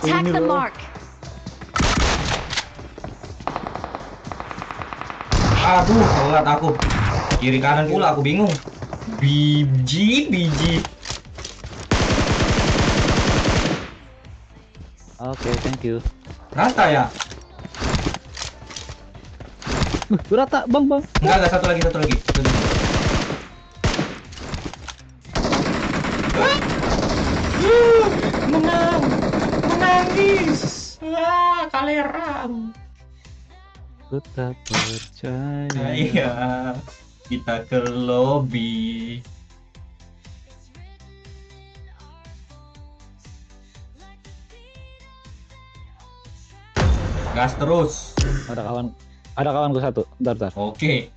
Attack Ini the loh. mark. Aduh, telat aku. Kiri kanan pula aku bingung. Biji. Oke, thank you. Rata ya? Berata, bang. Enggak, satu lagi. Menangis. Kalerang. Ku tak percaya. Iya, kita ke lobby. Gas terus. Ada kawanku satu. Bentar. Oke.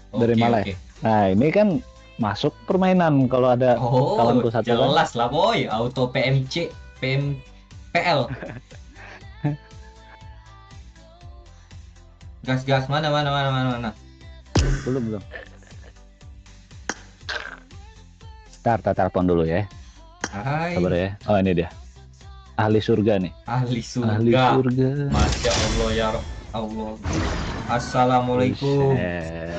Dari Malem. Nah, ini kan masuk permainan kalau ada Oh, kawanku satu kan. jelas lah boy. Auto PMC, PL. Gas. Mana. Belum. Tar telepon dulu ya. Hai. Sabar ya. Oh, ini dia. Ahli surga nih. Ahli Ahli surga. surga. Masya Allah ya Allah. Assalamualaikum. Buset.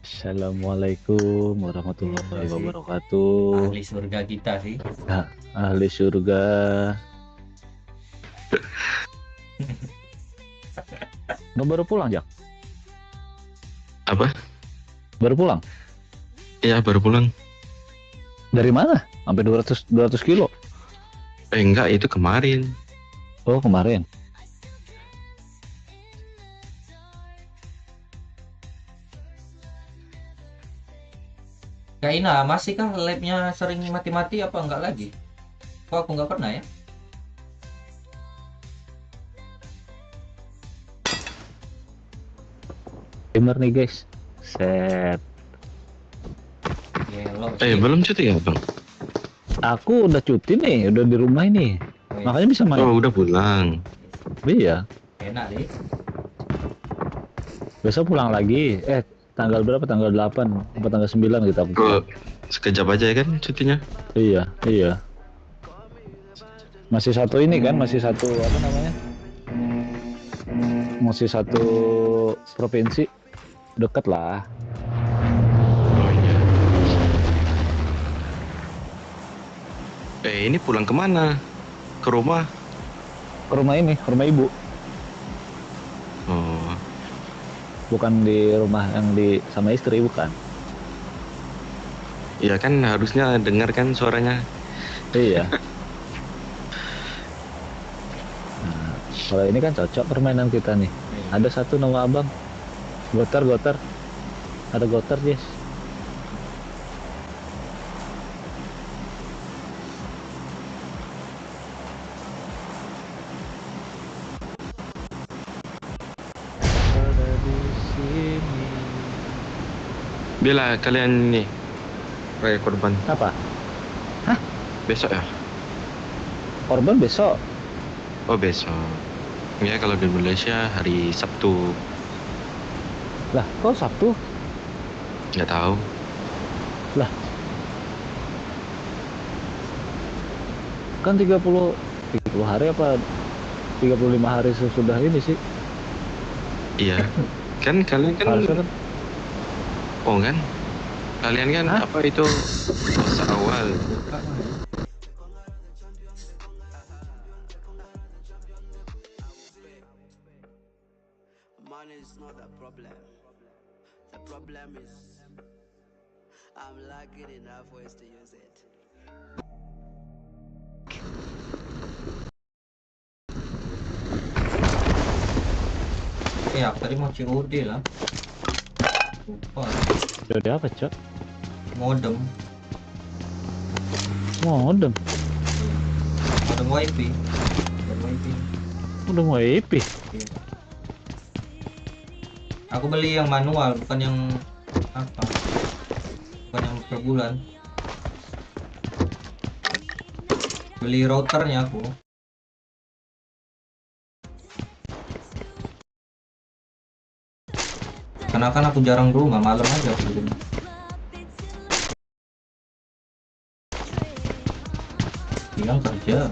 Assalamualaikum warahmatullahi wabarakatuh. Ahli surga kita sih. Nah, ahli surga. Nggak baru pulang, Jak? Apa? Baru pulang? Iya, baru pulang. Dari mana? Sampai 200 kilo? Enggak, itu kemarin. Oh, kemarin. Kak Ina, masih kah labnya sering mati-mati apa enggak lagi? Kok aku nggak pernah ya? Gamer nih, guys. Set. Gelo Belum cuti ya, Bang? Aku udah cuti nih, udah di rumah ini. Makanya bisa main. Oh, udah pulang. Iya. Enak deh. Besok pulang lagi. Tanggal berapa? Tanggal 8 apa tanggal 9 kita pulang. Oh, sekejap aja ya kan cutinya? Iya. Masih satu ini kan, masih satu apa namanya? Masih satu provinsi. Deket lah. Oh iya. Ini pulang kemana? Ke rumah? Ke rumah ini, ke rumah ibu. Oh, Bukan di rumah yang di sama istri, bukan. iya kan harusnya dengar kan suaranya. Iya. Nah, kalau ini kan cocok permainan kita nih. Ada satu nama abang. Gotar. Ada gotar, Jess. Ada di sini. Bila kalian nih raya korban Apa? besok ya? Korban besok. Oh, besok. Ya, kalau di Malaysia hari Sabtu. Lah, kok Sabtu? Nggak tahu. Lah. Kan 30 hari apa 35 hari sesudah ini sih. Iya. Kan kalian kan Harusnya kan. oh kan? Kalian kan Hah? apa itu puasa awal. Money is not the problem. The problem is I'm lacking enough ways to use it. Aku tadi mau COD lah. Lupa. Udah apa, Cok? Modem Modem. wifi. Udah mau IP. Iya. Aku beli yang manual, bukan yang apa, bukan yang per bulan. Beli routernya aku. Karena kan aku jarang di rumah, malam aja aku di rumah. Siang kerja.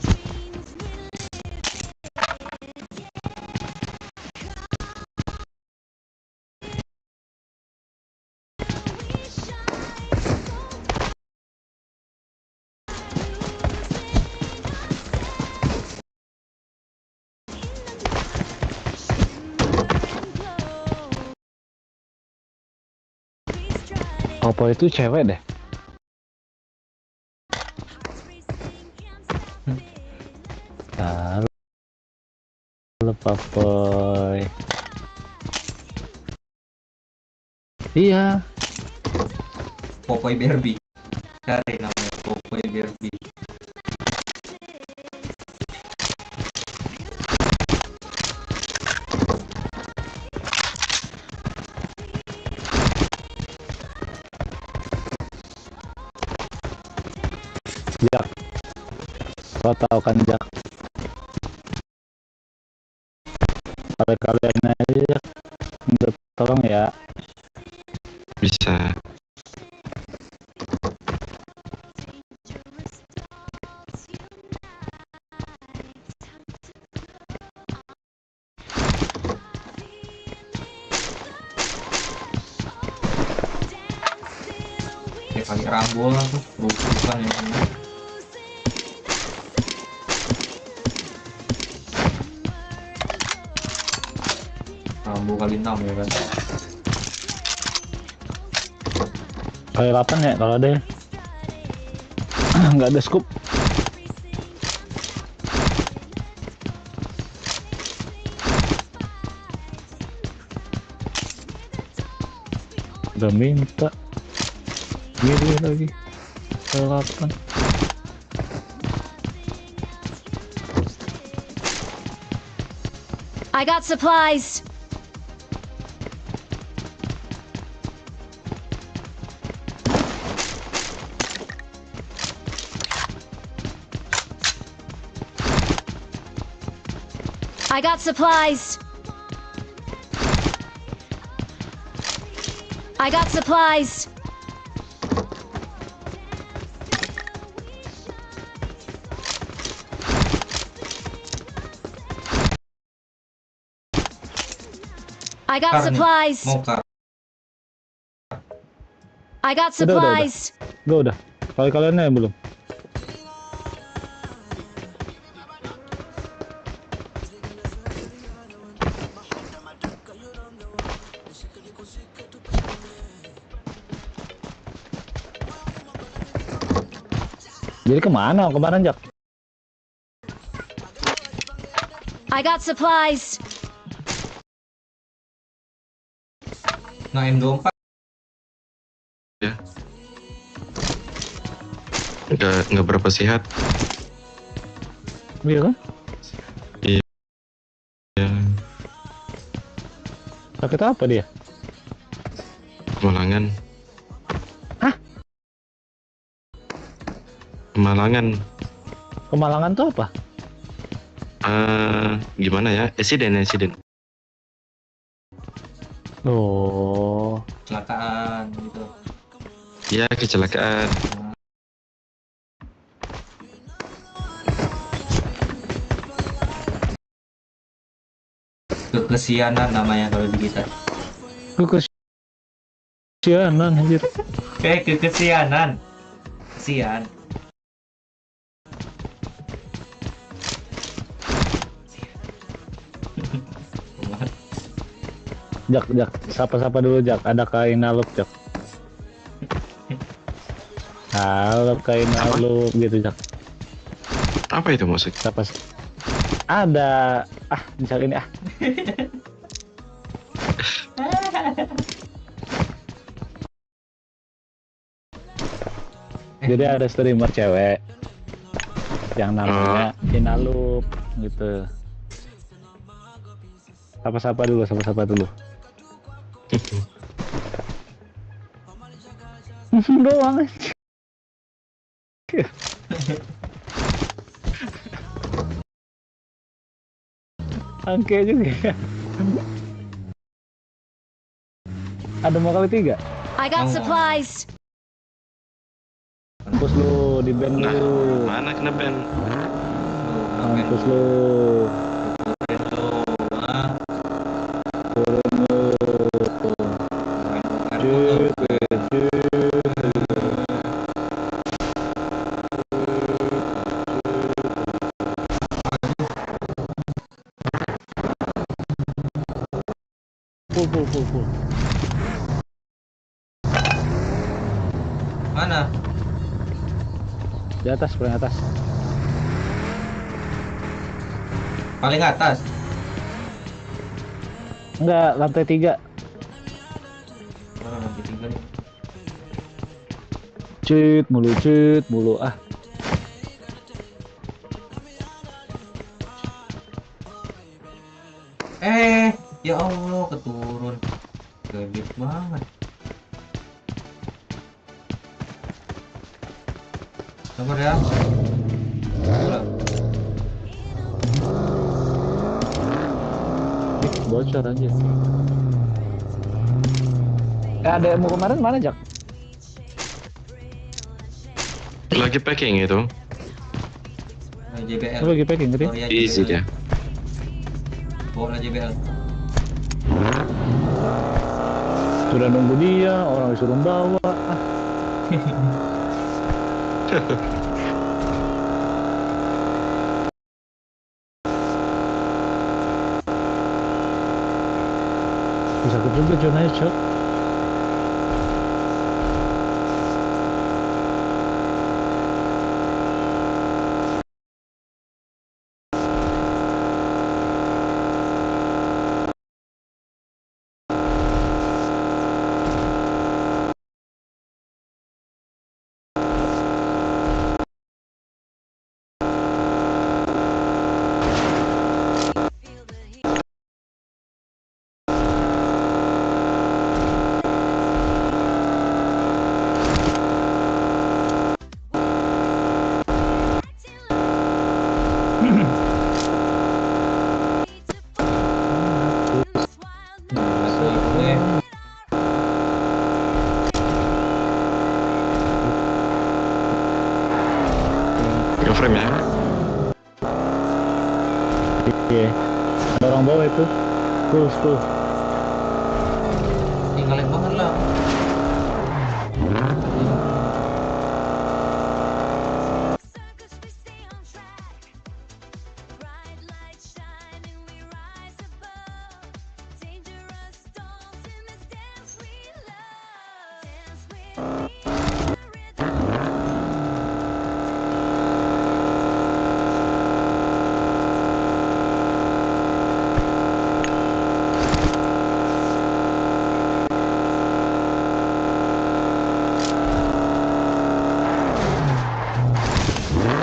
Oppo itu cewek deh. Halo Papoy. Iya. Popoy Barbie. Cari namanya Popoy Barbie. Jak. Kau tahu kan Jak? Kalau kalian aja Jak. Minta tolong ya. Bisa. Kayak kali rambol tuh, rusukan yang kena. Rambol kali 6 ya kan. Kali 8 ya kalau ada ya. Nggak ada scoop. Udah minta. Gini lagi. Kali 8. I got supplies. I got supplies. I got supplies. I got Kar nih, supplies. mau kar. I got Udah. supplies. Gue udah. Kalau kalian ya belum. Jadi kemana kemarin Jak? I got supplies. Nah M24 Ya. Nggak berapa sehat. Iya kan? Iya. Sakit apa dia? Kemalangan. Hah? Kemalangan. Kemalangan tuh apa? Gimana ya? Insiden. Oh. kecelakaan gitu. Ya, kecelakaan. Kekesianan namanya kalau di kita. Kesianan anjir. Kayak kekesianan. Kesian. Jak, sapa dulu Jak. Ada kain alup Jak. Halo kain alup gitu Jak. Apa itu maksud? Sapa? Ada. Misal ini Jadi ada streamer cewek yang namanya Inalup gitu. Sapa dulu. Doang. Angke juga ya. Ada mau kali 3. I got supplies. Aku Mampus lu, di band Nah, lu. mana kena ban? Mampus lu. Ah, Turun lu. Cut, cut. Full. mana? Di atas, paling atas. Paling atas. Enggak, lantai 3. Mana lantai 3 nih? Cut mulu. Ah, Ya Allah, keturun. Gede banget. Sabar ya. Udah. bocor aja. Ada yang mau kemarin mana, Jak? Lagi packing itu. JBL. Lu lagi packing tadi? Sorry ya, Easy JBL. dia. Bawa JBL. Sudah nunggu dia, orang disuruh bawa. Ah, bisa juga zonanya, Cok. Ngeframe ya. Iya. Ada orang bawa itu. Full. Tinggalin banget lah.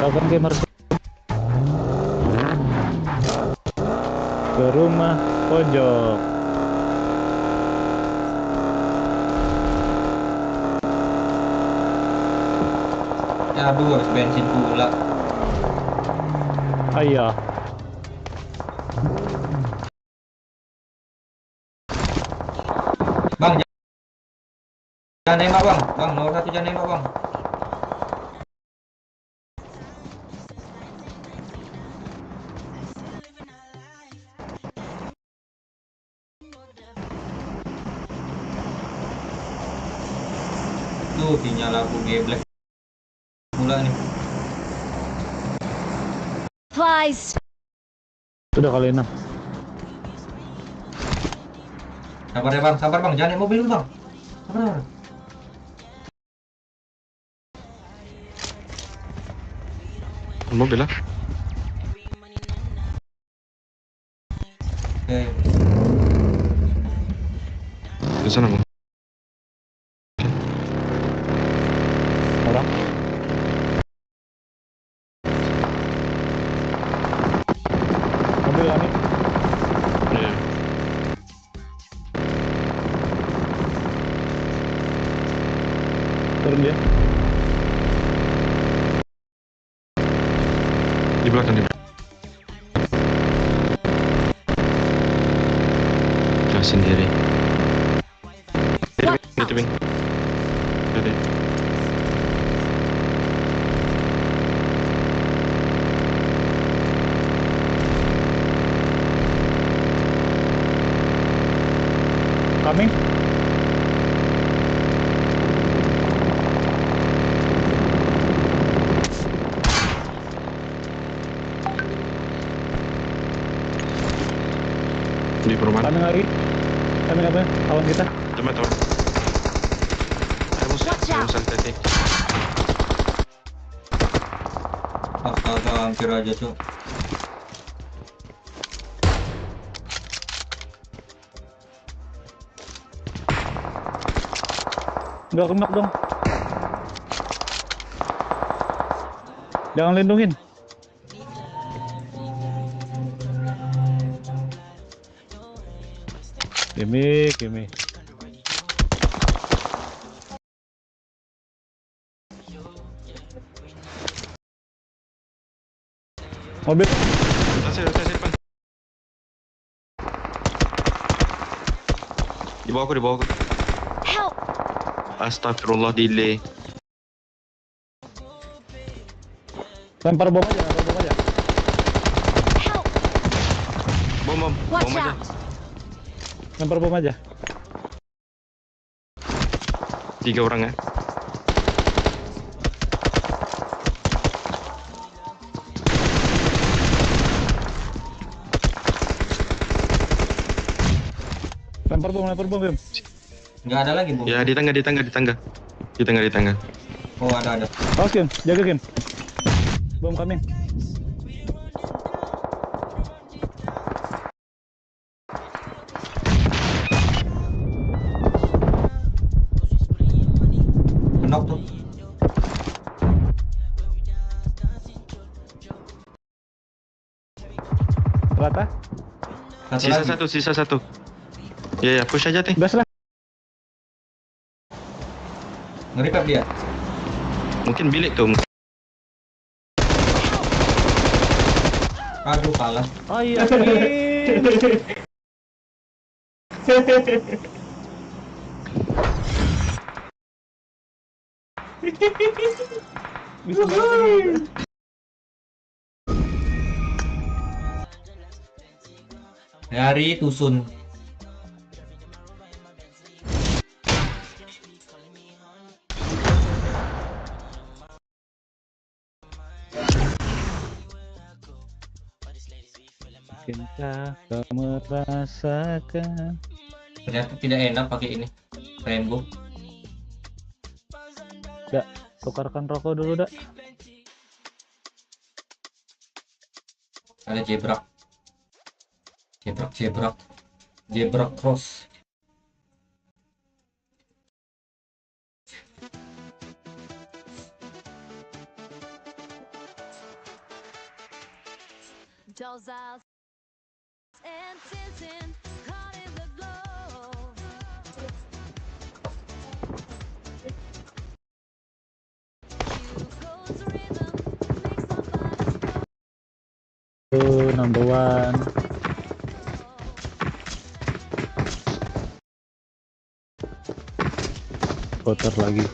Kapan gamer ke rumah pojok? Ya aduh, habis bensin pula. Ayah. Bang, jangan nembak bang. Bang, nomor 1 jangan nembak bang. Tuh, sinyal aku geblek pula nih. Supplies. Sudah kali 6. Sabar bang, jangan naik mobil dulu bang. Sabar. Mobil lah. Oke. Di sana mau. Orang. Mobil kami. Iya. Turun dia. Di belakang dia. Dia sendiri. Di tebing. Jadi. Kami lagi. Kami kawan kita. Teman-teman. Watch out. Santai. Astaga, hampir aja tuh. Enggak kemak dong. Jangan lindungin. Gimme. Mobil. Tasir depan. Di bawahku. Help! Astagfirullah, delay. Lempar bom aja. Help! Bom Watch aja. out! Lempar bom aja. 3 orang ya. Lempar bom, Bim. Nggak ada lagi, Bu. Ya di tangga. Di tangga. Oh, ada. Awas, Kim. Jaga, Kim. Bom coming. Kenok tuh. Rata. Sisa satu. Ya, push aja teh. Gas lah. Nge-revive dia. Mungkin bilik tuh. Aduh, kalah. Oh iya, Kim. Bisa banget. Dari Tusun. Mungkinkah kau merasakan? Ternyata tidak enak pakai ini. Rainbow. Dak, tukarkan rokok dulu, Dak. Ada Jebrak cross. Dolls out and Tintin caught in the glow. Hugo's rhythm makes our bodies go. Number one. Goter lagi.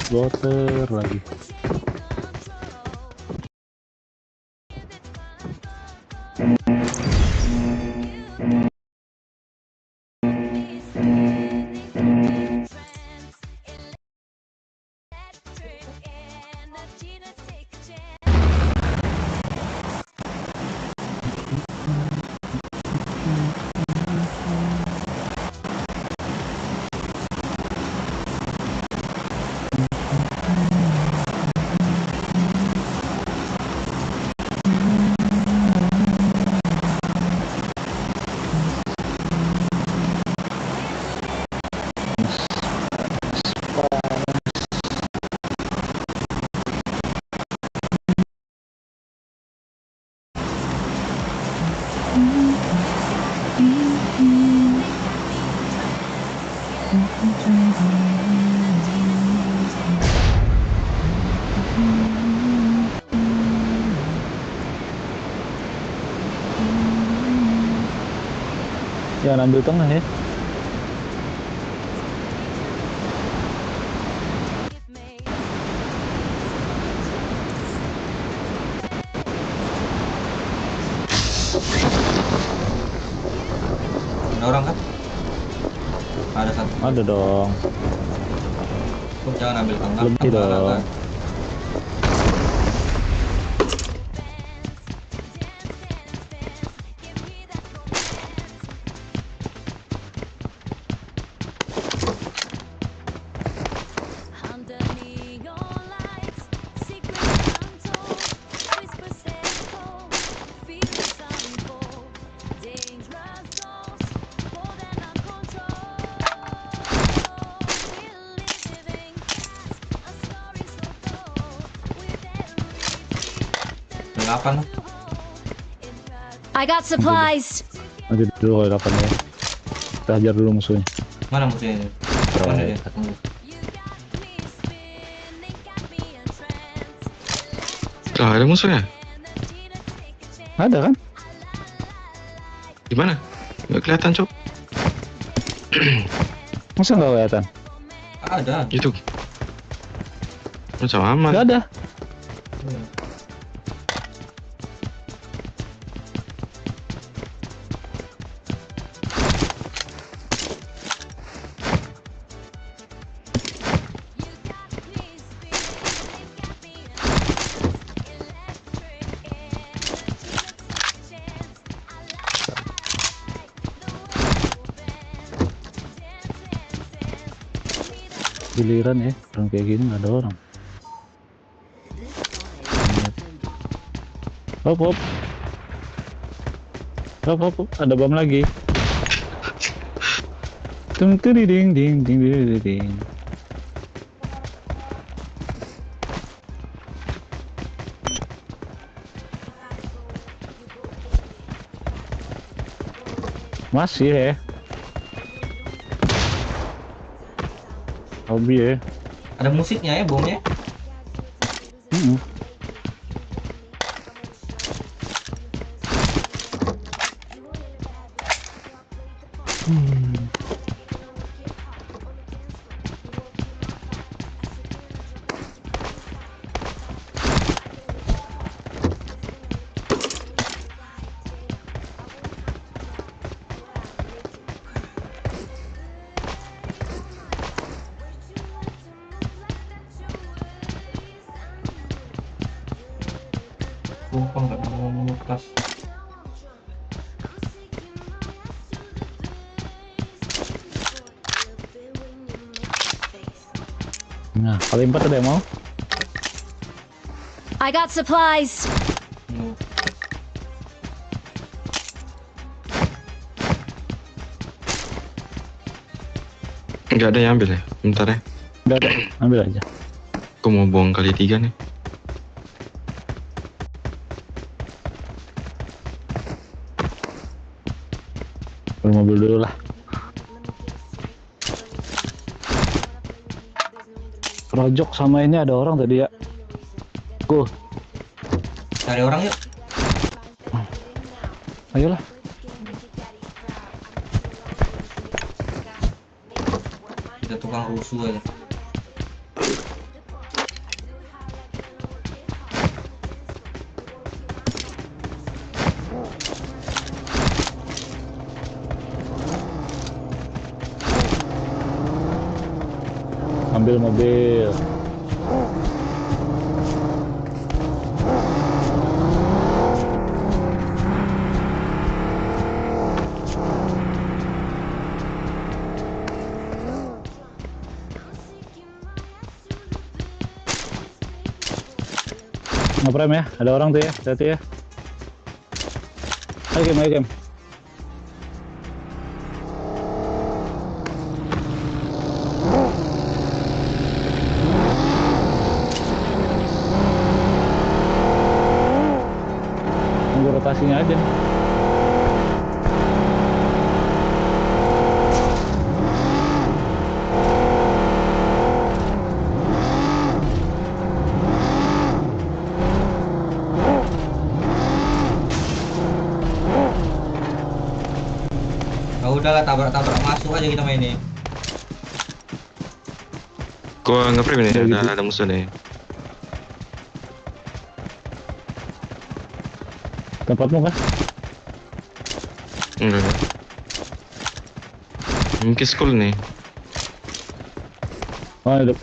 Jangan ambil tengah ya. Ada orang kan? Ada satu. Ada dong. Oh, jangan ambil tengah. Lebih dong. 8 lah. I got supplies. Nanti dulu kalau kapan ya. Kita hajar dulu musuhnya. Mana musuhnya ini? Mana dia? Tunggu. Lah, ada musuhnya? Ada kan? Di mana? Nggak kelihatan, Cok. Masa nggak kelihatan? Ada. Itu. Macam aman. Nggak ada. Giliran ya, orang kayak gini nggak ada orang. Hop hop. Hop hop, hop. Ada bom lagi. Tung tung ding ding ding ding ding. Masih ya. Hobi ya. Ada musiknya ya bomnya. Sumpah nggak mau mengupas. Nah, kali 4 ada yang mau? I got supplies. No. Nggak ada yang ambil ya? Bentar ya. Nggak ada, ambil aja. Aku mau buang kali 3 nih. Mobil dulu lah. Projok sama ini ada orang tadi ya. Cari orang yuk. Ayolah. Ada tukang rusuh aja. Ambil mobil. Ngeprem ya, ada orang tuh ya, hati-hati ya. Ayo game. Tunggu rotasinya aja nih. Ya udahlah, tabrak-tabrak masuk aja kita main ini. Gua nge-frame nih, ada musuh nih. Tempatmu kan? Enggak. Mungkin school nih. Oh, hidup.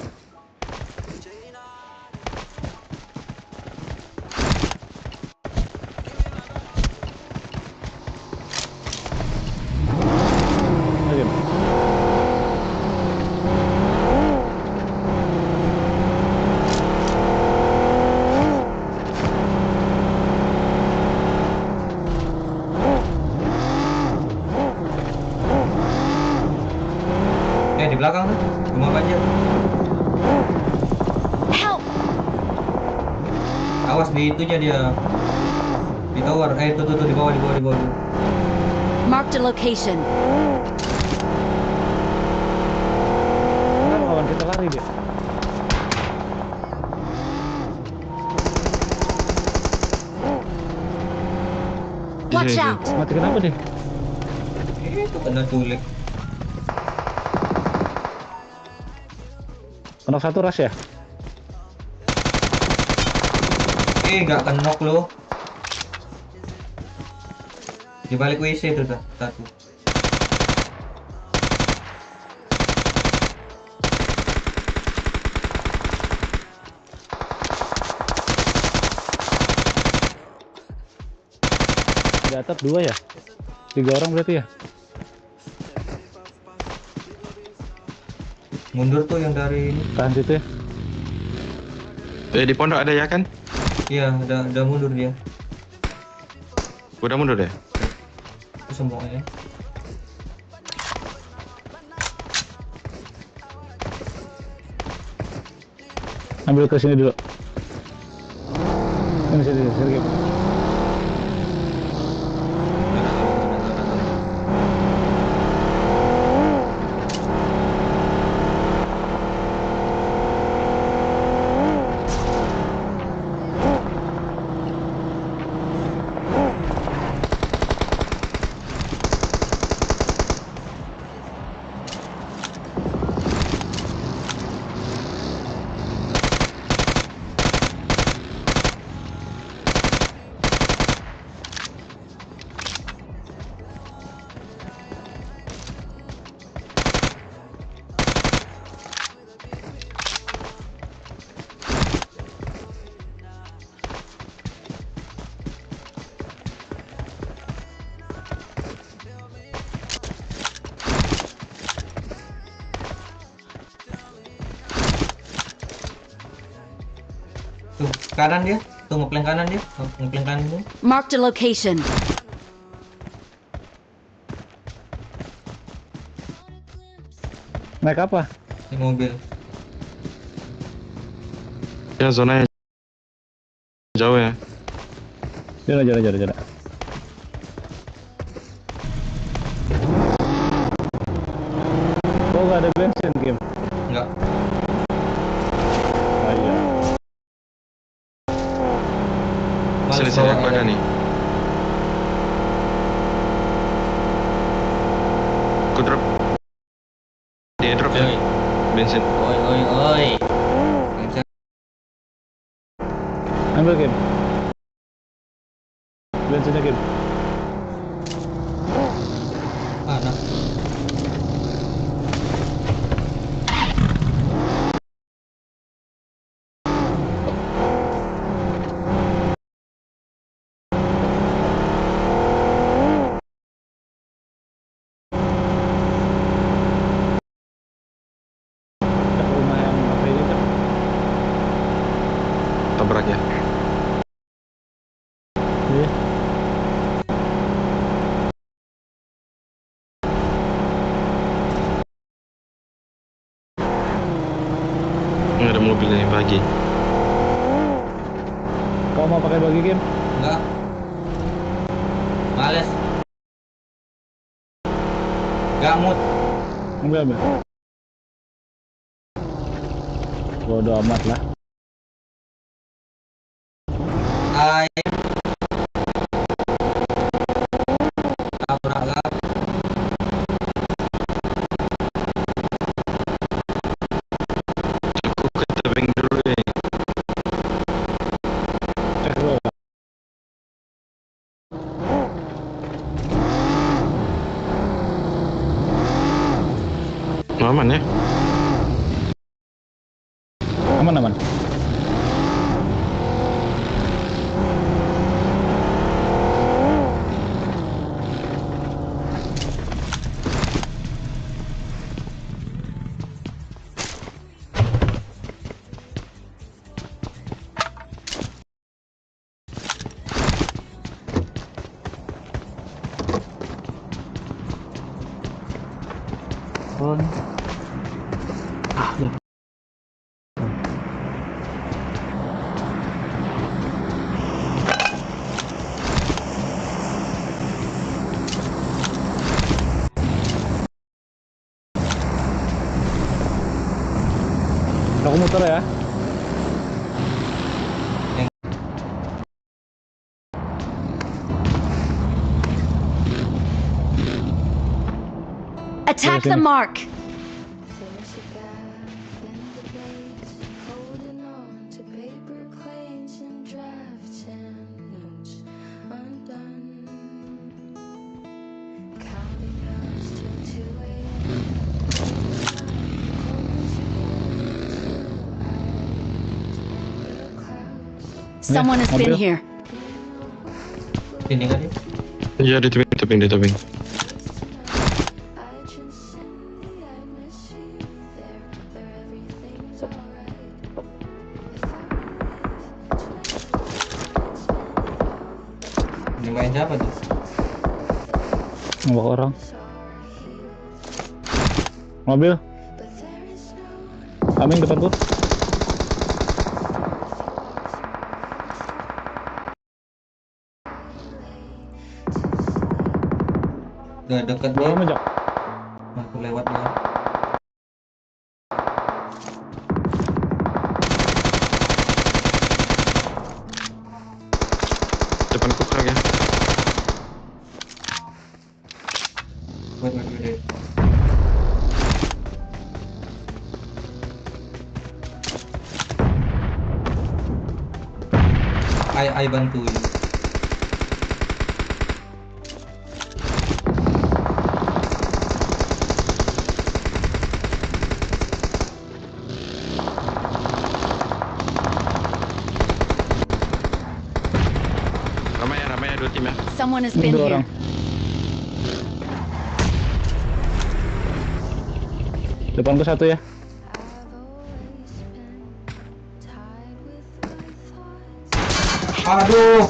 Di belakang tuh, rumah banjir. Help! Awas di itunya dia. Di tower. Tuh di bawah, di bawah, di bawah. Marked a location. Kenapa kawan kita lari dia? Watch Iya, iya. out! Mati kenapa dia? Itu kena culik. Anak satu ras ya? Nggak kenok lo. Di balik WC itu dah satu. Di atap 2 ya? 3 orang berarti ya? Mundur tuh yang dari ini. Tahan situ ya? Di pondok ada ya kan? Iya, udah mundur dia. Udah mundur deh. Itu semuanya. Ambil ke sini dulu. Sini. Tuh, kanan dia. Tuh ngeplank kanan dia. Ngeplank kanan dia. Marked a location. Naik apa? Di mobil. Ya zonanya jauh ya. Jalan. Kok nggak ada bensin, Kim? Enggak. Oh iya. Males Sini aku bawa ada nih. Aku drop. Dia drop ya. Bensin. Oi. Ambil, Kim. Bensinnya, Kim. Mana? Dekat rumah yang apa ini, Cak? Tabrak ya. Iya. Nggak ada mobilnya yang pagi. Kau mau pakai bagi, Kim? Enggak. Males. Enggak mood. Ambil. Bodo amat lah. Hai. Tabrak lah. Aku ke tebing dulu deh. Cek dulu. Aman ya? Aman. On. Attack the sini. mark. There's a gap in the blades, holding on to paper planes and drafts and notes undone. Counting hours till 2 a.m. Someone has been mobil. here. Ini kan dia. Iya di tebing. I transcend the atmosphere there, where everything's alright. If I live 20 Ini main siapa tuh? Nembak orang. Mobil. but there is no Amin depanku. Gak deket Bawa dia. mejak. Aku lewat dia. Depanku krak ya. Wait. I bantuin. Ramai ya 2 tim ya. Someone has been Dua here. orang. Depanku satu ya. I've always been tied with my thoughts. Aduh,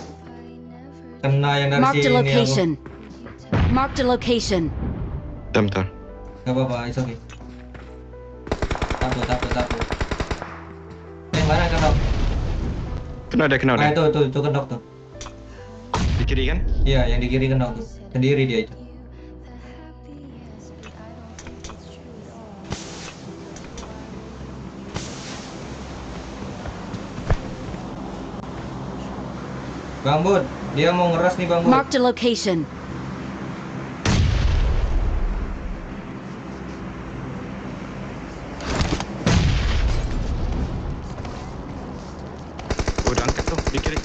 kena yang dari Marked a sini aku. location. Marked a location. Bentar. Gak apa-apa, it's okay. Tapu. Yang mana kenok? Kena Ah udah. itu kenok tuh. Di kiri kan? Iya, yang di kiri kenok tuh. Sendiri dia itu. Bang Bud, dia mau ngeras nih Bang Bud. Marked a location. Udah angkat tuh di kiri.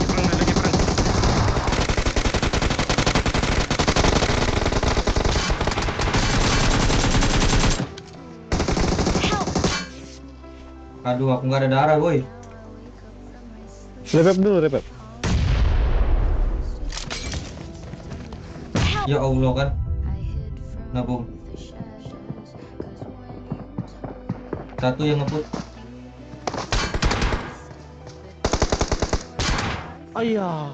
Perang, ada lagi perang. Aduh, aku nggak ada darah, boy. Repep dulu, repep. Ya Allah kan. Nah, bom. Satu yang ngebut. Ayah.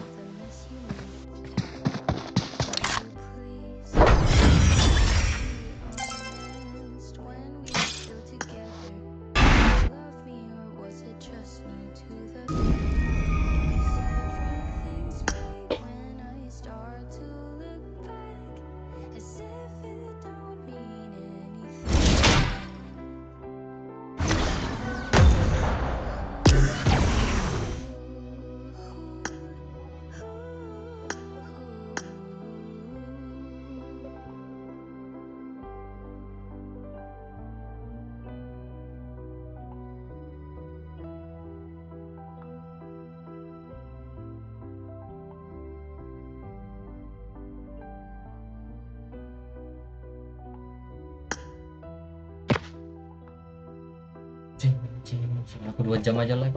Aku 2 jam aja lagi.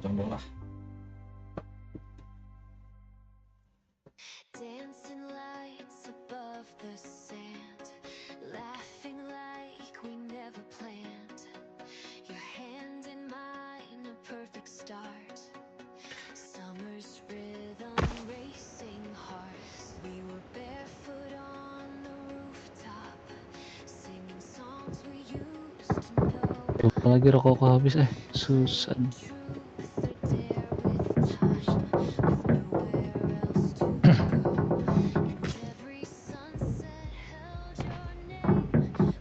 Coba lah. Dancing lights above the sand, laughing like we never planned. Your hand in mine, a perfect start. Summer's rhythm, racing hearts. We were barefoot on the rooftop, singing songs we used to know. Apalagi rokokku habis susah. Truth or dare with time, with nowhere else to go. And every sunset held your name.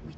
We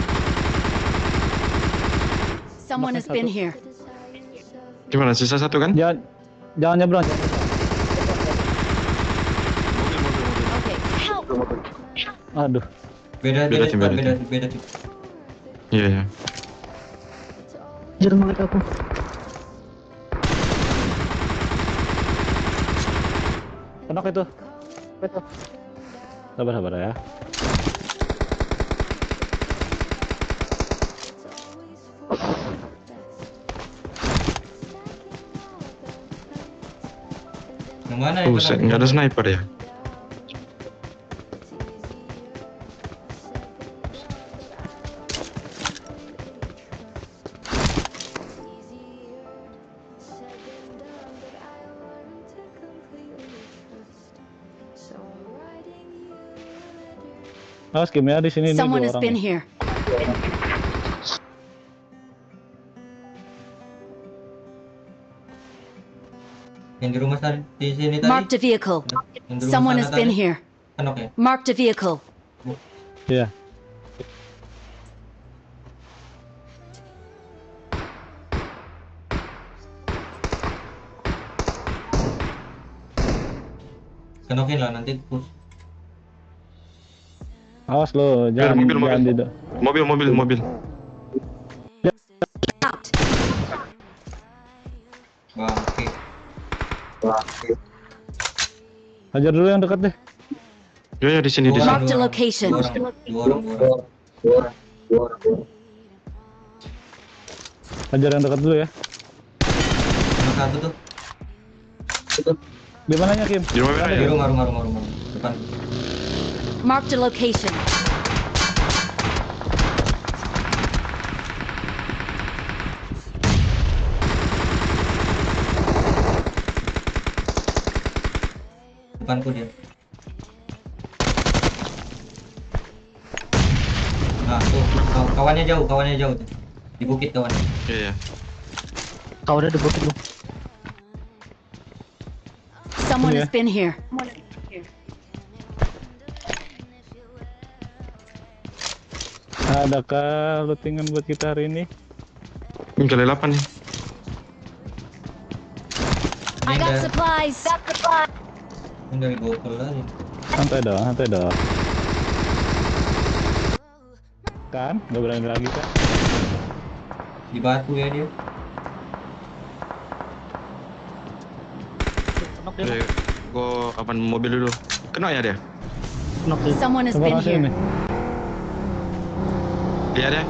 Someone has been here. Gimana? Sisa satu kan? Jangan nyebrang. Okay, help! Aduh. Beda Beda tim, squad, beda beda tim. Iya ya. Jangan ngelik aku. Kenok itu. Sabar ya. Yang mana itu? Buset, nggak ada sniper ya? Awas game ya di sini nih Someone 2 has orang. been Ya. here. Yang di rumah di sini tadi. Marked a vehicle. Yang di rumah Someone sana has been tadi. here. Kenok ya? Marked a vehicle. Iya. Kenokin lah nanti push. Awas lo, jangan mobil. jangan di Mobil. Out. Wah, oke. Hajar dulu yang dekat deh. Ya di sini. Marked a location. Dua orang. Hajar yang dekat dulu ya. Nomor satu tuh. Di mananya Kim? Di rumah merah Di ya? rumah. Depan. Marked a location. Depanku dia. Nah, tuh. Kawannya jauh tuh. Di bukit kawannya. Iya. Kau udah di bukit lu. Someone Yeah. has been here. Adakah lootingan buat kita hari ini? Ini kali 8 nih. I got Ini supplies. dari gokul lagi. Santai dong. Kan? Gak berani lagi kan? Di batu ya dia. Oke, gua apaan mobil dulu. Kena ya dia? Someone has been Sebelah sini. here. Lihat ya.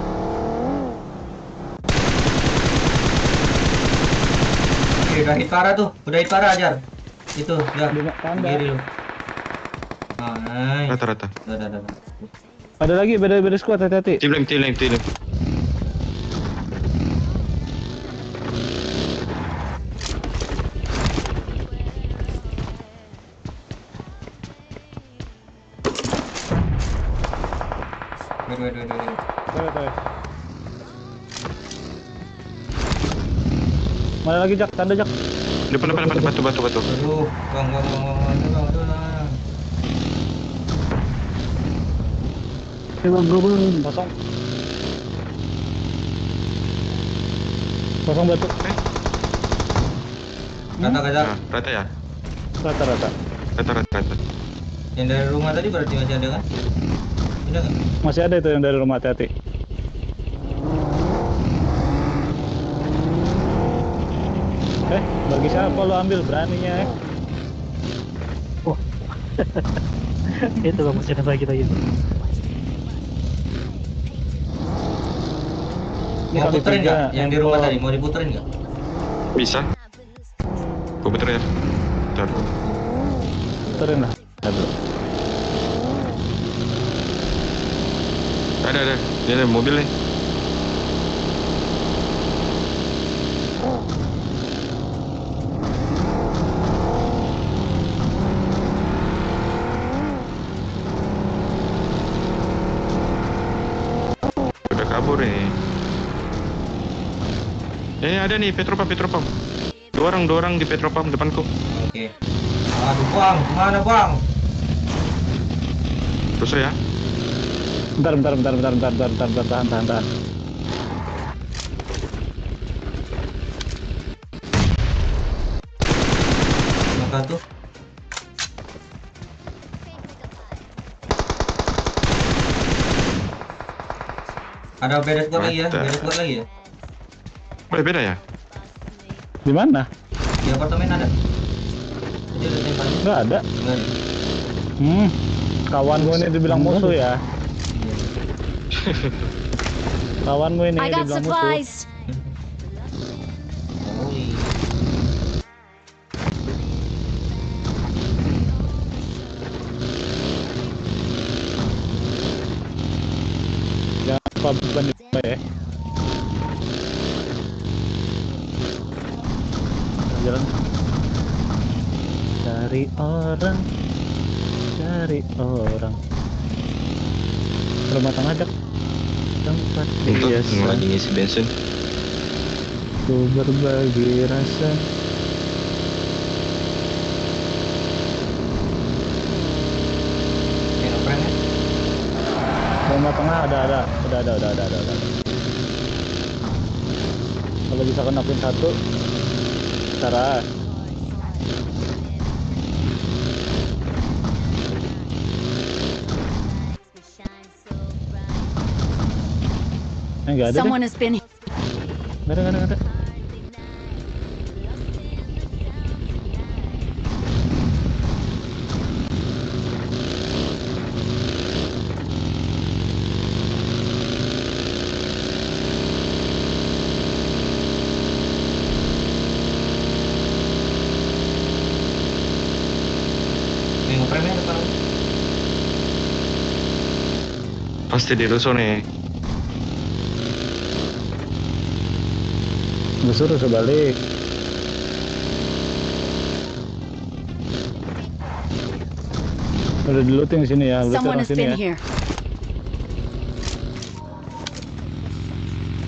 Oke, udah hit parah tuh. Ajar. Itu, udah. Di tanda. Kiri lu. Nice. Rata-rata. Udah. Ada lagi beda squad, hati-hati. Tim lain. Dua. Tahu. Mana lagi Jak? Tanda Jak. Depan batu. Aduh, bang. Kosong. Kosong batu. Kata Nah, rata ya? Rata-rata. Rata. Yang dari rumah tadi berarti masih ada kan? Ada kan? Masih ada itu yang dari rumah, hati-hati. Bagi siapa lo ambil beraninya? Oh. Itu bang, masih ada bagi lagi. Mau puterin nggak? Yang di rumah tadi mau diputerin nggak? Bisa. Gua puter ya. Bentar. Puterin lah. Aduh. Ada. Ini ada mobil nih. Udah kabur nih. Ada nih petropam. Dua orang di petropam depanku. Oke. Aduh bang, kemana bang? Terus ya. Bentar, tahan. Ada beda squad lagi ya, Mantap. beda squad lagi ya. Oh, beda ya? Di mana? Di apartemen ada. Jadi ada tembakan. Nggak ada. Enggak ada. Kawanmu ini dibilang musuh ya. Iya. Kawanmu ini I got dibilang musuh. supplies. Oh iya. Jangan lupa beban ya. Jalan. Cari orang. Rumah tengah aja. Tempat Untuk biasa. lagi ngisi bensin. Ku berbagi rasa. Yang ngeprank ya. Rumah tengah ada. Udah. Kalau bisa kenakin satu, cara. Enggak ada deh. Someone has been. Nggak ada. Yang ngeprank ya depan. Pasti di rusuh nih. Gue suruh sebalik. Udah di-looting sini ya, looting Someone orang has sini been ya. here.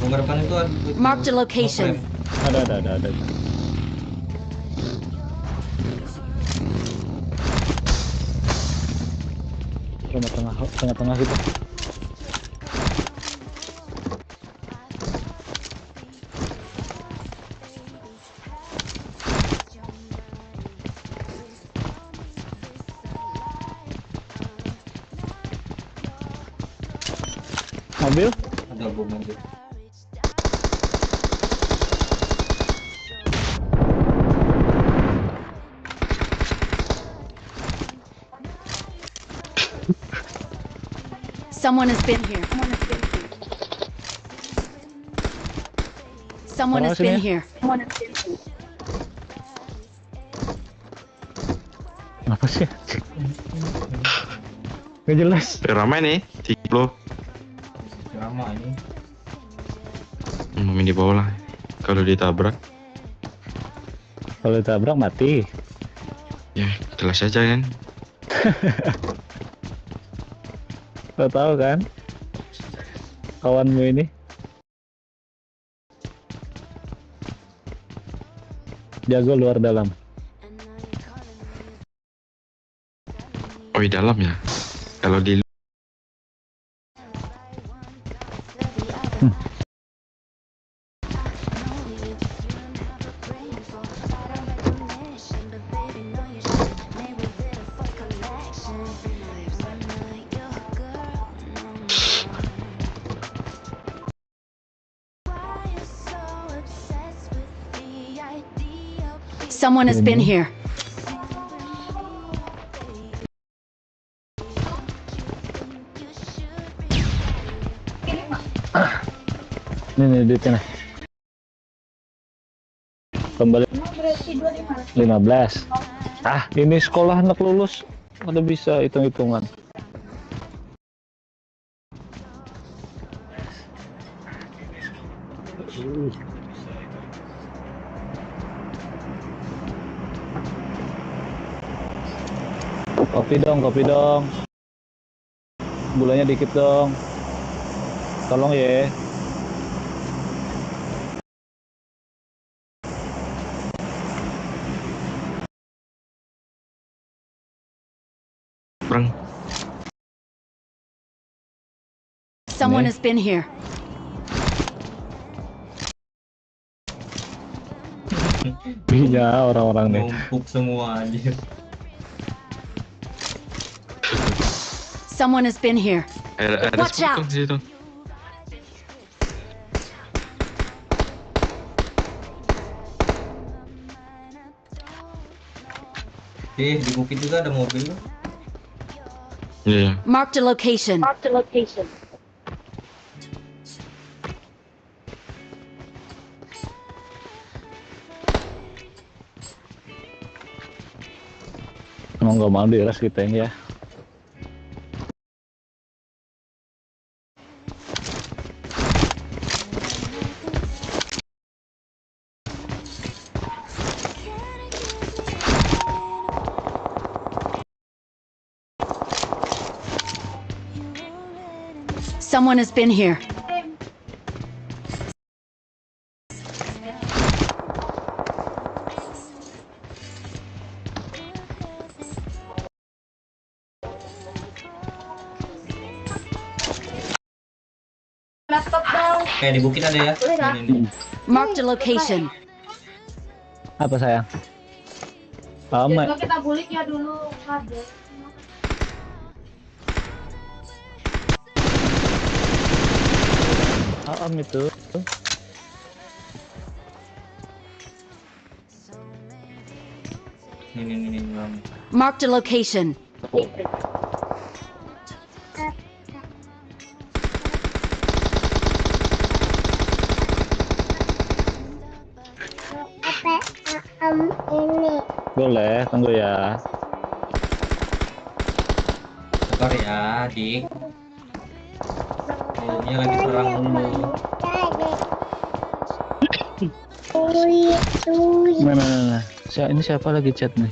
Rumah depan itu ada. Marked a location. Ada. Rumah tengah gitu. Mobil? Ada bom aja. Someone has been here. Someone has been here. Apa sih? Gak jelas. Ramai nih, 30. Drama ini. Main di bawah lah. Kalau ditabrak, Kalau ditabrak mati. ya jelas aja kan. Lo tahu kan? Kawanmu ini. Jago luar dalam. Oh, di dalam ya. Kalau di Someone has been here. Ini duitnya nih. Kembali 15. Ini sekolah anak lulus. Ada bisa hitung-hitungan. Kopi dong. Gulanya dikit dong. Tolong ya. perang. Someone has been here. Iya, orang-orang nih. Numpuk semua anjir. Someone has been here. Ada Watch spot tuh out. di situ. Di bukit juga ada mobil loh. Iya. Marked a location. Emang nggak mau diras kita ini ya. Someone has been here. Di bukit ada ya. Ini. Marked a location. Apa sayang? Lama. Kita bulik ya dulu. Itu. Ini. Marked a location. Boleh, tunggu ya. Sabar ya, Dik. Ini lagi perang dulu. Mana? Ini siapa lagi chat nih?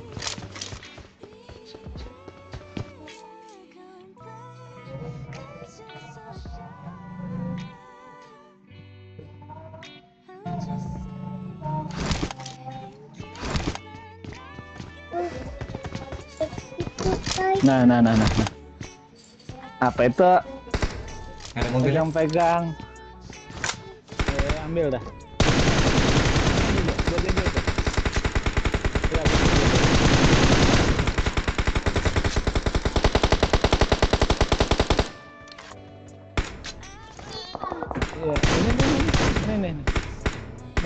Nah. Apa itu? Ada mobil yang Pegang. Ambil dah. Iya,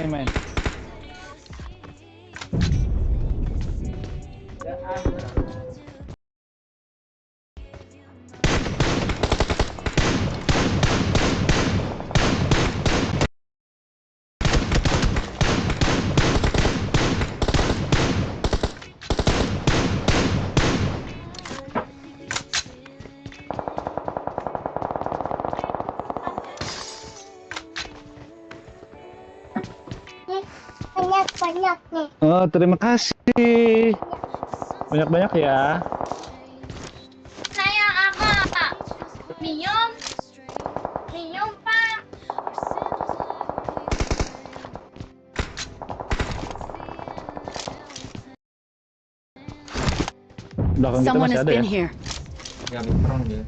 ini main. Banyak nih. Oh, terima kasih. Banyak-banyak ya. Saya apa? Minum Pak. Belakang kita Someone masih has ada ya. been here. ya habis perang dia.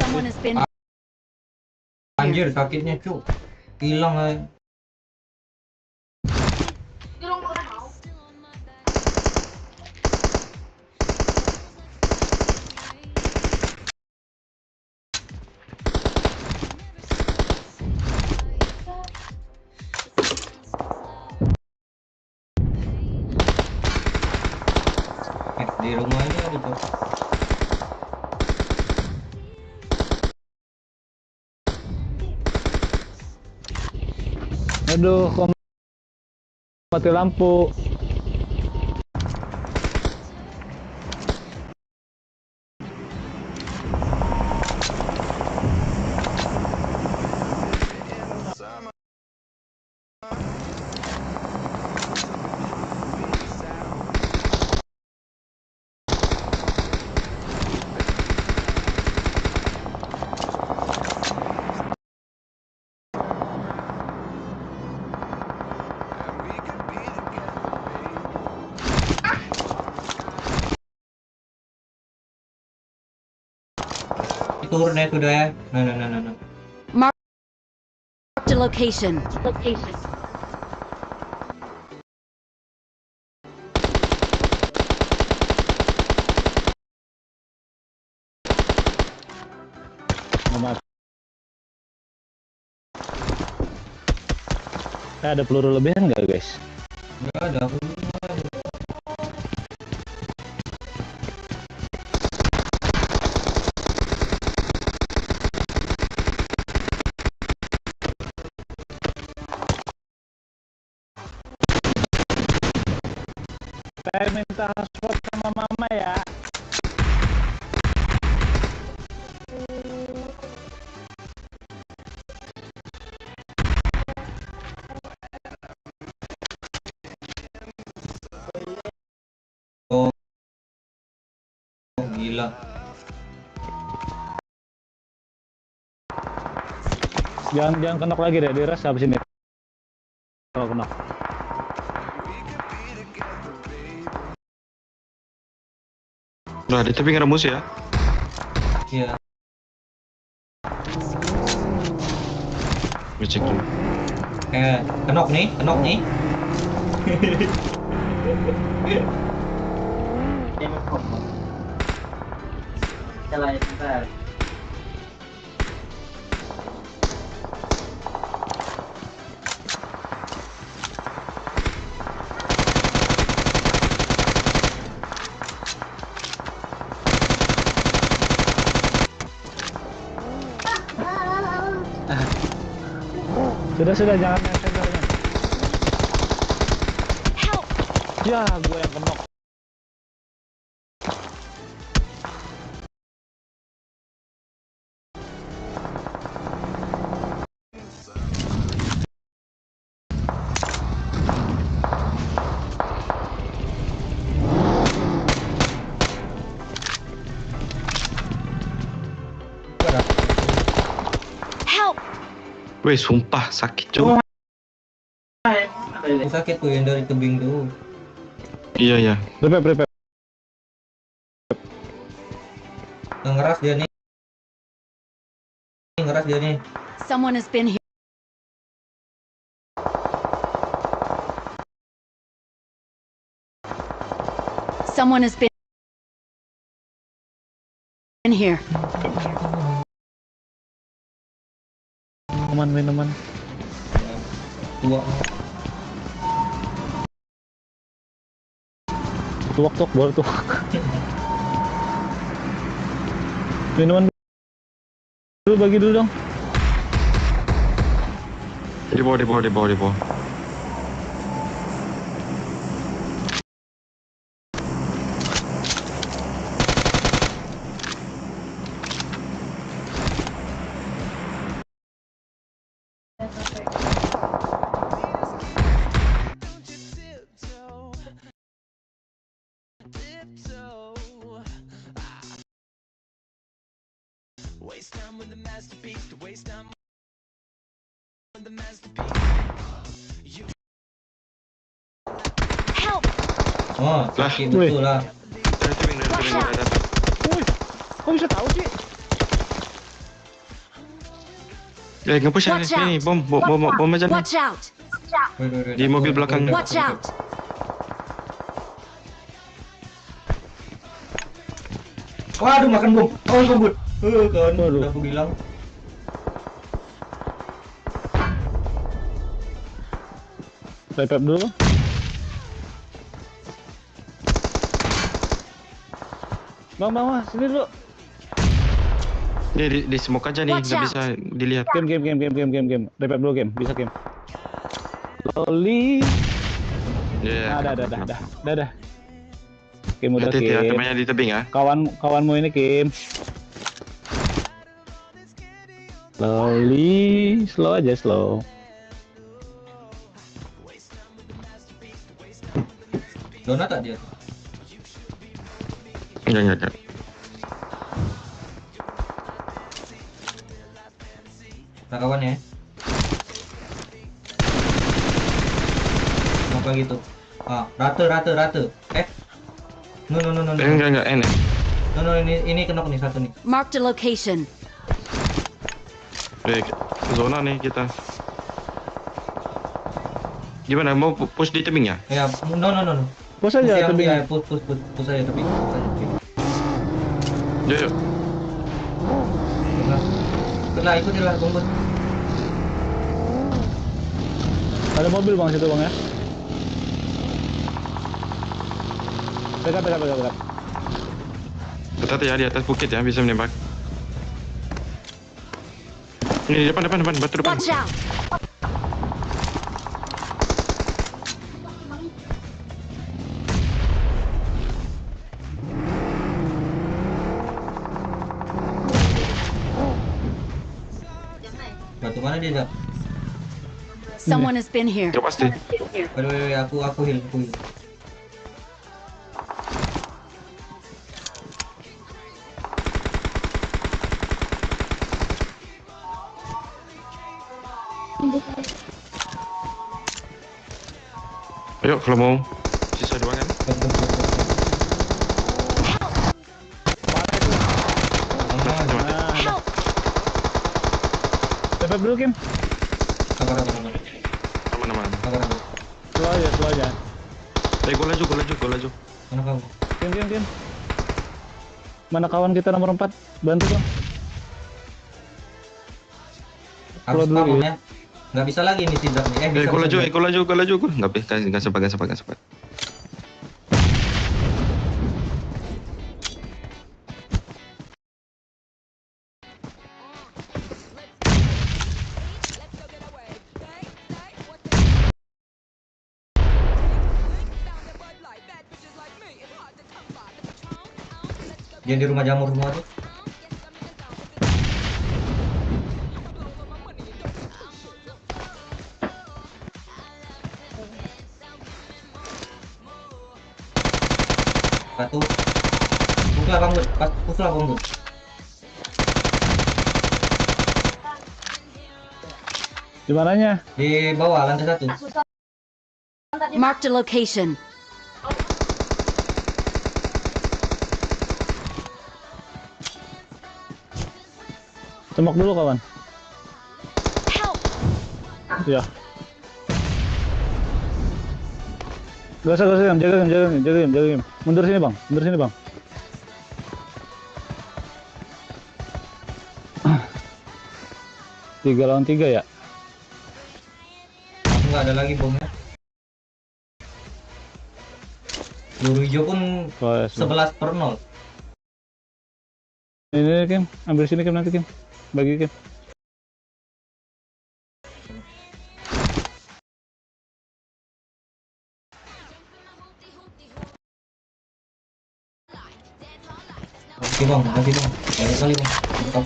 Someone has been Anjir, sakitnya cu. Hilang aja. Di rumah ini ada tuh. Aduh, kok mati lampu. Turun ya sudah ya. Nah. marked a location. Maaf. Ada peluru lebihan nggak guys? Enggak ada. Saya minta hotspot sama mama ya. Oh, gila. Jangan kenok lagi deh, diras habis ini. Kalau kenok. Nah, di tepi nggak ada musuh ya? Iya. Gue cek dulu. Kenok nih, kenok nih. Sudah jangan main sensornya. Help! Ya, gue yang kenok. Help! Weh, sumpah sakit cuy. Sakit tuh yang dari tebing tuh. Iya. Prepare. Ngeras dia nih. Ngeras dia nih. Someone has been here. Someone has been here. Minuman. Tua. Tuak baru tuh. Minuman dulu, bagi dulu dong. Di bawah. Help! Oh, sakit Wih. betul lah. Dari tebing udah datang. Wih, kok bisa tahu sih? Nge-push Watch ini, out. bom aja nih. Watch out! Di mobil belakang. Watch out! Waduh, makan bom. Oh, kebut. Kan, Waduh. udah aku bilang. Prepare dulu. Bang, sini dulu. Dia di smoke aja nih, Watch nggak out. bisa dilihat. Game. Prepare dulu game. Bisa game. Loli. Iya. Nah, dah. Game udah Hati-hati ya, game. temannya di tebing ya. Kawanmu ini game. Loli, slow aja. Donat tak dia? Enggak. Nah, kawan ya. Apa gitu? Ah, rata. No. Enggak, enak. No, ini kenok nih satu nih. Marked a location. Zona nih kita. Gimana, mau push di tebing ya? Ya, no. Push aja tebing. Ya, push aja tapi. Yuk. Kena ikutilah tunggu. Ada mobil bang situ bang ya. Dekat. Hati-hati ya, di atas bukit ya, bisa menembak. Ini di depan, batu depan. Watch out! Kemana dia dah? Someone has been here. Ya pasti. Waduh, aku heal. Ayo kalau mau. Sisa 2 kan? Help! Dapat dulu Kim. Sabar. Aman. Slow aja. Gue laju. Mana kamu? Kim. Mana kawan kita nomor 4? Bantu dong. Harus Keluar dulu kamu ya. Nggak bisa lagi nih tidak nih. Bisa. gue laju. Nggak sempat. Dia di rumah jamur semua tuh. Satu. Puslah bang Bud. Di mananya? Di bawah lantai 1. Marked a location. Tembak dulu kawan. Help! Ya. Gak usah Kim. Jaga Kim. Mundur sini bang. 3 lawan 3 ya? Aku nggak ada lagi bomnya. Peluru hijau pun 11/0. Ini Kim, ambil sini Kim nanti Kim. Bagi Kim. Oke bang. Banyak kali bang. Mantap.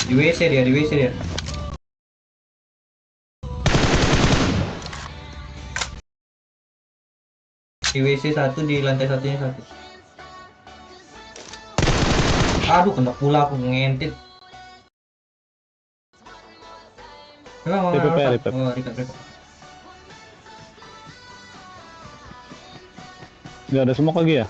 Di WC dia. Di WC 1, di lantai satunya 1. Aduh, kena pula aku ngentit. Repair. Oh, repair. Gak ada smoke lagi ya?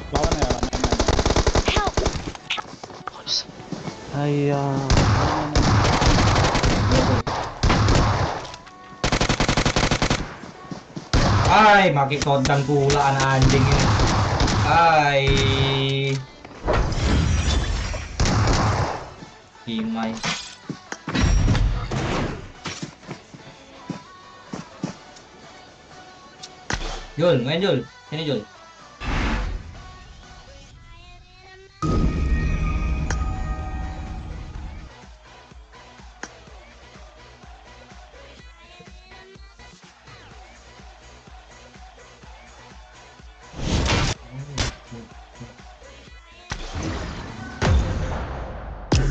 Lawan ya. Help! Ayah. Ay, maki shotgun pula anak anjing ini. Ay. Himay. Jul, main Jul. Sini Jul.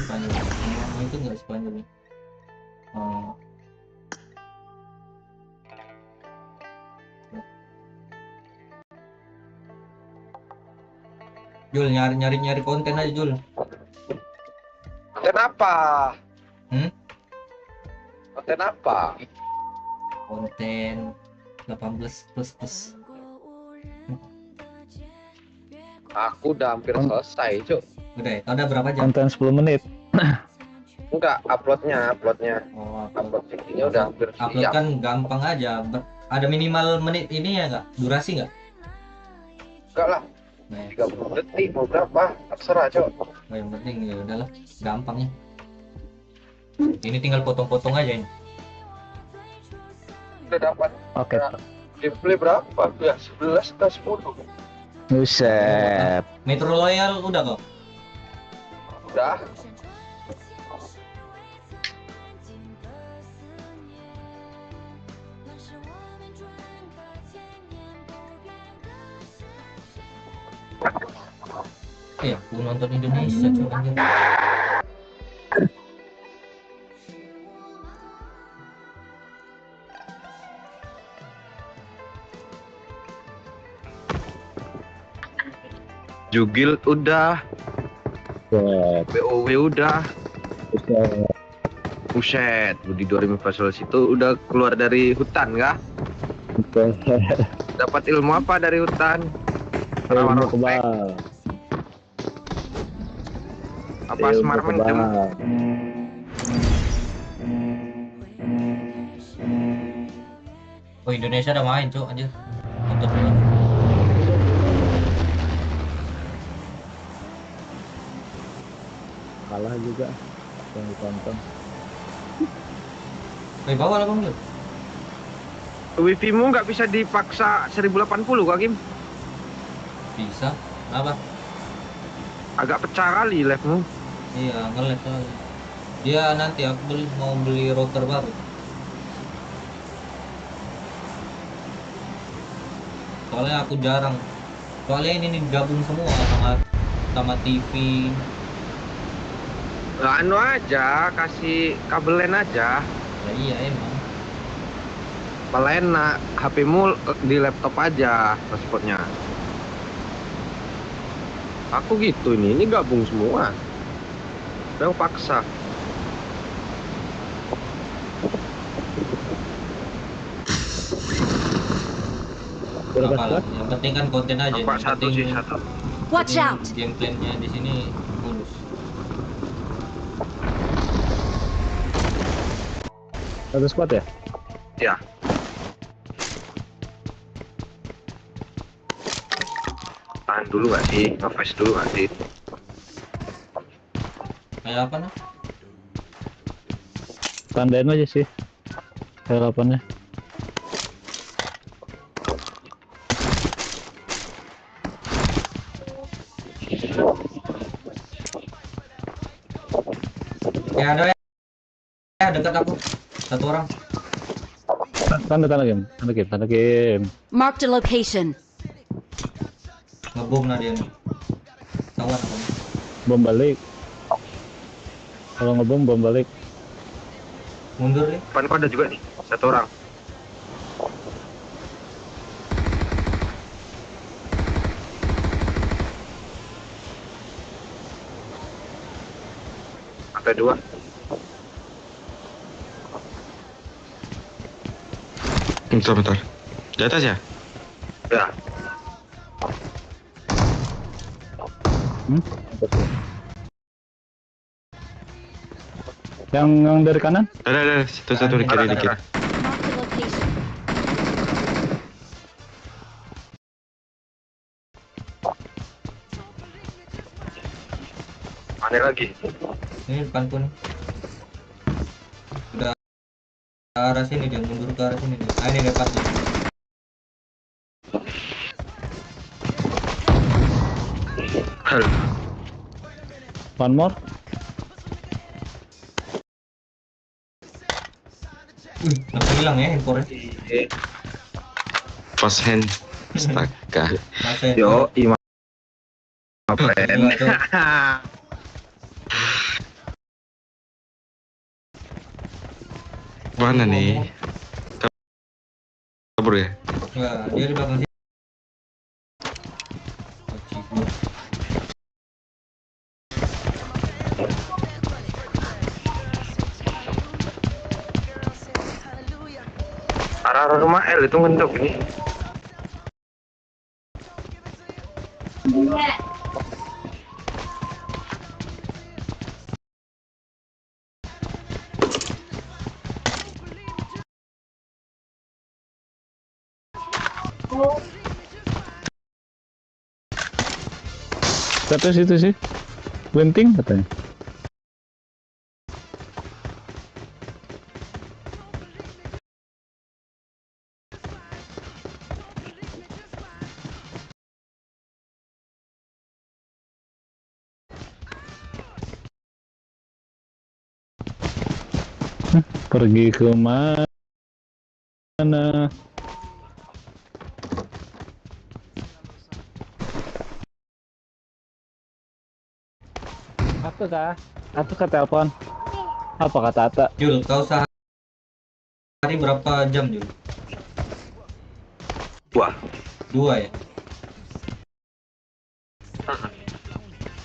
Spanyol. Oh, itu enggak Spanyol. Oh. Jul, nyari konten aja Jul. Konten apa? Konten 18++. Aku udah hampir selesai, Cuk. Udah ya? Ada berapa jam? Konten 10 menit. Enggak, uploadnya. Oh, Upload videonya udah hampir upload siap. kan gampang aja. Ada minimal menit ini ya nggak? Durasi nggak? Enggak lah. Nah, 30 detik mau berapa? Terserah, Cok. yang penting ya udahlah, gampang ya. Ini tinggal potong-potong aja ini. Udah dapat. Oke, Ya, Pak. gameplay berapa? Ya, 11 atau 10. Buset. Metro Royal udah kok. Udah. Aku nonton Indonesia cuy anjir. Jugil udah, Buset. BOW udah. Buset. Buset, Budi 2014 itu udah keluar dari hutan kah? Buset. Dapat ilmu apa dari hutan? Ilmu Rawa-rawa kebal. apa Ilmu Semar Mendem? kebal. Oh Indonesia udah main cuy anjir. Nonton dulu. Kalah juga yang ditonton. Bawa lah bang lu. Wifi mu nggak bisa dipaksa 1080 kak Kim? Bisa. Kenapa? Agak pecah kali live-mu. Iya nge-lag soalnya. Dia nanti aku mau beli router baru. Soalnya aku jarang. Soalnya ini nih gabung semua sama TV. Anu aja, kasih kabel LAN aja. Ya iya emang. Malah enak, HP-mu di laptop aja hotspotnya. Aku gitu ini gabung semua. Udah paksa. Berapa Apalah, slot? yang penting kan konten aja. Nampak Yang satu penting sih satu. Watch out! gameplaynya di sini mulus. Satu squad ya? Ya. Tahan dulu nggak sih? Nge-face dulu nggak sih? Kayak apa nah? Tandain aja sih. Harapannya. Ya ada ya dekat aku. Satu orang. Tanda game. Tanda game. Tanda game. Marked a location. Ngebom nah dia nih. Tawan aku. Bom balik. Kalau ngebom bom balik. Mundur nih. Depanku ada juga nih, satu orang. Sampai dua. Bentar. Di atas ya? Ya. Yang dari kanan? Ada. Situ satu di kiri dikit. Marked a location. Mana lagi? Ini depanku nih. Udah ke arah sini dia mundur ke arah sini dia. Ah ini depan dia. Halo. One more. Langsung hilang ya handphone. Pas hand. Astaga. Masa Yo, Ima. Friend. Gila, tuh. Mana nih? Kabur ya? Enggak, dia di belakang sini. Arah rumah L itu ngendok ini. Status itu sih. Bunting katanya. Pergi ke mana? Apa kah? Apa kah telepon? Apa kata Ata? Jul, kau sehari berapa jam, Jul? Wah, 2 ya?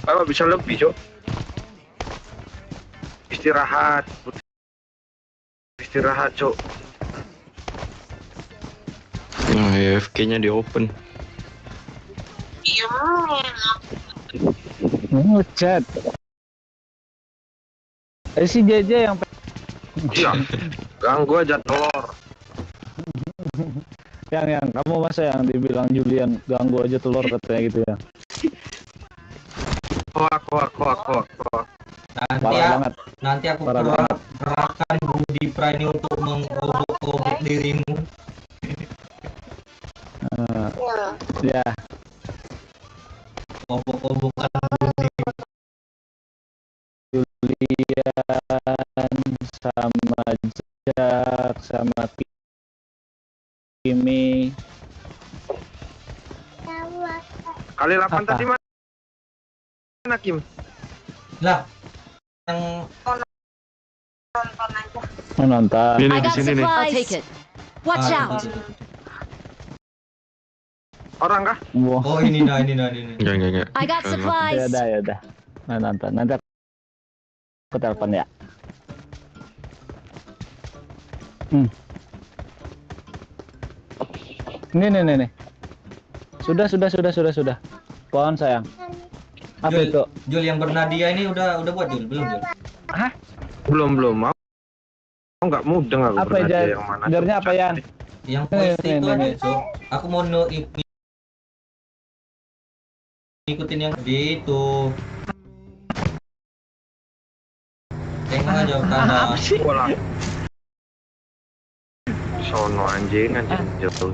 kalau bisa lebih, Cok. Istirahat, Cok. Nah, AFK-nya di open. Iya. Ngechat. Si JJ yang Iya, ganggu aja telur. yang kamu masa yang dibilang Julian ganggu aja telur katanya gitu ya. Hoak. Nanti Parah banget. nanti aku Parah kerahkan Budi Prani untuk mengobok-obok dirimu. Ya, Obok-obokan Julian sama Jack sama Kimi. Kali 8 Apa? tadi mana, Kim? lah yang Nonton aja. Mau nonton. Ini I di got sini nih. supplies. I'll take it. Watch Ah, out. itu. Orang kah? Wah, Oh ini. Enggak. I got Ke 8. supplies. ya udah. Nah, nonton. Nanti aku telepon ya. Nih. Sudah. Pohon sayang. Apa Jul, itu? Jul yang bernadia ini udah buat Jul, belum Jul? Belum. Mau nggak mudeng aku Apa bernadia ya? yang mana? Jarnya apa Yan? Yang voice itu Nih. ada, Cok. Aku mau ngikutin yang di itu. Tengok aja kanan. Bola. Sono anjing jauh.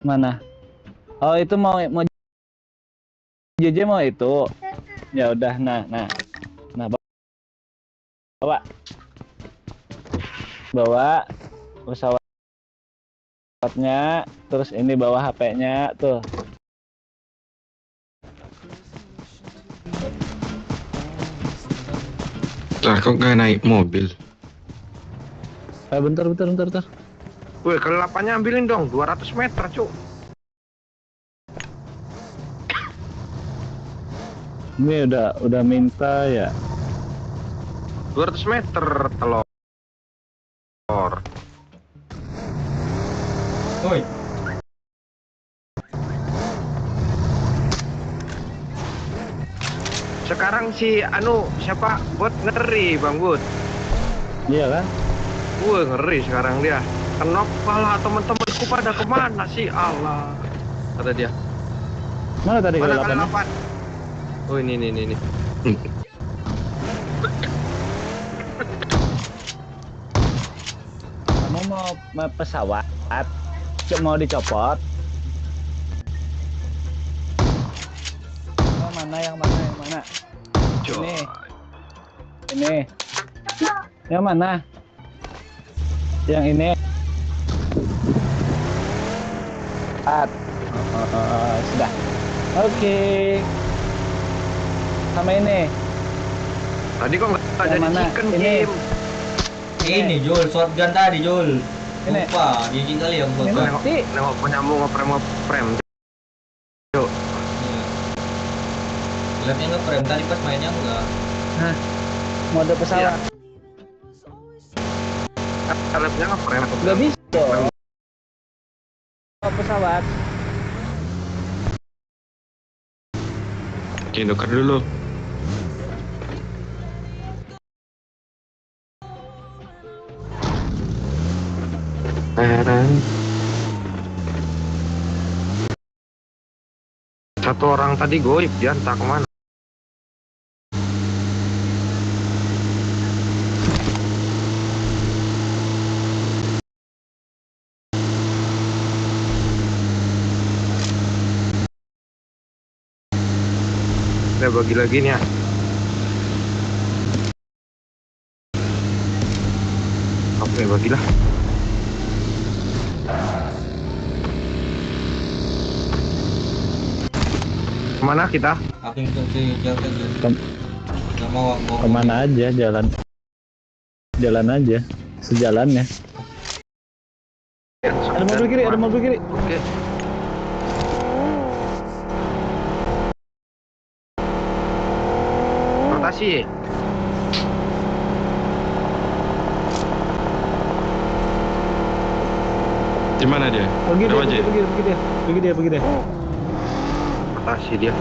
Mana? Oh, itu mau JJ mau itu. Ya udah, nah. Bawa pesawatnya, terus ini bawa HP-nya tuh. Lah kok nggak naik mobil? Bentar. Woi, kali 8-nya ambilin dong, 200 meter, Cuk. Ini udah minta ya. 200 meter telur. Woi, Sekarang si siapa bot ngeri Bang Bud. Iya kan? Gue ngeri sekarang dia. Kenapa lah teman-temanku pada kemana sih? Allah, kata dia. Mana tadi Mana kali kali 8? 8? Oh ini. Kamu mau pesawat? Mau dicopot? Yang mana? Ini. Yang mana? Yang ini. Sudah. Oke. Sama ini. Tadi kok nggak ada Yang di mana? chicken Ini. Kim? ini Jul, shotgun tadi Jul. Ini. Lupa, gigi kali yang Ini. shotgun. Nengok penyamu ngeprem. Yuk, Lihatnya nge-frame tadi pas mainnya enggak. Mode pesawat. kalian ngeprem. Gak bisa. Pesawat. Oke, nuker dulu. satu orang tadi goib, dia entah kemana. Udah bagi lagi nih ya. Oke, bagilah. Kemana kita? Apa yang di jalan ya? Kem- Nggak mau Kemana aja jalan? Jalan aja, sejalannya. Ada mobil kiri, ada mobil kiri. Oke. Rotasi. Di mana dia? Pergi dia, Lewat aja. pergi dia. Rotasi dia.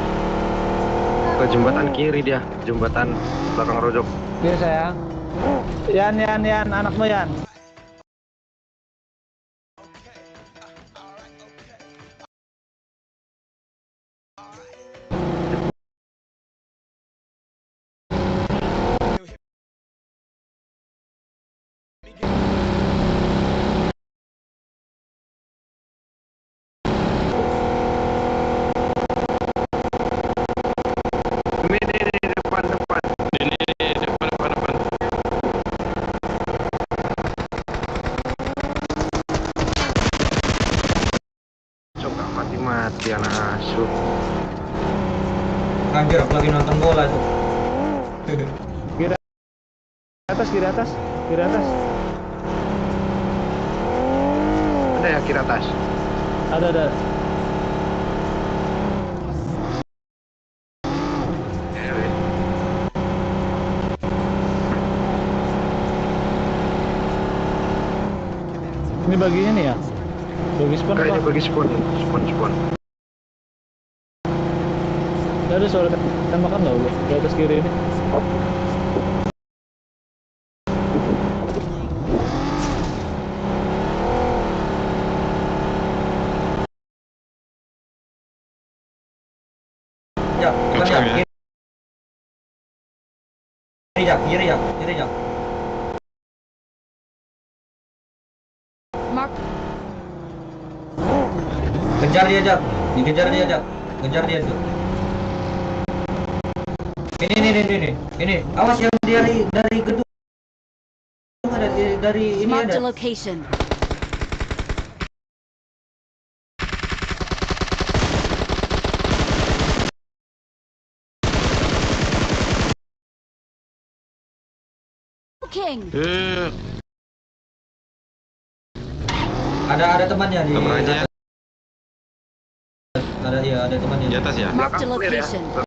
Ke jembatan kiri dia, jembatan belakang rojok. Iya sayang. Yan, anakmu Yan. Ini depan. Ini depan. Coba mati anak asuh. Anjir, aku lagi nonton bola tuh. Kiri atas. Ada ya kiri atas. Ada. Ini baginya nih ya. Bagi spawn Kayaknya apa? bagi spawn. Ada suara tembakan loh di atas kiri ini. Ya, bukan ya. Pubgm ya? Kiri ya. Mark. Kejar dia, Jak. Dikejar dia, Jak. Kejar dia tuh. Ini. Awas yang dari gedung ada dari ini Marked a ada. location. King. Ada temannya di Cover aja ya. ada temannya. Di atas ya? Marked a Belakang clear ya. location.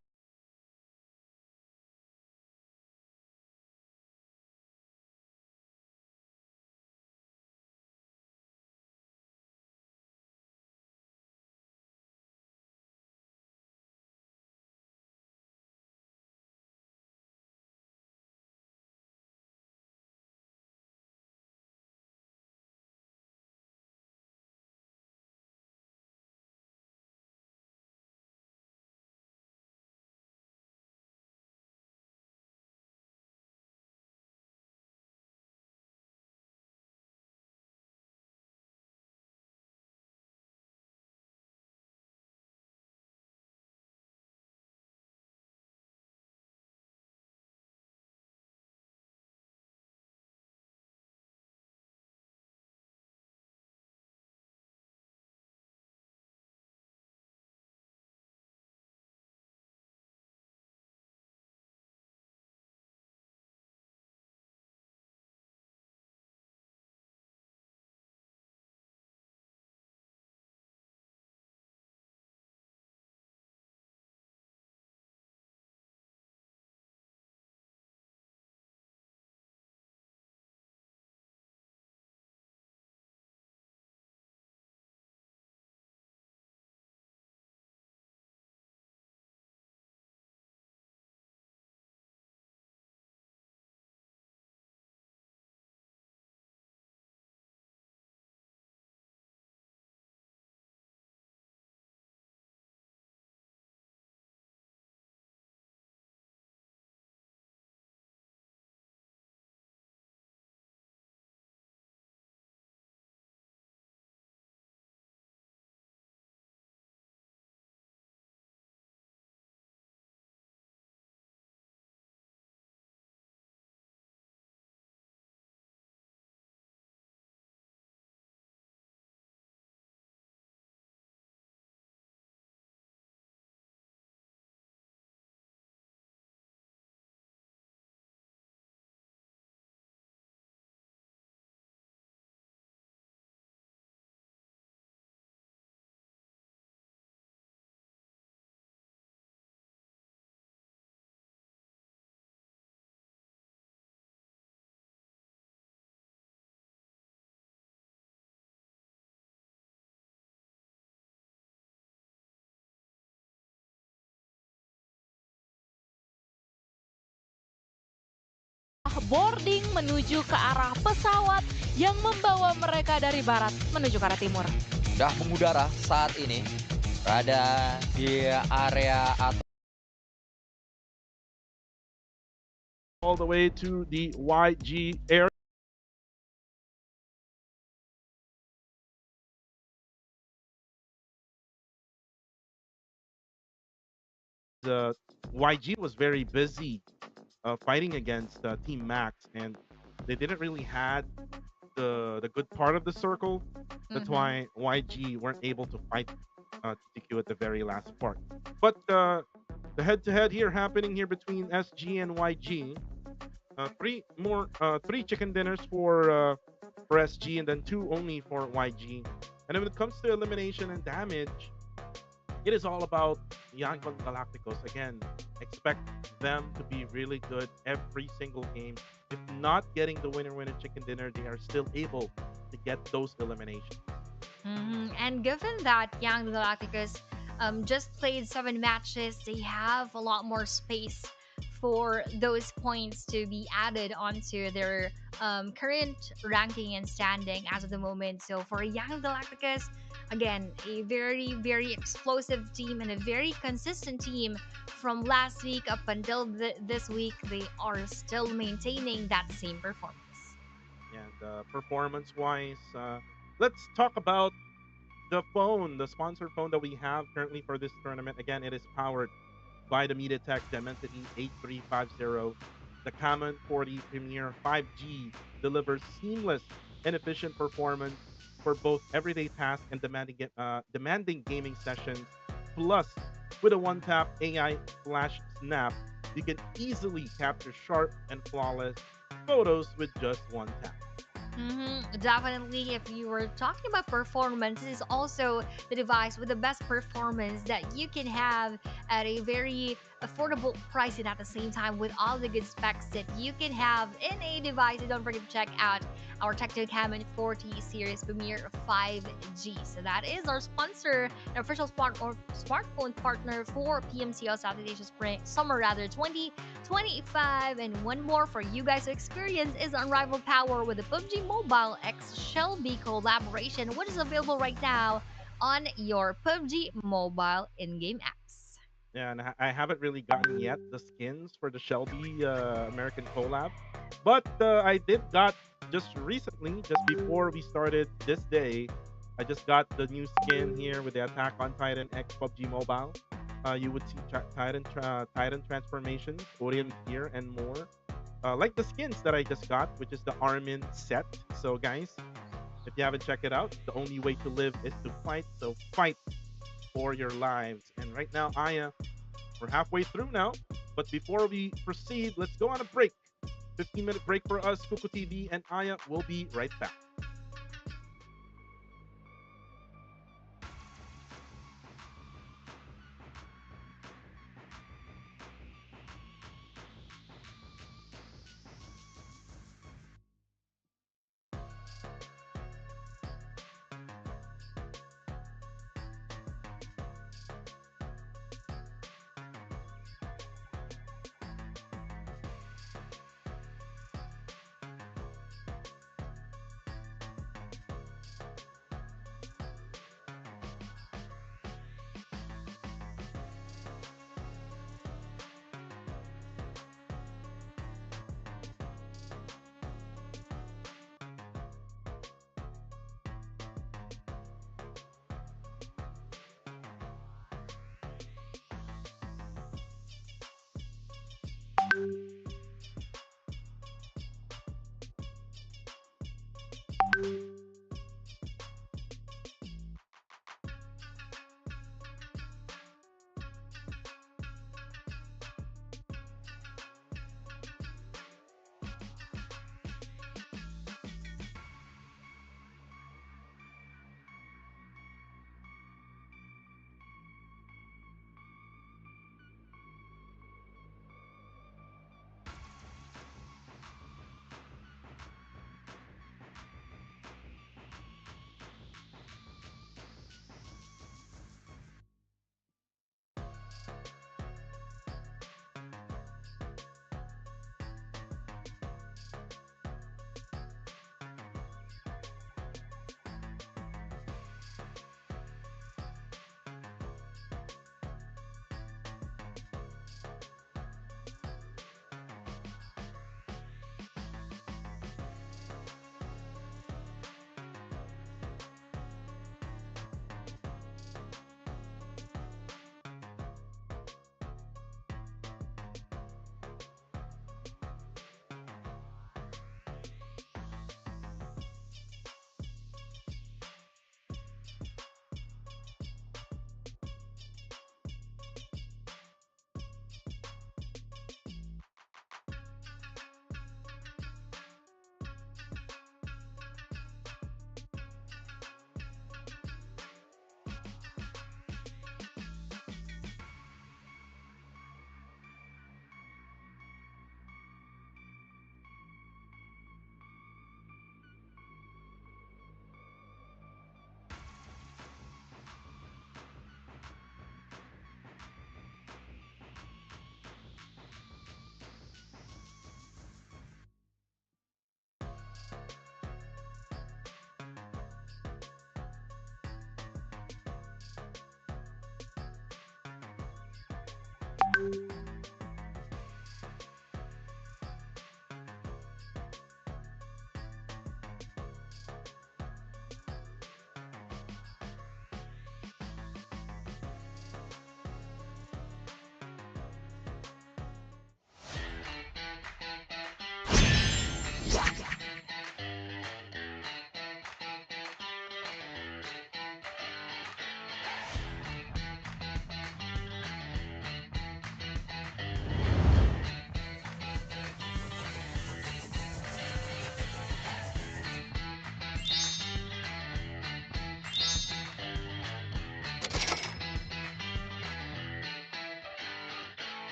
boarding menuju ke arah pesawat yang membawa mereka dari barat menuju ke arah timur. Sudah mengudara saat ini berada di area atau all the way to the YG area. The YG was very busy fighting against Team Max, and they didn't really had the good part of the circle. That's why YG weren't able to fight TTQ at the very last part. But the head-to-head here happening here between SG and YG. Three chicken dinners for SG, and then two only for YG. And then when it comes to elimination and damage, it is all about Young Galacticos. Again, expect them to be really good every single game. If not getting the winner chicken dinner, they are still able to get those eliminations. And given that Young Galacticus just played 7 matches, they have a lot more space for those points to be added onto their current ranking and standing as of the moment. So for Young Galacticus, again, a very, very explosive team and a very consistent team from last week up until this week, they are still maintaining that same performance. And performance-wise, let's talk about the phone, the sponsored phone that we have currently for this tournament. Again, it is powered by the MediaTek Dimensity 8350. The Common 40 Premier 5G delivers seamless and efficient performance for both everyday tasks and demanding gaming sessions. Plus, with a one-tap AI flash snap, you can easily capture sharp and flawless photos with just one tap. Definitely, if you were talking about performance, this is also the device with the best performance that you can have at a very affordable price, and at the same time with all the good specs that you can have in a device. And don't forget to check out our Tecno 40 Series Premier 5G. So that is our sponsor, our official smartphone partner for PMCL Southeast Asia Summer 2025. And one more for you guys to experience is unrivaled power with the PUBG Mobile X Shelby collaboration, which is available right now on your PUBG Mobile in-game apps. Yeah, and I haven't really gotten yet the skins for the Shelby American collab, but I did got just recently, just before we started this day, I just got the new skin here with the Attack on Titan X PUBG Mobile. You would see Titan transformations, Orient gear, and more. Like the skins that I just got, which is the Armin set. So guys, if you haven't checked it out, the only way to live is to fight. So fight for your lives. And right now, Aya, we're halfway through now. But before we proceed, let's go on a break. 15-minute break for us, Kuku TV and Aya. Will be right back.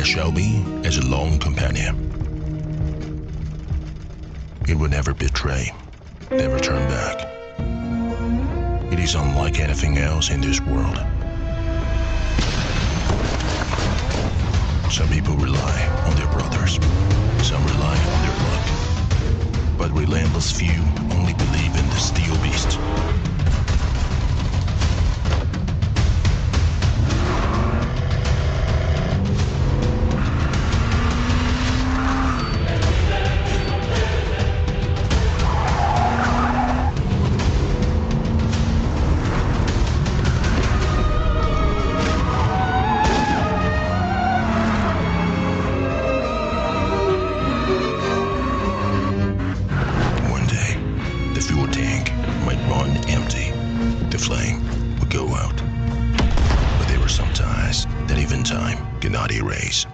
Shelby as a lone companion. It would never betray, never turn back. It is unlike anything else in this world. Some people rely on their brothers, some rely on their luck, but relentless few only believe in the steel beast. One day, the fuel tank might run empty. The flame would go out. But there are some ties that even time cannot erase.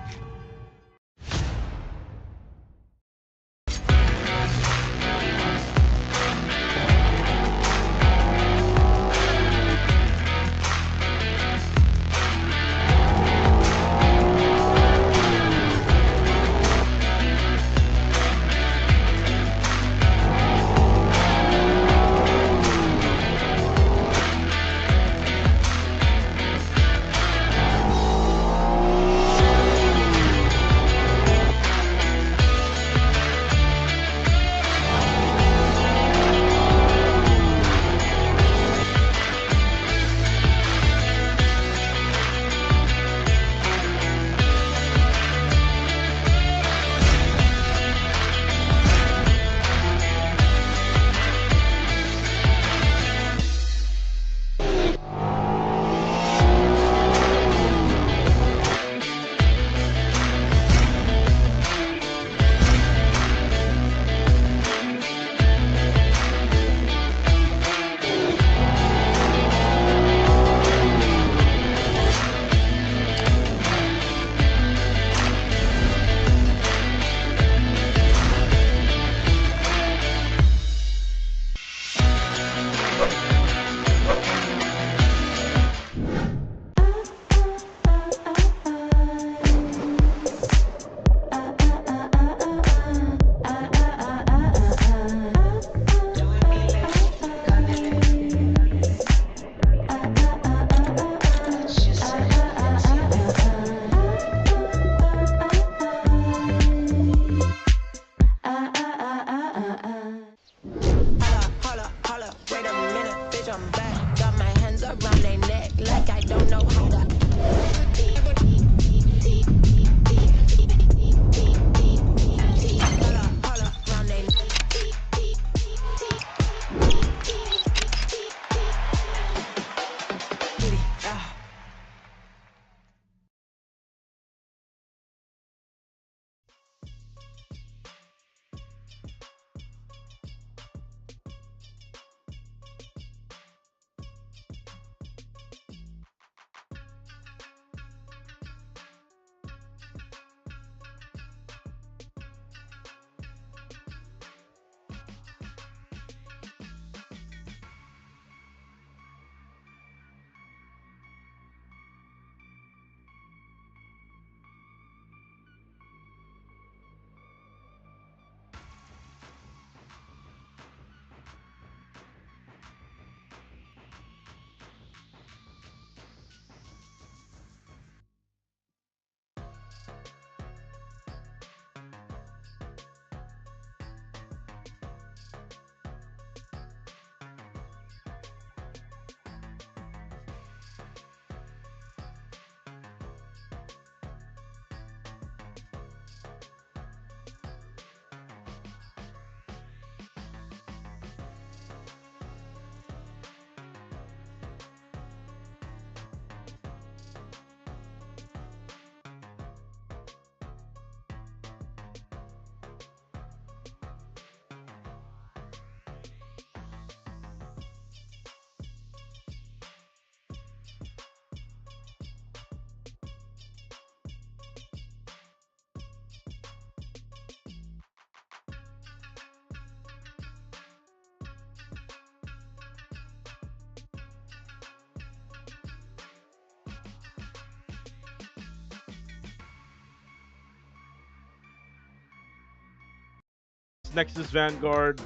Nexus Vanguard,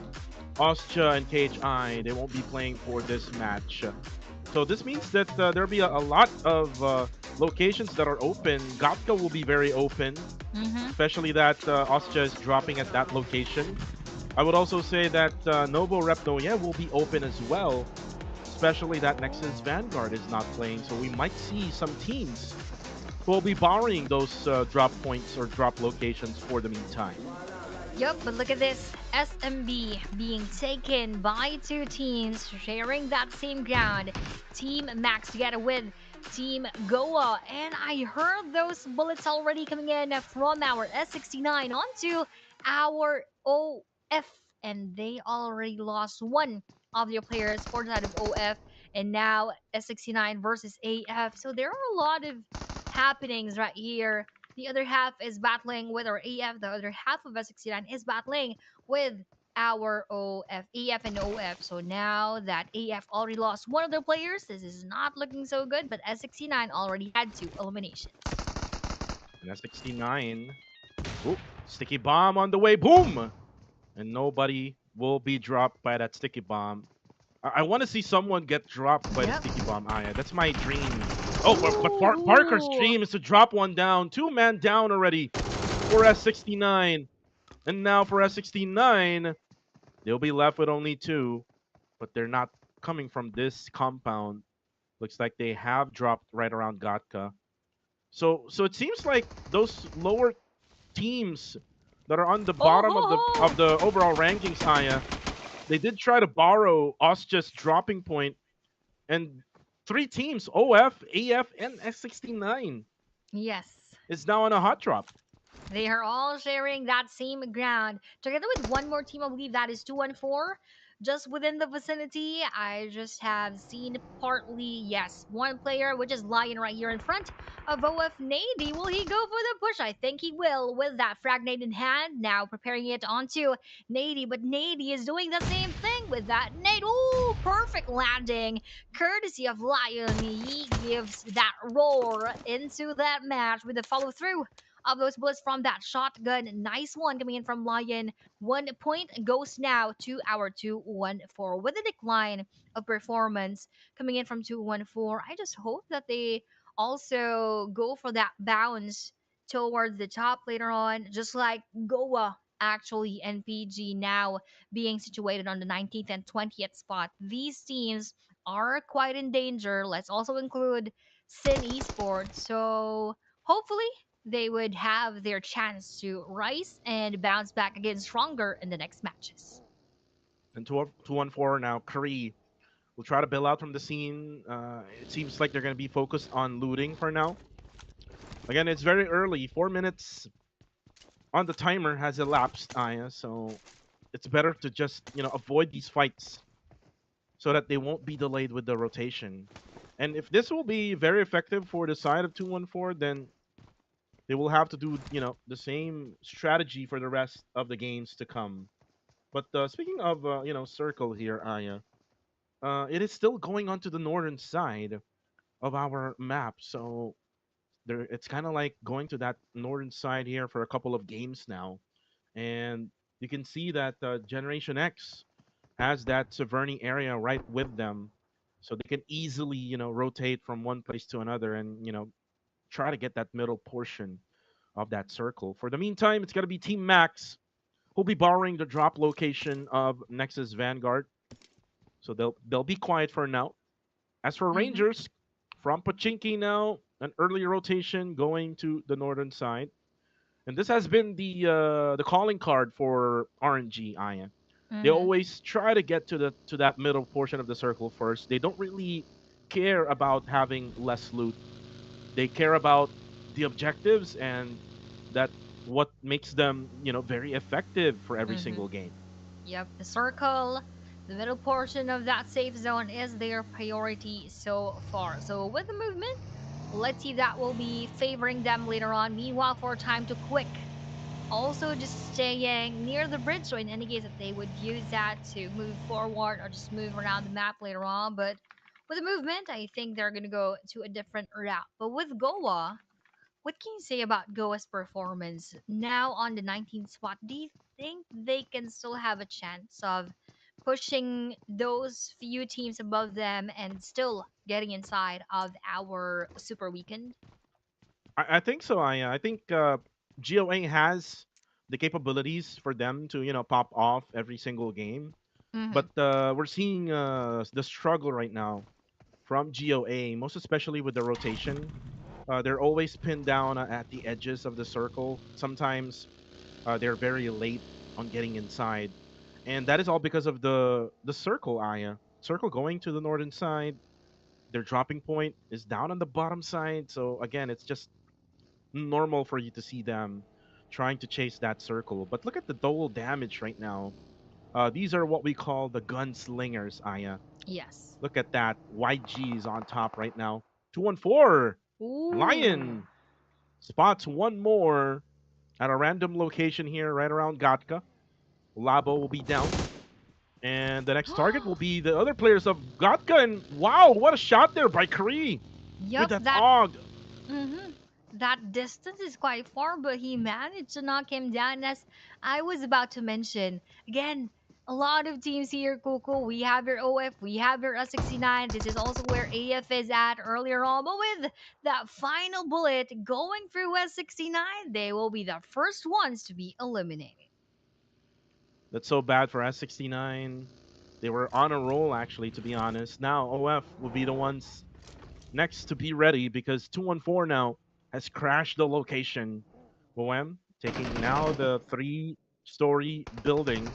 Ostia, and KHI, they won't be playing for this match. So this means that there'll be a lot of locations that are open. Gatka will be very open, Mm-hmm. especially that Ostia is dropping at that location. I would also say that Novo Rep Noye will be open as well, especially that Nexus Vanguard is not playing. So we might see some teams who will be borrowing those drop points or drop locations for the meantime. Yup, but look at this. SMB being taken by two teams sharing that same ground. Team Max together with Team Goa. And I heard those bullets already coming in from our S69 onto our OF. And they already lost one of their players for the side of OF. And now S69 versus AF. So there are a lot of happenings right here. The other half is battling with our AF. The other half of S69 is battling with our OF, AF and OF. So now that AF already lost one of their players, this is not looking so good. But S69 already had two eliminations. And S69, oh, sticky bomb on the way, boom! And nobody will be dropped by that sticky bomb. I want to see someone get dropped by the Yep. sticky bomb, Aya. That's my dream. Oh, but Parker's Ooh. dream is to drop one down. Two man down already for S69. And now for S69, they'll be left with only two, but they're not coming from this compound. Looks like they have dropped right around Gatka. So it seems like those lower teams that are on the Oh bottom of ho the overall rankings, Aya, they did try to borrow Ostia's dropping point, and three teams, OF, AF, and S69, Yes. is now on a hot drop. They are all sharing that same ground together with one more team. I believe that is 214. Just within the vicinity, I just have seen partly, yes, one player, which is Lion right here in front of OF Nady. Will he go for the push? I think he will with that frag nade in hand. Now preparing it onto Nady, but Nady is doing the same thing with that nade. Ooh, perfect landing. Courtesy of Lion, he gives that roar into that match with the follow through of those bullets from that shotgun. Nice one coming in from Lion. 1 point goes now to our 214 with a decline of performance coming in from 214. I just hope that they also go for that bounce towards the top later on, just like Goa. Actually, NPG now being situated on the 19th and 20th spot. These teams are quite in danger. Let's also include Sin Esports. So hopefully they would have their chance to rise and bounce back again stronger in the next matches. And 214 now, Kree will try to bail out from the scene. It seems like they're going to be focused on looting for now. Again, it's very early. 4 minutes on the timer has elapsed, Aya, so it's better to just, avoid these fights so that they won't be delayed with the rotation. And if this will be very effective for the side of 214, then they will have to do, the same strategy for the rest of the games to come. But speaking of, circle here, Aya, it is still going on to the northern side of our map. So there, it's kind of like going to that northern side here for a couple of games now. And you can see that Generation X has that Severny area right with them. So they can easily, rotate from one place to another and, try to get that middle portion of that circle. For the meantime, it's going to be Team Max who'll be borrowing the drop location of Nexus Vanguard. So they'll be quiet for now. As for Mm-hmm. Rangers, from Pachinki now, an early rotation going to the northern side. And this has been the calling card for RNG Ian. They Mm-hmm. always try to get to that middle portion of the circle first. They don't really care about having less loot. They care about the objectives and that what makes them, very effective for every Mm-hmm. single game. Yep, the circle, the middle portion of that safe zone is their priority so far. So with the movement, let's see if that will be favoring them later on. Meanwhile, for time to quick. Also, just staying near the bridge, so in any case, that they would use that to move forward or just move around the map later on. But with the movement, I think they're gonna go to a different route. But with Goa, what can you say about Goa's performance now on the 19th spot? think they can still have a chance of pushing those few teams above them and still getting inside of our super weekend. I think so. I think GOA has the capabilities for them to pop off every single game, Hmm. but we're seeing the struggle right now from GOA, most especially with the rotation. They're always pinned down at the edges of the circle. Sometimes they're very late on getting inside, and that is all because of the circle. Aya circle going to the northern side. Their dropping point is down on the bottom side. So again, it's just normal for you to see them trying to chase that circle. But look at the total damage right now. These are what we call the gunslingers, Aya. Yes. Look at that. YG is on top right now. 214. Ooh. Lion spots one more at a random location here, right around Gatka. Labo will be down. And the next target will be the other players of Gatka. And wow, what a shot there by Kree with Yup, that that AUG. hmm that distance is quite far, but he managed to knock him down. As I was about to mention, again, a lot of teams here, Coco. We have your OF, we have your S69. This is also where AF is at earlier on. But with that final bullet going through S69, they will be the first ones to be eliminated. That's so bad for S69. They were on a roll, actually, to be honest. Now, OF will be the ones next to be ready because 214 now has crashed the location. OM taking now the three-story building.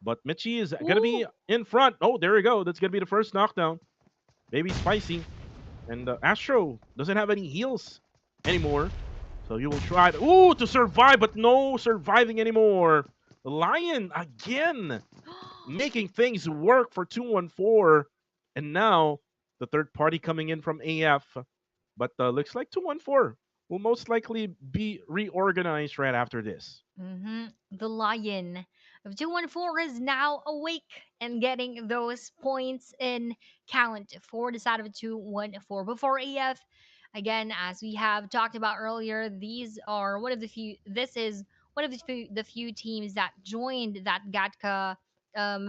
But Mitchie is going to Ooh. be in front. Oh, there we go. That's going to be the first knockdown. Maybe Spicy. And Astro doesn't have any heals anymore. So you will try to survive, but no surviving anymore. Lion again making things work for 214. And now the third party coming in from AF. But looks like 214 will most likely be reorganized right after this. The lion of 214 is now awake and getting those points in count for the side of 214. Before AF, again, as we have talked about earlier, these are one of the few, this is one of the few teams that joined that Gatka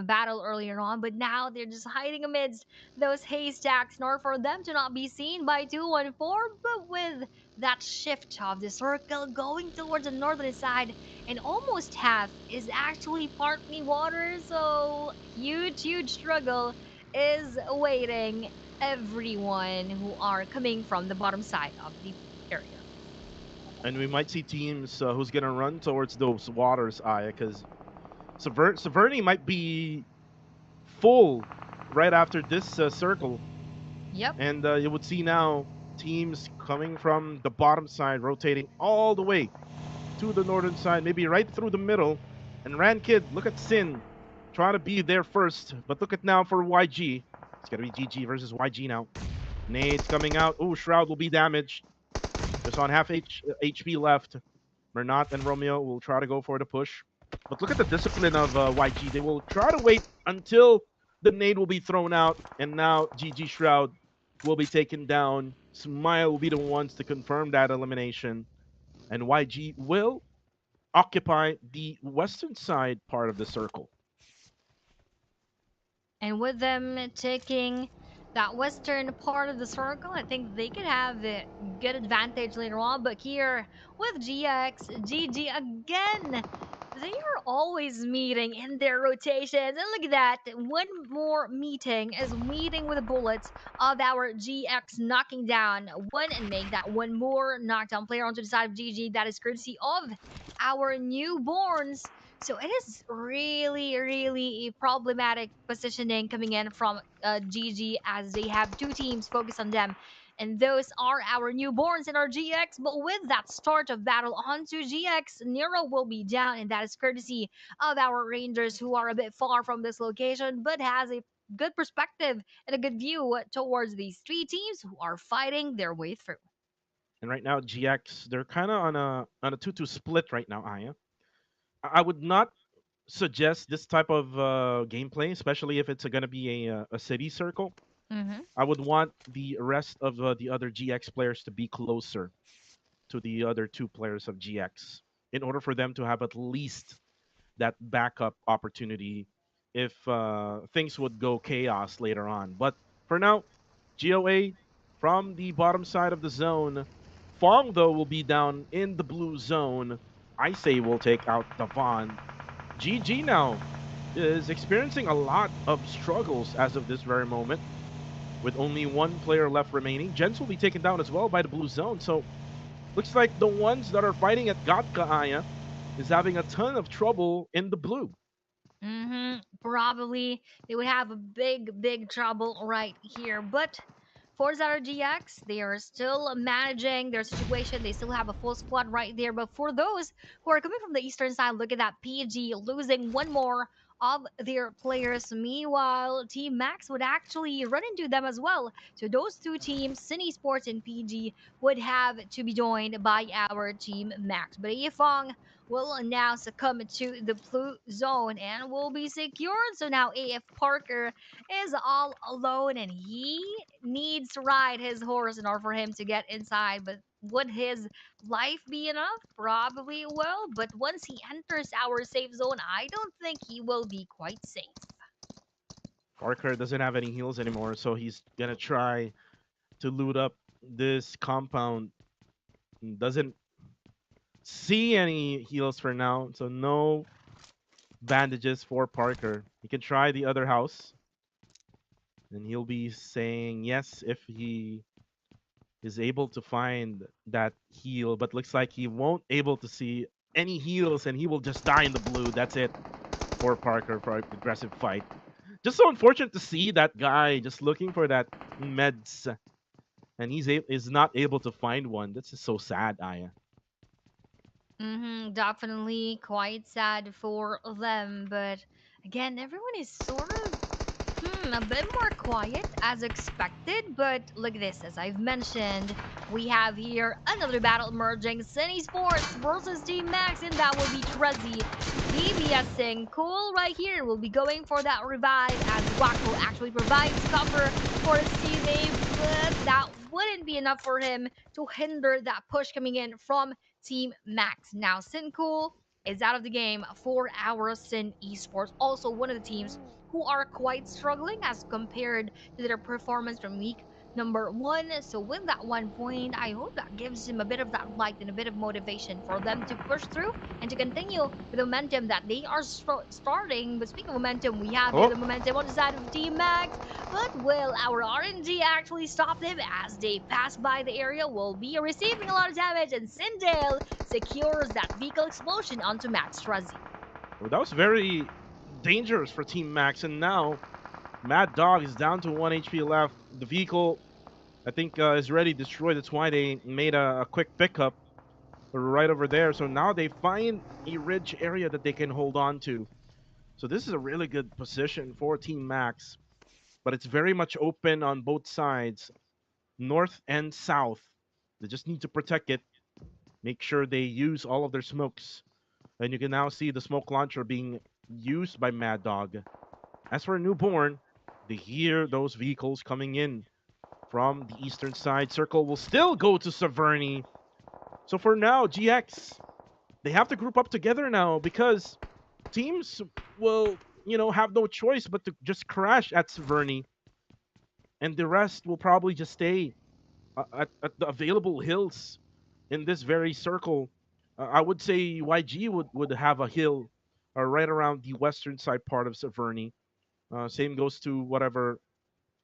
battle earlier on, but now they're just hiding amidst those haystacks in order for them to not be seen by 214. But with that shift of the circle going towards the northern side, and almost half is actually partly water, so huge struggle is awaiting everyone who are coming from the bottom side of the area. And we might see teams who's going to run towards those waters, Aya, because Severny might be full right after this circle. Yep. And you would see now teams coming from the bottom side, rotating all the way to the northern side, maybe right through the middle. And Ran Kid, look at Sin, trying to be there first. But look at now for YG. It's going to be GG versus YG now. Nades coming out. Oh, Shroud will be damaged. Just on half HP left. Mernat and Romeo will try to go for the push. But look at the discipline of YG. They will try to wait until the nade will be thrown out. And now GG Shroud will be taken down. Smile will be the ones to confirm that elimination. And YG will occupy the western side part of the circle. And with them taking that western part of the circle, I think they could have a good advantage later on. But here with GX, GG again, they are always meeting in their rotations. And look at that. One more meeting is meeting with the bullets of our GX, knocking down one and make that one more knockdown player onto the side of GG. That is courtesy of our newborns. So it is really problematic positioning coming in from GG, as they have two teams focused on them. And those are our newborns in our GX. But with that start of battle onto GX, Nero will be down, and that is courtesy of our Rangers, who are a bit far from this location, but has a good perspective and a good view towards these three teams who are fighting their way through. And right now, GX, they're kind of on a 2-2 split right now, Aya. I would not suggest this type of gameplay, especially if it's going to be a city circle. Mm-hmm. I would want the rest of the other GX players to be closer to the other two players of GX in order for them to have at least that backup opportunity if things would go chaos later on. But for now, GOA from the bottom side of the zone. Fong, though, will be down in the blue zone. I say we'll take out Devon. GG now is experiencing a lot of struggles as of this very moment, with only one player left remaining. Jens will be taken down as well by the blue zone. So looks like the ones that are fighting at Gatka Aya is having a ton of trouble in the blue. Probably they would have a big trouble right here. But for ZRGX, they are still managing their situation. They still have a full squad right there. But for those who are coming from the eastern side, look at that PG losing one more of their players. Meanwhile, Team Max would actually run into them as well. So those two teams, Cine Sports and PG, would have to be joined by our Team Max. But Yifong will now succumb to the blue zone and will be secured. So now AF Parker is all alone and he needs to ride his horse in order for him to get inside. But would his life be enough? Probably will. But once he enters our safe zone, I don't think he will be quite safe. Parker doesn't have any heals anymore, so he's gonna try to loot up this compound. Doesn't see any heals for now, so no bandages for Parker. He can try the other house, and he'll be saying yes if he is able to find that heal, but looks like he won't able to see any heals, and he will just die in the blue. That's it for Parker for aggressive fight. Just so unfortunate to see that guy just looking for that meds, and is not able to find one. That's just so sad, Aya. Definitely quite sad for them. But again, everyone is sort of a bit more quiet as expected, but look at this. As I've mentioned, we have here another battle emerging. Cine Sports versus Team Max, and that will be Trezzy DBSing. Cool right here will be going for that revive as Wako actually provides cover for his teammate, but that wouldn't be enough for him to hinder that push coming in from Team Max. Now, Sincool is out of the game for our Sin Esports. Also, one of the teams who are quite struggling as compared to their performance from week number one. So with that 1 point, I hope that gives him a bit of that light and a bit of motivation for them to push through and to continue with the momentum that they are starting. But speaking of momentum, we have here Oh, the momentum on the side of Team Max. But will our RNG actually stop them as they pass by the area? Will be receiving a lot of damage, and Sindale secures that vehicle explosion onto Max Truzzi. well, that was very dangerous for Team Max, and now Mad Dog is down to 1 HP left. The vehicle, I think, is already destroyed. That's why they made a quick pickup right over there. So now they find a ridge area that they can hold on to. So this is a really good position for Team Max, but it's very much open on both sides, north and south. They just need to protect it, make sure they use all of their smokes. And you can now see the smoke launcher being used by Mad Dog. As for Newborn, they hear those vehicles coming in from the eastern side. Circle will still go to Saverni. So for now, GX, they have to group up together now because teams will, have no choice but to just crash at Saverni, and the rest will probably just stay at the available hills in this very circle. I would say YG would have a hill right around the western side part of Saverni. Same goes to whatever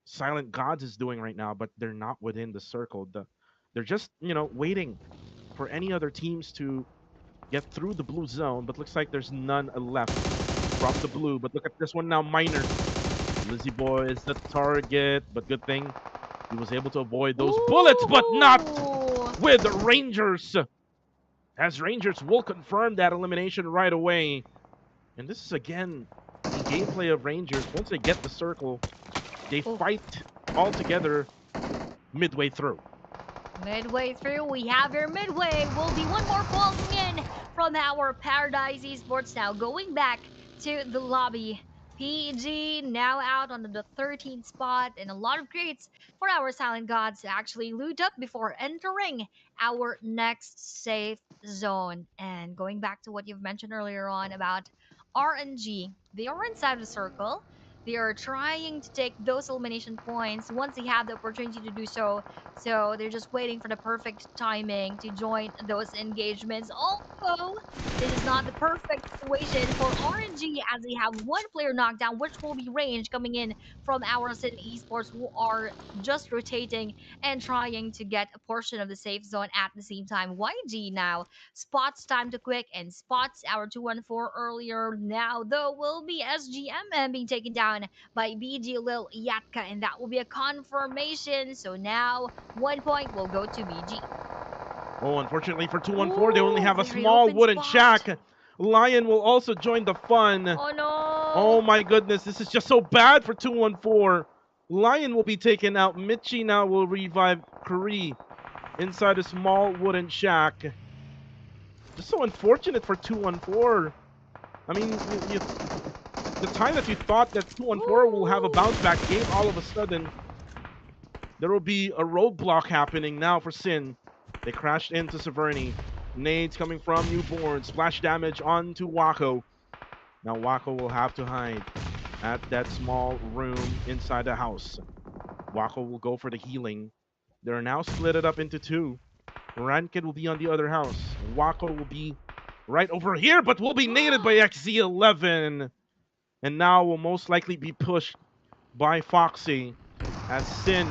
Silent Gods is doing right now, but they're not within the circle. They're just, waiting for any other teams to get through the blue zone, but looks like there's none left from the blue. But look at this one now, Miner. Lizzie Boy is the target, but good thing he was able to avoid those bullets, but not with Rangers, as Rangers will confirm that elimination right away. And this is, again, the gameplay of Rangers. Once they get the circle, they fight all together midway through. Midway through, we have here midway. Will be one more falling in from our Paradise Esports now. Going back to the lobby. PG now out on the 13th spot, and a lot of crates for our Silent Gods to actually loot up before entering our next safe zone. And going back to what you've mentioned earlier on about RNG. They are inside the circle. They are trying to take those elimination points once they have the opportunity to do so. So they're just waiting for the perfect timing to join those engagements. Although this is not the perfect situation for RNG as they have one player knocked down, which will be range coming in from our Sin Esports who are just rotating and trying to get a portion of the safe zone at the same time. YG now spots time to quick and spots our 214 earlier. Now, though, will be SGMM being taken down by BG Lil Yatka, and that will be a confirmation. So now 1 point will go to BG. Oh, unfortunately for 214, they only Ooh, have a very small open wooden spot. shack. Lion will also join the fun. Oh Oh no. my goodness, this is just so bad for 214. Lion will be taken out. Michi now will revive Kuri inside a small wooden shack. Just so unfortunate for 214. I mean, the time that you thought that 214 will have a bounce back game, all of a sudden, there will be a roadblock happening now for Sin. They crashed into Severny. Nades coming from Newborn. Splash damage onto Wako. Now Wako will have to hide at that small room inside the house. Wako will go for the healing. They're now split it up into two. Ranked will be on the other house. Wako will be right over here, but will be naded by XZ11. And now will most likely be pushed by Foxy as Sin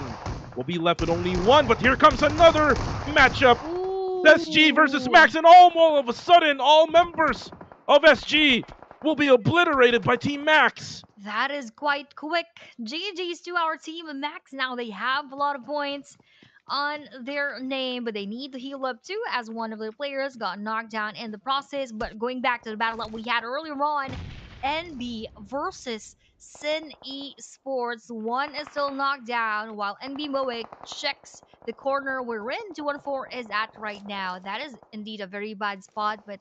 will be left with only one. But here comes another matchup. SG versus Max, and all of a sudden, all members of SG will be obliterated by Team Max. That is quite quick. GG's to our team. Max now they have a lot of points on their name, but they need to heal up too, as one of their players got knocked down in the process. But going back to the battle that we had earlier on, NB versus Sin Esports. One is still knocked down while NB Moe checks the corner we're in 214 is at right now. That is indeed a very bad spot, but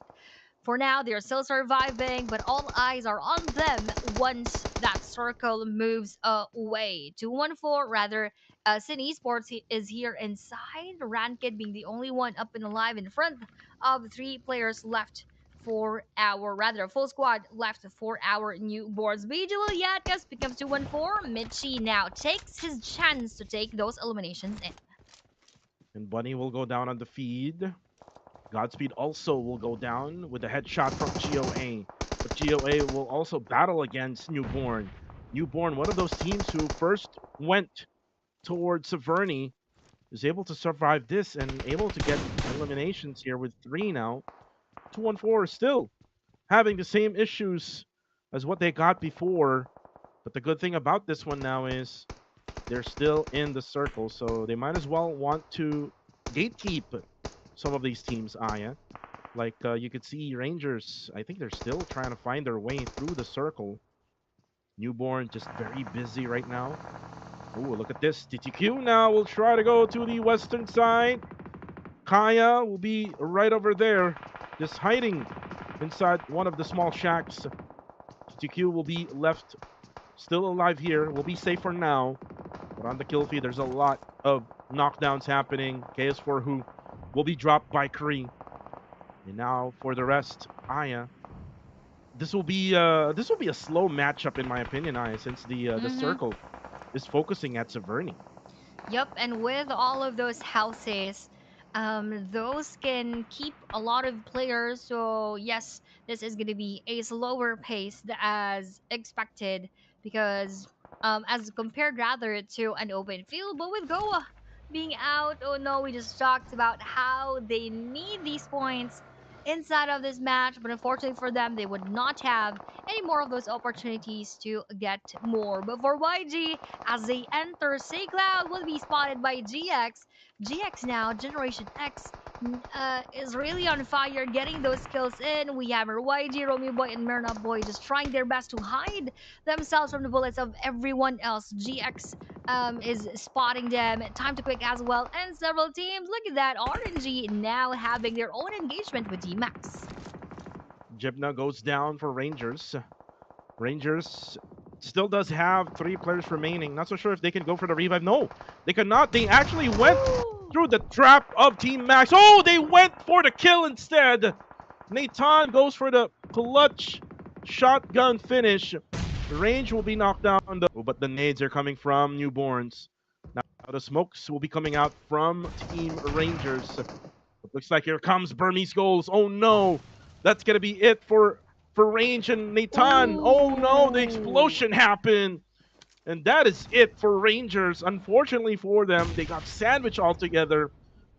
for now, they're still surviving, but all eyes are on them once that circle moves away. 214, rather, Sin Esports is here inside. Ranked being the only one up and alive in front of three players left for our, rather, a full squad left for our newborns. BJ Yatkas becomes 214. Mitchie now takes his chance to take those eliminations in. And Bunny will go down on the feed. Godspeed also will go down with a headshot from GOA. But GOA will also battle against Newborn. Newborn, one of those teams who first went towards Severny, is able to survive this and able to get eliminations here with three now. 214 is still having the same issues as what they got before. But the good thing about this one now is they're still in the circle, so they might as well want to gatekeep some of these teams, Aya. Like you could see Rangers, I think they're still trying to find their way through the circle. Newborn just very busy right now. Oh, look at this. TTQ now will try to go to the western side. Kaya will be right over there, just hiding inside one of the small shacks. TTQ will be left still alive here. Will be safe for now. But on the kill feed, there's a lot of knockdowns happening. KS4 who will be dropped by Kree. And now for the rest, Aya. This will be a slow matchup in my opinion, Aya, since the circle is focusing at Severny. Yep, and with all of those houses, those can keep a lot of players. So yes, this is going to be a slower pace as expected because, as compared rather to an open field. But with Goa being out, oh no, we just talked about how they need these points inside of this match, but unfortunately for them, they would not have any more of those opportunities to get more. But for YG, as they enter, Say Cloud will be spotted by GX. GX now, Generation X, is really on fire, getting those kills in. We have our YG, Romeo Boy, and Myrna Boy just trying their best to hide themselves from the bullets of everyone else. GX is spotting them. Time to quick as well, and several teams. Look at that, RNG now having their own engagement with D-Max. Jibna goes down for Rangers. Rangers still does have three players remaining. Not so sure if they can go for the revive. No, they cannot. They actually went through the trap of Team Max. Oh, they went for the kill instead. Nathan goes for the clutch shotgun finish. Range will be knocked down, though, but the nades are coming from Newborns. Now the smokes will be coming out from Team Rangers. It looks like here comes Burmese goals. Oh no, that's gonna be it for Range and Nathan. Oh no, the explosion happened. And that is it for Rangers. Unfortunately for them, they got sandwiched altogether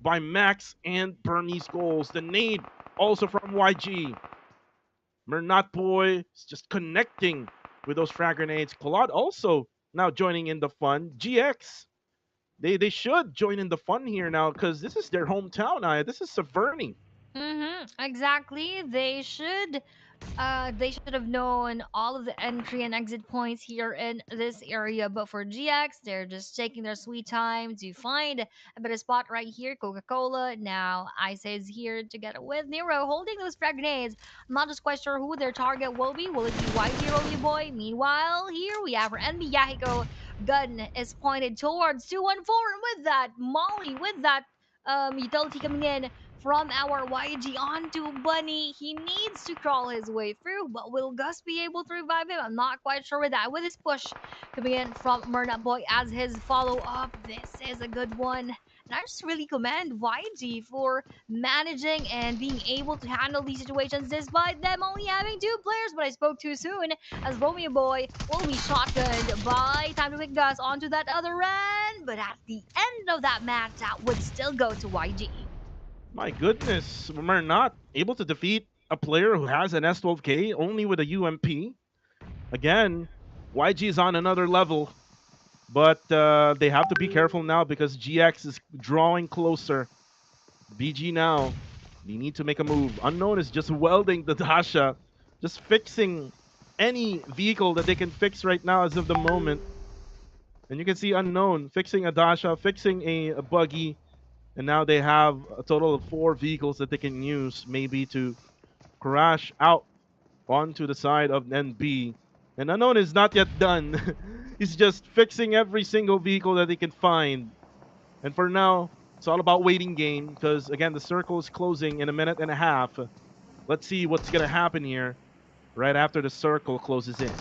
by Max and Burmese goals. The nade also from YG. Mernat Boy is just connecting with those frag grenades. Claude also now joining in the fun. GX, they should join in the fun here now because this is their hometown. This is Severny. Exactly. They should have known all of the entry and exit points here in this area. But for GX, they're just taking their sweet time to find a better spot right here. Coca-Cola. Now, Ice is here together with Nero holding those frag grenades. I'm not just quite sure who their target will be. Will it be Y0 Boy? Meanwhile, here we have our NB Yahiko. Gun is pointed towards 214. And with that, Molly, with that utility coming in from our YG onto Bunny. He needs to crawl his way through, but will Gus be able to revive him? I'm not quite sure with that. With his push coming in from Murna Boy as his follow up, this is a good one. And I just really commend YG for managing and being able to handle these situations despite them only having two players. But I spoke too soon as Romeo Boy will be shotgunned by Time to Pick Gus onto that other end. But at the end of that match, that would still go to YG. My goodness, we're not able to defeat a player who has an S12K only with a UMP. Again, YG is on another level, but they have to be careful now because GX is drawing closer. BG now, they need to make a move. Unknown is just welding the Dasha, just fixing any vehicle that they can fix right now as of the moment. And you can see Unknown fixing a Dasha, fixing a buggy, and now they have a total of 4 vehicles that they can use maybe to crash out onto the side of NB. And Unknown is not yet done. He's just fixing every single vehicle that he can find. And for now, it's all about waiting game because, again, the circle is closing in a minute and a half. Let's see what's going to happen here right after the circle closes in.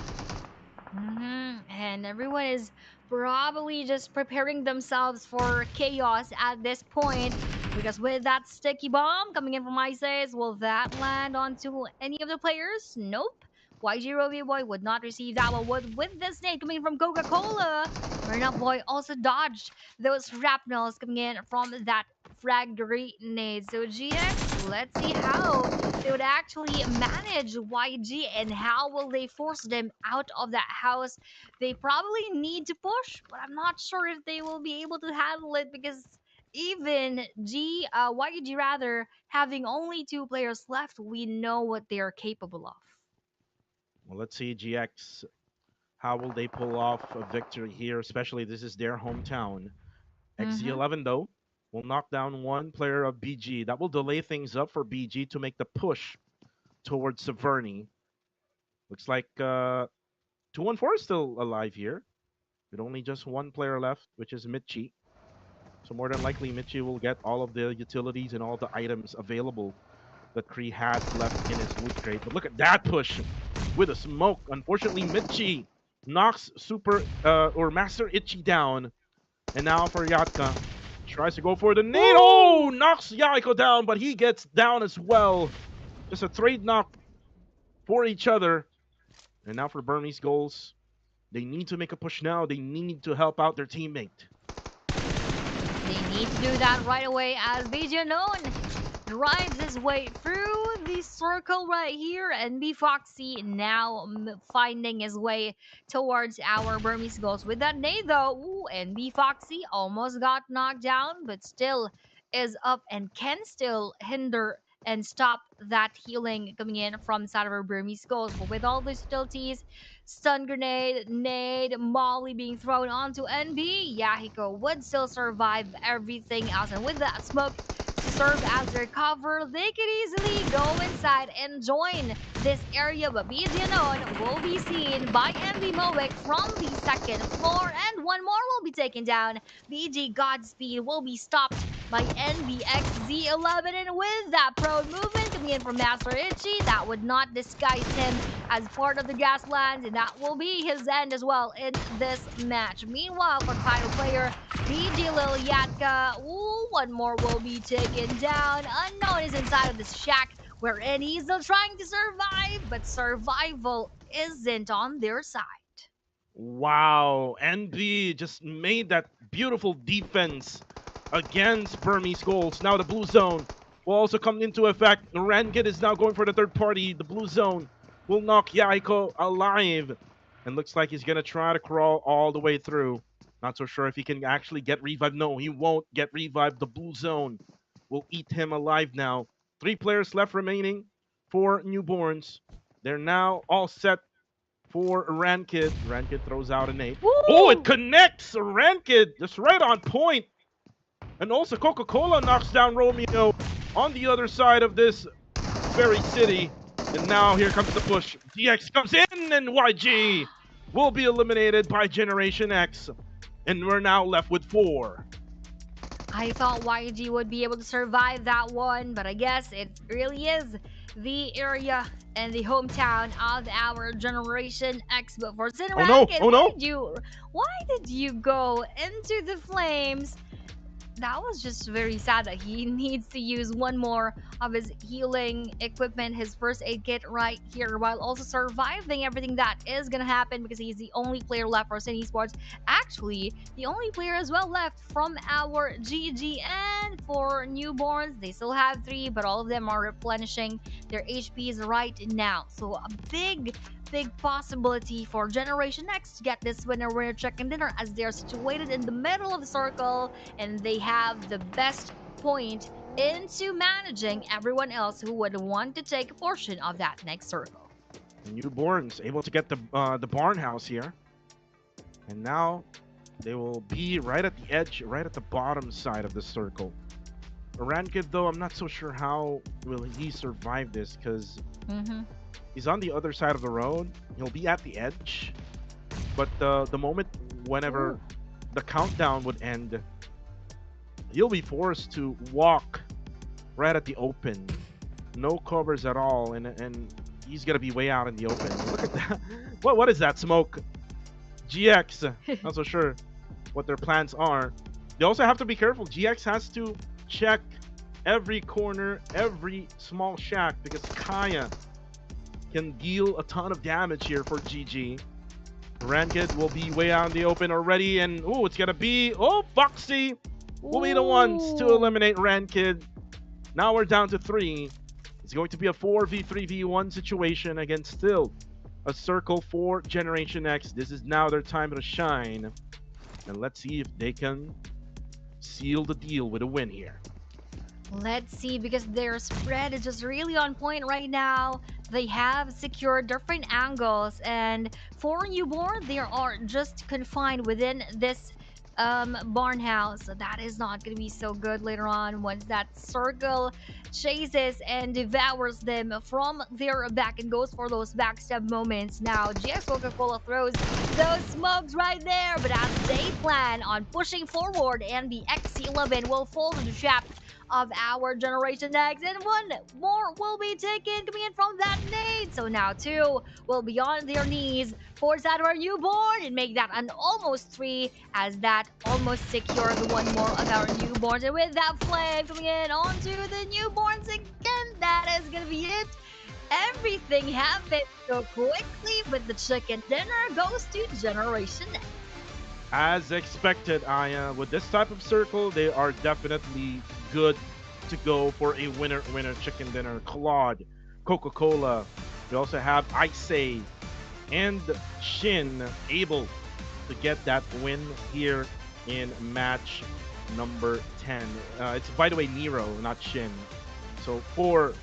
And everyone is probably just preparing themselves for chaos at this point. Because with that sticky bomb coming in from Isis, will that land onto any of the players? Nope. YG Rovio Boy would not receive that one. With this nade coming from Coca-Cola, Marina Boy also dodged those shrapnels coming in from that frag grenade. So GX, let's see how they would actually manage YG and how will they force them out of that house. They probably need to push, but I'm not sure if they will be able to handle it because even YG rather having only 2 players left, we know what they are capable of. Well, let's see GX. How will they pull off a victory here? Especially this is their hometown. XZ11 though will knock down one player of BG. That will delay things up for BG to make the push towards Severny. Looks like 214 is still alive here, with only just one player left, which is Michi. So more than likely, Michi will get all of the utilities and all the items available that Kree has left in his loot crate. But look at that push with a smoke. Unfortunately, Michi knocks Master Itchy down. And now for Yatka. Tries to go for the nade. Oh, knocks Yaiko down, but he gets down as well. Just a trade knock for each other. And now for Burmese goals. They need to make a push now. They need to help out their teammate. They need to do that right away as Visionon drives his way through the circle right here, and B Foxy now finding his way towards our Burmese goals with that nade though. Ooh, and B Foxy almost got knocked down, but still is up and can still hinder and stop that healing coming in from side of our Burmese goals. But with all these utilities, stun grenade, nade, Molly being thrown onto NB, Yahiko would still survive everything else. And with that smoke to serve as their cover, they could easily go inside and join this area. But BGNON will be seen by NB Moic from the second floor, and one more will be taken down. BG Godspeed will be stopped by NBXZ11. And with that prone movement coming in from Master Ichi, that would not disguise him as part of the Gaslands, and that will be his end as well in this match. Meanwhile, for the final player, BG Lilyatka, ooh, one more will be taken down. Unknown is inside of this shack, wherein he's still trying to survive, but survival isn't on their side. Wow, NB just made that beautiful defense against Burmese goals. Now the blue zone will also come into effect. Rangit is now going for the third party. The blue zone will knock Yaiko alive. And looks like he's going to try to crawl all the way through. Not so sure if he can actually get revived. No, he won't get revived. The blue zone will eat him alive now. 3 players left remaining for Newborns. They're now all set for Rankid. Rankid throws out an 8. Woo! Oh, it connects! Rankid just right on point. And also Coca-Cola knocks down Romeo on the other side of this very city. And now here comes the push. DX comes in and YG will be eliminated by Generation X. And we're now left with 4. I thought YG would be able to survive that one, but I guess it really is the area and the hometown of our Generation X. But for Sinrakin, Oh no! Why did you go into the flames? That was just very sad that he needs to use one more of his healing equipment, his first aid kit right here, while also surviving everything that is gonna happen because he's the only player left for Sin Esports. Actually, the only player as well left from our GG. And for Newborns, they still have 3, but all of them are replenishing their HPs right now. So a big possibility for Generation X to get this winner chicken dinner, as they're situated in the middle of the circle and they have the best point into managing everyone else who would want to take a portion of that next circle. Newborns able to get the barn house here. And now they will be right at the edge, right at the bottom side of the circle. Rankid, though, I'm not so sure how will he survive this, because he's on the other side of the road. He'll be at the edge. But the moment whenever the countdown would end, he'll be forced to walk right at the open. No covers at all, and he's gonna be way out in the open. Look at that. What is that smoke? GX. Not so sure what their plans are. They also have to be careful. GX has to check every corner, every small shack, because Kaya can deal a ton of damage here for GG. Rankid will be way out in the open already, and it's gonna be Foxy will be the ones to eliminate Rankid. Now we're down to 3. It's going to be a 4v3v1 situation against still a circle for Generation X. This is now their time to shine, and let's see if they can seal the deal with a win here. Let's see, because their spread is just really on point right now. They have secured different angles, and for Newborn, they are just confined within this barn house. So that is not going to be so good later on once that circle chases and devours them from their back and goes for those backstab moments. Now GX Coca-Cola throws those smokes right there, but as they plan on pushing forward, and the XC11 will fall to the trap of our Generation X, and one more will be taken coming in from that nade. So now 2 will be on their knees, force out our Newborn and make that an almost 3, as that almost secures one more of our Newborns. And with that flame coming in onto the Newborns again, that is gonna be it. Everything happened so quickly, but the chicken dinner goes to Generation X. As expected, Aya, with this type of circle, they are definitely good to go for a winner chicken dinner. Claude, Coca-Cola. We also have Issei and Shin able to get that win here in match number 10. It's, by the way, Nero, not Shin. So for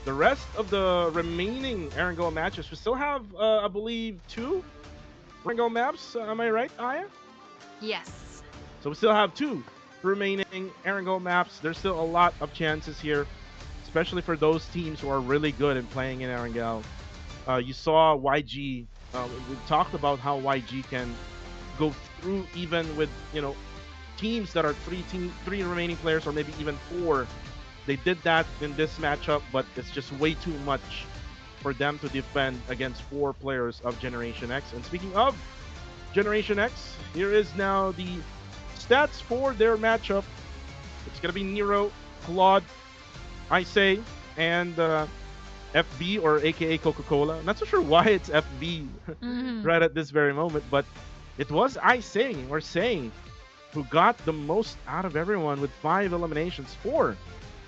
the rest of the remaining Erangel matches, we still have, I believe, 2 Erangel maps. Am I right, Aya? Yes. So we still have 2 remaining Erangel maps. There's still a lot of chances here, especially for those teams who are really good in playing in Erangel. You saw YG. We talked about how YG can go through even with teams that are three remaining players, or maybe even four. They did that in this matchup, but it's just way too much for them to defend against four players of Generation X. And speaking of Generation X, here is now the stats for their matchup. It's gonna be Nero, Claude, Isay, and FB, or AKA Coca-Cola. Not so sure why it's FB Mhm. right at this very moment, but it was Isay or Say who got the most out of everyone with 5 eliminations, 4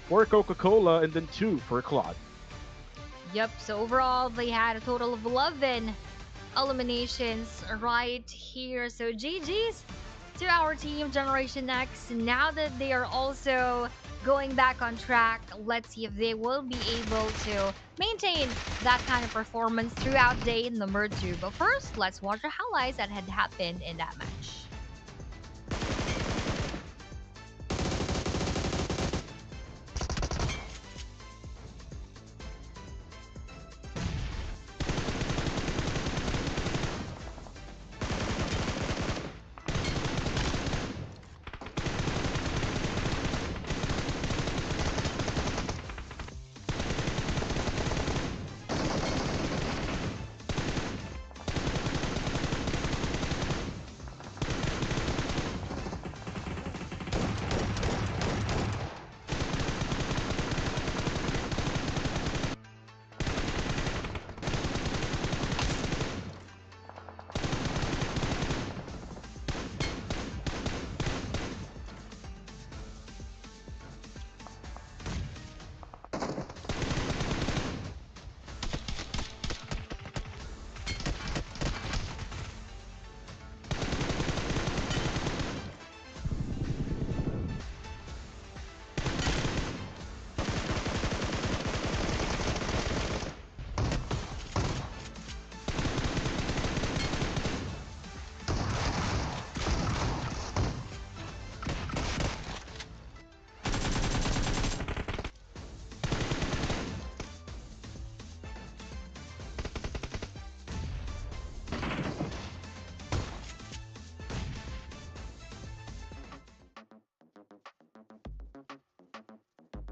for Coca-Cola and then 2 for Claude. Yep, so overall they had a total of 11 eliminations right here. So GG's to our team Generation X. Now that they are also going back on track, let's see if they will be able to maintain that kind of performance throughout day number 2. But first, let's watch the highlights that had happened in that match.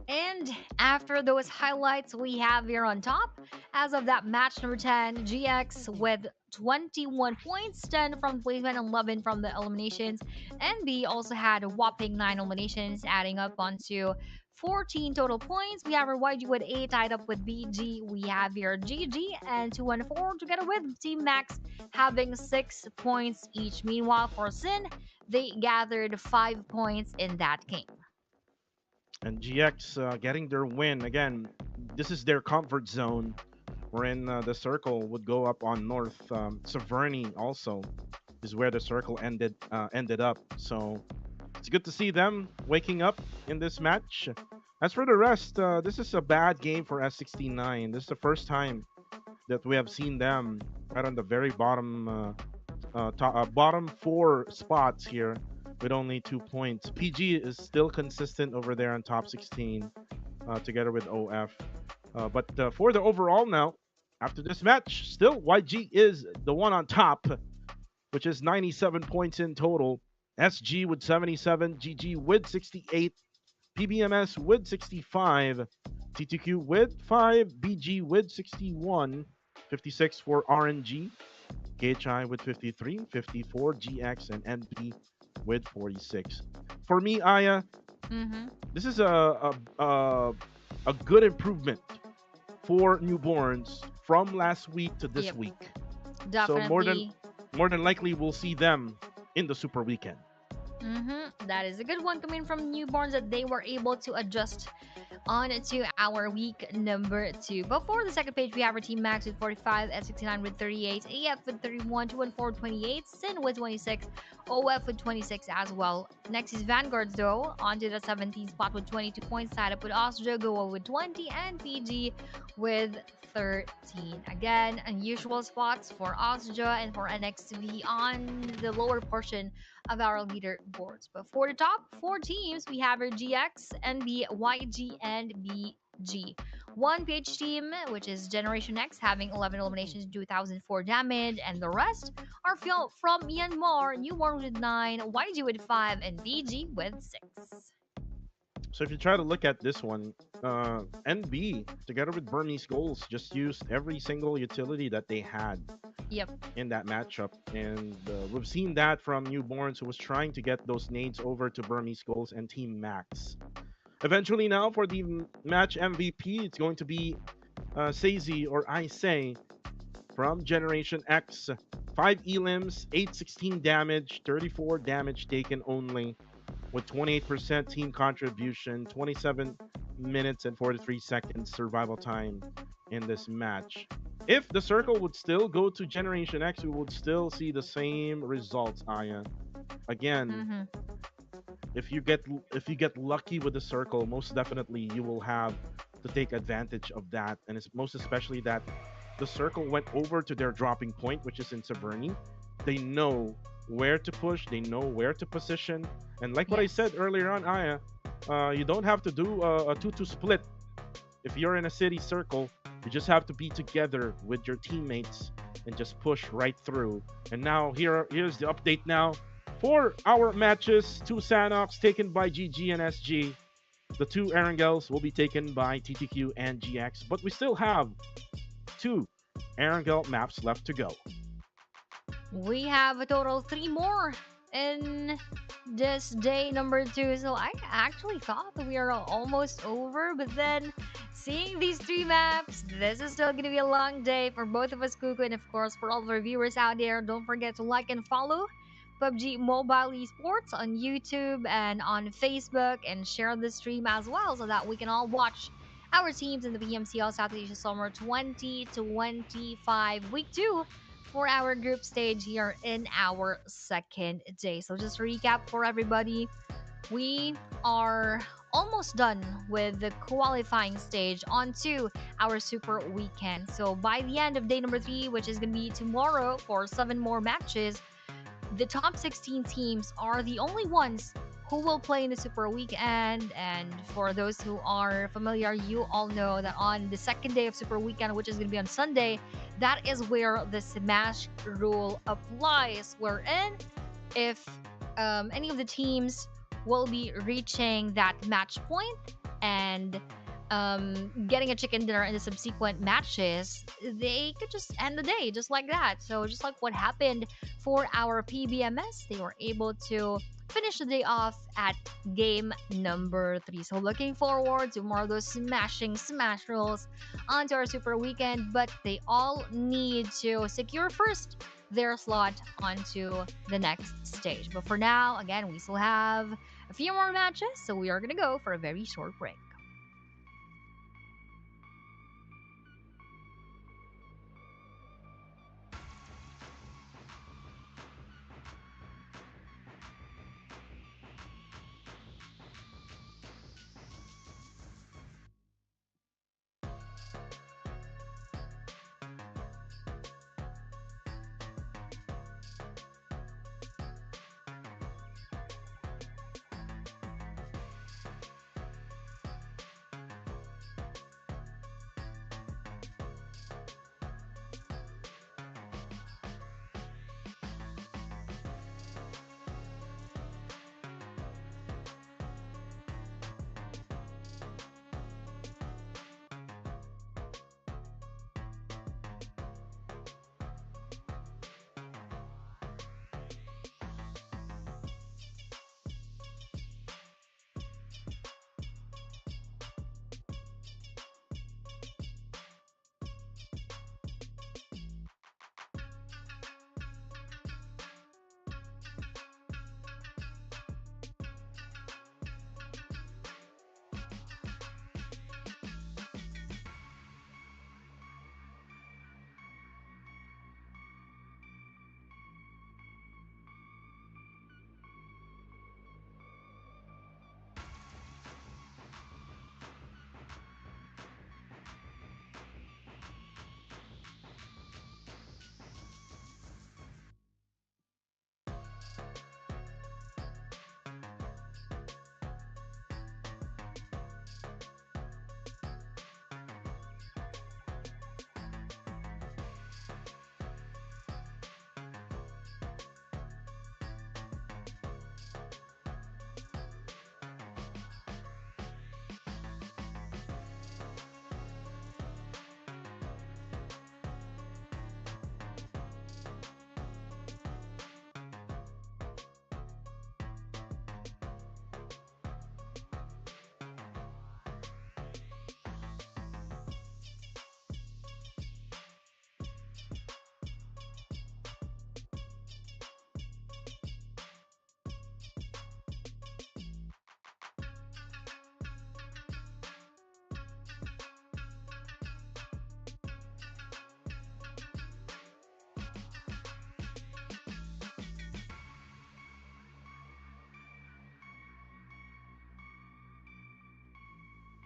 And after those highlights, we have here on top, as of that match number 10, GX with 21 points, 10 from placement, 11 from the eliminations. NB also had a whopping 9 eliminations, adding up onto 14 total points. We have our YG with 8, tied up with BG. We have here GG and 214 together with Team Max having 6 points each. Meanwhile, for Sin, they gathered 5 points in that game. And GX getting their win again. This is their comfort zone, wherein the circle would go up on north. Severny also is where the circle ended up. So it's good to see them waking up in this match. As for the rest, this is a bad game for S69. This is the first time that we have seen them right on the very bottom 4 spots here with only 2 points. PG is still consistent over there on top 16 together with OF. But for the overall now, after this match, still YG is the one on top, which is 97 points in total. SG with 77, GG with 68, PBMS with 65, TTQ with 5, BG with 61, 56 for RNG, KHI with 53, 54 GX, and MP with 46. For me, Aya, Mm-hmm. this is a good improvement for newborns from last week to this Yep. week. So Definitely. more than likely we'll see them in the Super Weekend. That is a good one coming from newborns that they were able to adjust on to our week number 2. But for the second page, we have our Team Max with 45, S69 with 38, AF with 31, 214 28, Sin with 26, OF with 26 as well. Next is Vanguards though, onto the 17th spot with 22 points, tied up with Osjo, Goa with 20, and PG with 13. Again, unusual spots for Osjo and for NXV on the lower portion of our leaderboards. But for the top 4 teams, we have our GX, NB, YG, and BG. PUBG. One PH team, which is Generation X, having 11 eliminations, 2004 damage, and the rest are from Myanmar, New World with 9, YG with 5, and BG with 6. So if you try to look at this one, NB together with Burmese Goals just used every single utility that they had Yep. in that matchup, and we've seen that from Newborns, who was trying to get those nades over to Burmese Goals and Team Max. Eventually, now for the match MVP, it's going to be Seizi or I Say from Generation X. 5 elims, 816 damage, 34 damage taken only, with 28% team contribution, 27 minutes and 43 seconds survival time in this match. If the circle would still go to Generation X, we would still see the same results, Aya. Again, if you get lucky with the circle, most definitely you will have to take advantage of that, and it's most especially that the circle went over to their dropping point, which is in Saberni. They know where to push, they know where to position, and like what I said earlier on, Aya, you don't have to do a 2-2 split. If you're in a city circle, you just have to be together with your teammates and just push right through. And now here's the update now for our matches. 2 Sanox taken by GG and SG. The 2 Erangels will be taken by TTQ and GX, but we still have 2 Erangel maps left to go. We have a total of 3 more in this day number 2. So I actually thought that we are almost over, but then seeing these 3 maps, this is still going to be a long day for both of us, Kuku, and of course for all of our viewers out there. Don't forget to like and follow PUBG Mobile Esports on YouTube and on Facebook, and share the stream as well so that we can all watch our teams in the PMCL Southeast Asia Summer 2025 Week 2 for our group stage here in our second day. So just recap for everybody. We are almost done with the qualifying stage onto our super weekend. So by the end of day number 3, which is going to be tomorrow for 7 more matches, the top 16 teams are the only ones who will play in the super weekend. And for those who are familiar, you all know that on the second day of super weekend, which is going to be on Sunday, that is where the smash rule applies, wherein if any of the teams will be reaching that match point and getting a chicken dinner in the subsequent matches, they could just end the day just like that. So just like what happened for our PBMS, they were able to finish the day off at game number 3. So looking forward to more of those smashing smash rolls onto our super weekend, but they all need to secure first their slot onto the next stage. But for now, again, we still have a few more matches, so we are going to go for a very short break.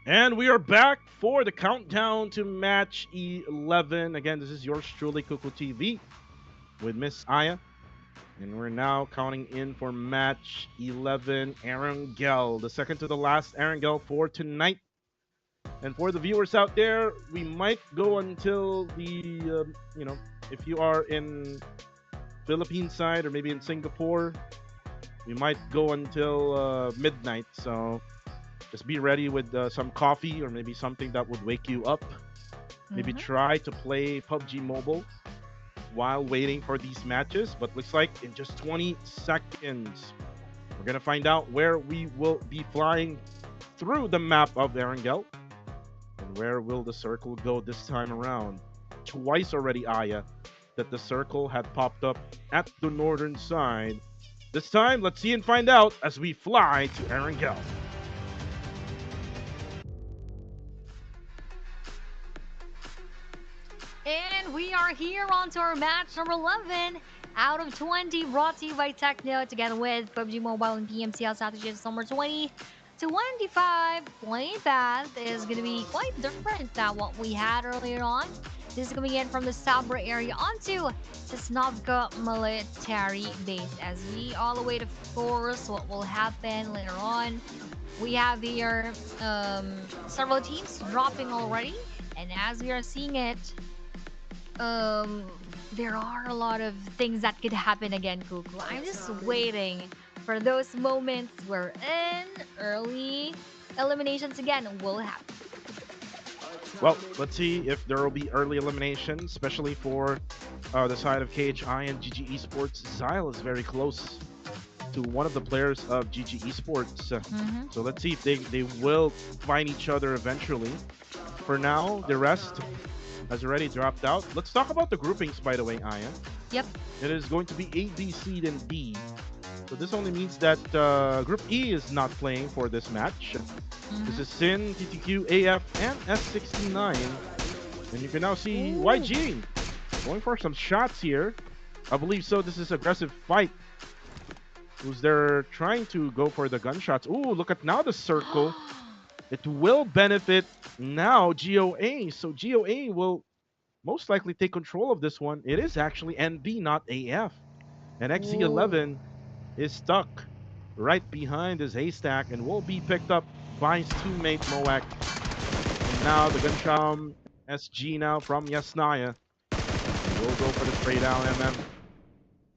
And we are back for the countdown to match 11. Again, this is yours truly, Kuku TV, with Miss Aya. And we're now counting in for match 11, Erangel, the second to the last Erangel for tonight. And for the viewers out there, we might go until if you are in Philippine side or maybe in Singapore, we might go until midnight. So just be ready with some coffee or maybe something that would wake you up. Maybe try to play PUBG Mobile while waiting for these matches. But looks like in just 20 seconds, we're going to find out where we will be flying through the map of Erangel. And where will the circle go this time around? Twice already, Aya, that the circle had popped up at the northern side. This time, let's see and find out as we fly to Erangel. And we are here on to our match number 11 out of 20, brought to you by Techno together with PUBG Mobile and PMCL strategies number 20 to 25. Playing path is going to be quite different than what we had earlier on. This is coming in from the Sabra area onto Sosnovka military base. As we all await, of course, what will happen later on. We have here several teams dropping already, and as we are seeing it, there are a lot of things that could happen again, Kuku. I'm just waiting for those moments wherein early eliminations again will happen. Well, let's see if there will be early eliminations, especially for the side of KHI and GG Esports. Zyle is very close to one of the players of GG Esports. So let's see if they will find each other eventually. For now, the rest has already dropped out. Let's talk about the groupings, by the way, Aya. Yep. It is going to be A, B, C, then D. So this only means that Group E is not playing for this match. This is Sin, TTQ, AF, and S69. And you can now see YG going for some shots here. I believe so. This is aggressive fight. Who's there trying to go for the gunshots? Ooh, look at now the circle. It will benefit now GOA. So GOA will most likely take control of this one. It is actually NB, not AF. And XZ11 is stuck right behind his haystack and will be picked up by his teammate Moak. And now the gunshot SG now from Yasnaya. Will go for the spray down. MM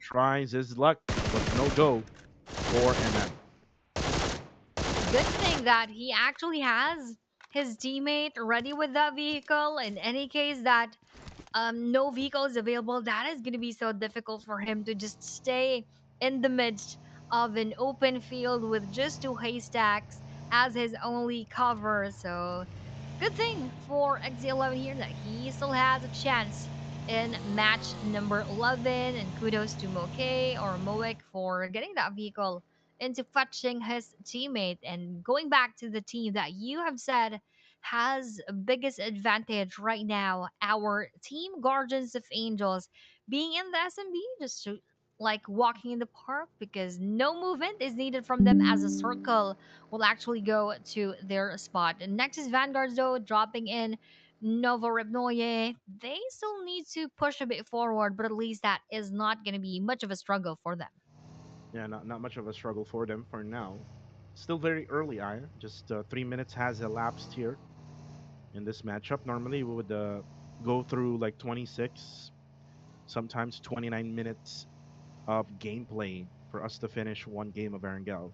tries his luck, but no go for MM. Good thing that he actually has his teammate ready with that vehicle. In any case that no vehicle is available, that is going to be so difficult for him to just stay in the midst of an open field with just two haystacks as his only cover. So good thing for XZ11 here that he still has a chance in match number 11, and kudos to Moek for getting that vehicle into fetching his teammate and going back to the team that you have said has biggest advantage right now. Our team Guardians of Angels being in the SMB, just like walking in the park because no movement is needed from them as a circle will actually go to their spot. And next is Vanguard though, dropping in Novoribnoye. They still need to push a bit forward, but at least that is not going to be much of a struggle for them. Yeah, not much of a struggle for them for now. Still very early, Aya. Just 3 minutes has elapsed here in this matchup. Normally, we would go through like 26, sometimes 29 minutes of gameplay for us to finish one game of Erangel.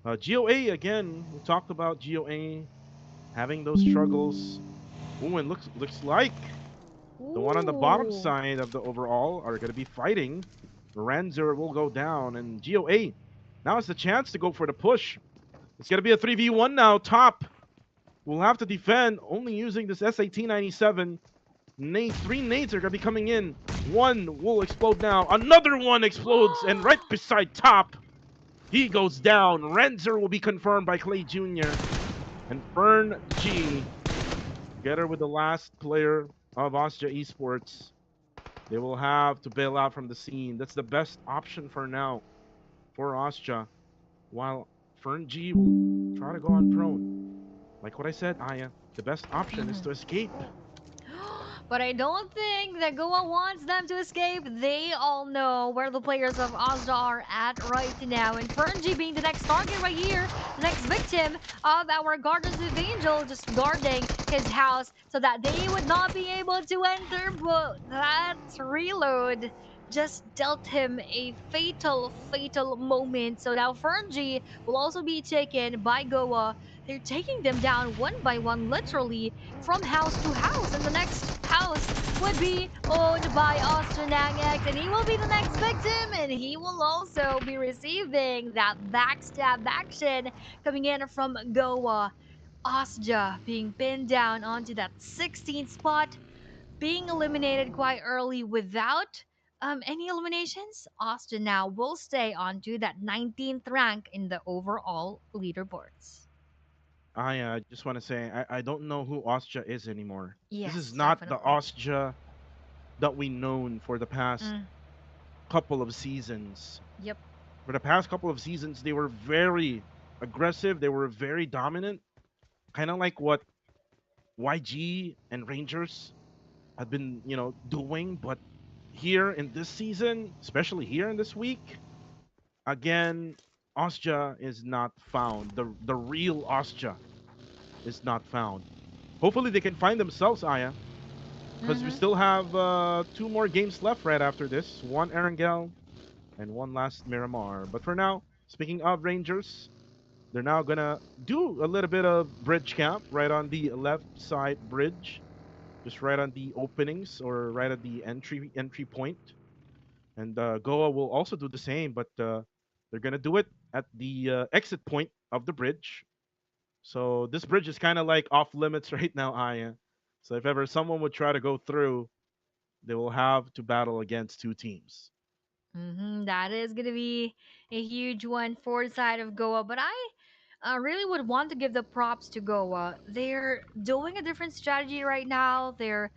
GOA, again, we talked about GOA having those struggles. Ooh, and looks like the one on the bottom side of the overall are going to be fighting. Renzer will go down, and GOA now has the chance to go for the push. It's going to be a 3v1 now. Top will have to defend only using this SAT-97. Three nades are going to be coming in. One will explode now. Another one explodes, and right beside Top, he goes down. Renzer will be confirmed by Clay Jr. And Fern G, together with the last player of Austria Esports, they will have to bail out from the scene. That's the best option for now for Austria, while Fern G will try to go on prone. Like what I said, Aya, the best option is Mhm. to escape. But I don't think that Goa wants them to escape. They all know where the players of Ozda are at right now. And Fernji being the next target right here, the next victim of our Guardians of Angel, just guarding his house so that they would not be able to enter. But that reload just dealt him a fatal moment. So now Fernji will also be taken by Goa. They're taking them down one by one, literally from house to house, and the next house would be owned by Austin X, and he will be the next victim, and he will also be receiving that backstab action coming in from Goa. Osja being pinned down onto that 16th spot, being eliminated quite early without any eliminations. Austin now will stay onto that 19th rank in the overall leaderboards. I just want to say I don't know who Ostja is anymore. This is Yes, not the definitely. Ostja that we known for the past Mm, couple of seasons. yep. For the past couple of seasons, they were very aggressive. They were very dominant, kind of like what YG and Rangers had been, doing. But here in this season, especially here in this week, again, Ostja is not found. The real Ostja is not found. Hopefully, they can find themselves, Aya, because we Mm-hmm. still have two more games left right after this. One Erangel and one last Miramar. But for now, speaking of Rangers, they're now gonna do a little bit of bridge camp right on the left side bridge, just right on the openings or right at the entry point. And Goa will also do the same, but they're gonna do it at the exit point of the bridge. So this bridge is kind of like off limits right now, Aya. So if ever someone would try to go through, they will have to battle against two teams. That is going to be a huge one for the side of Goa. But I really would want to give the props to Goa. They're doing a different strategy right now. They're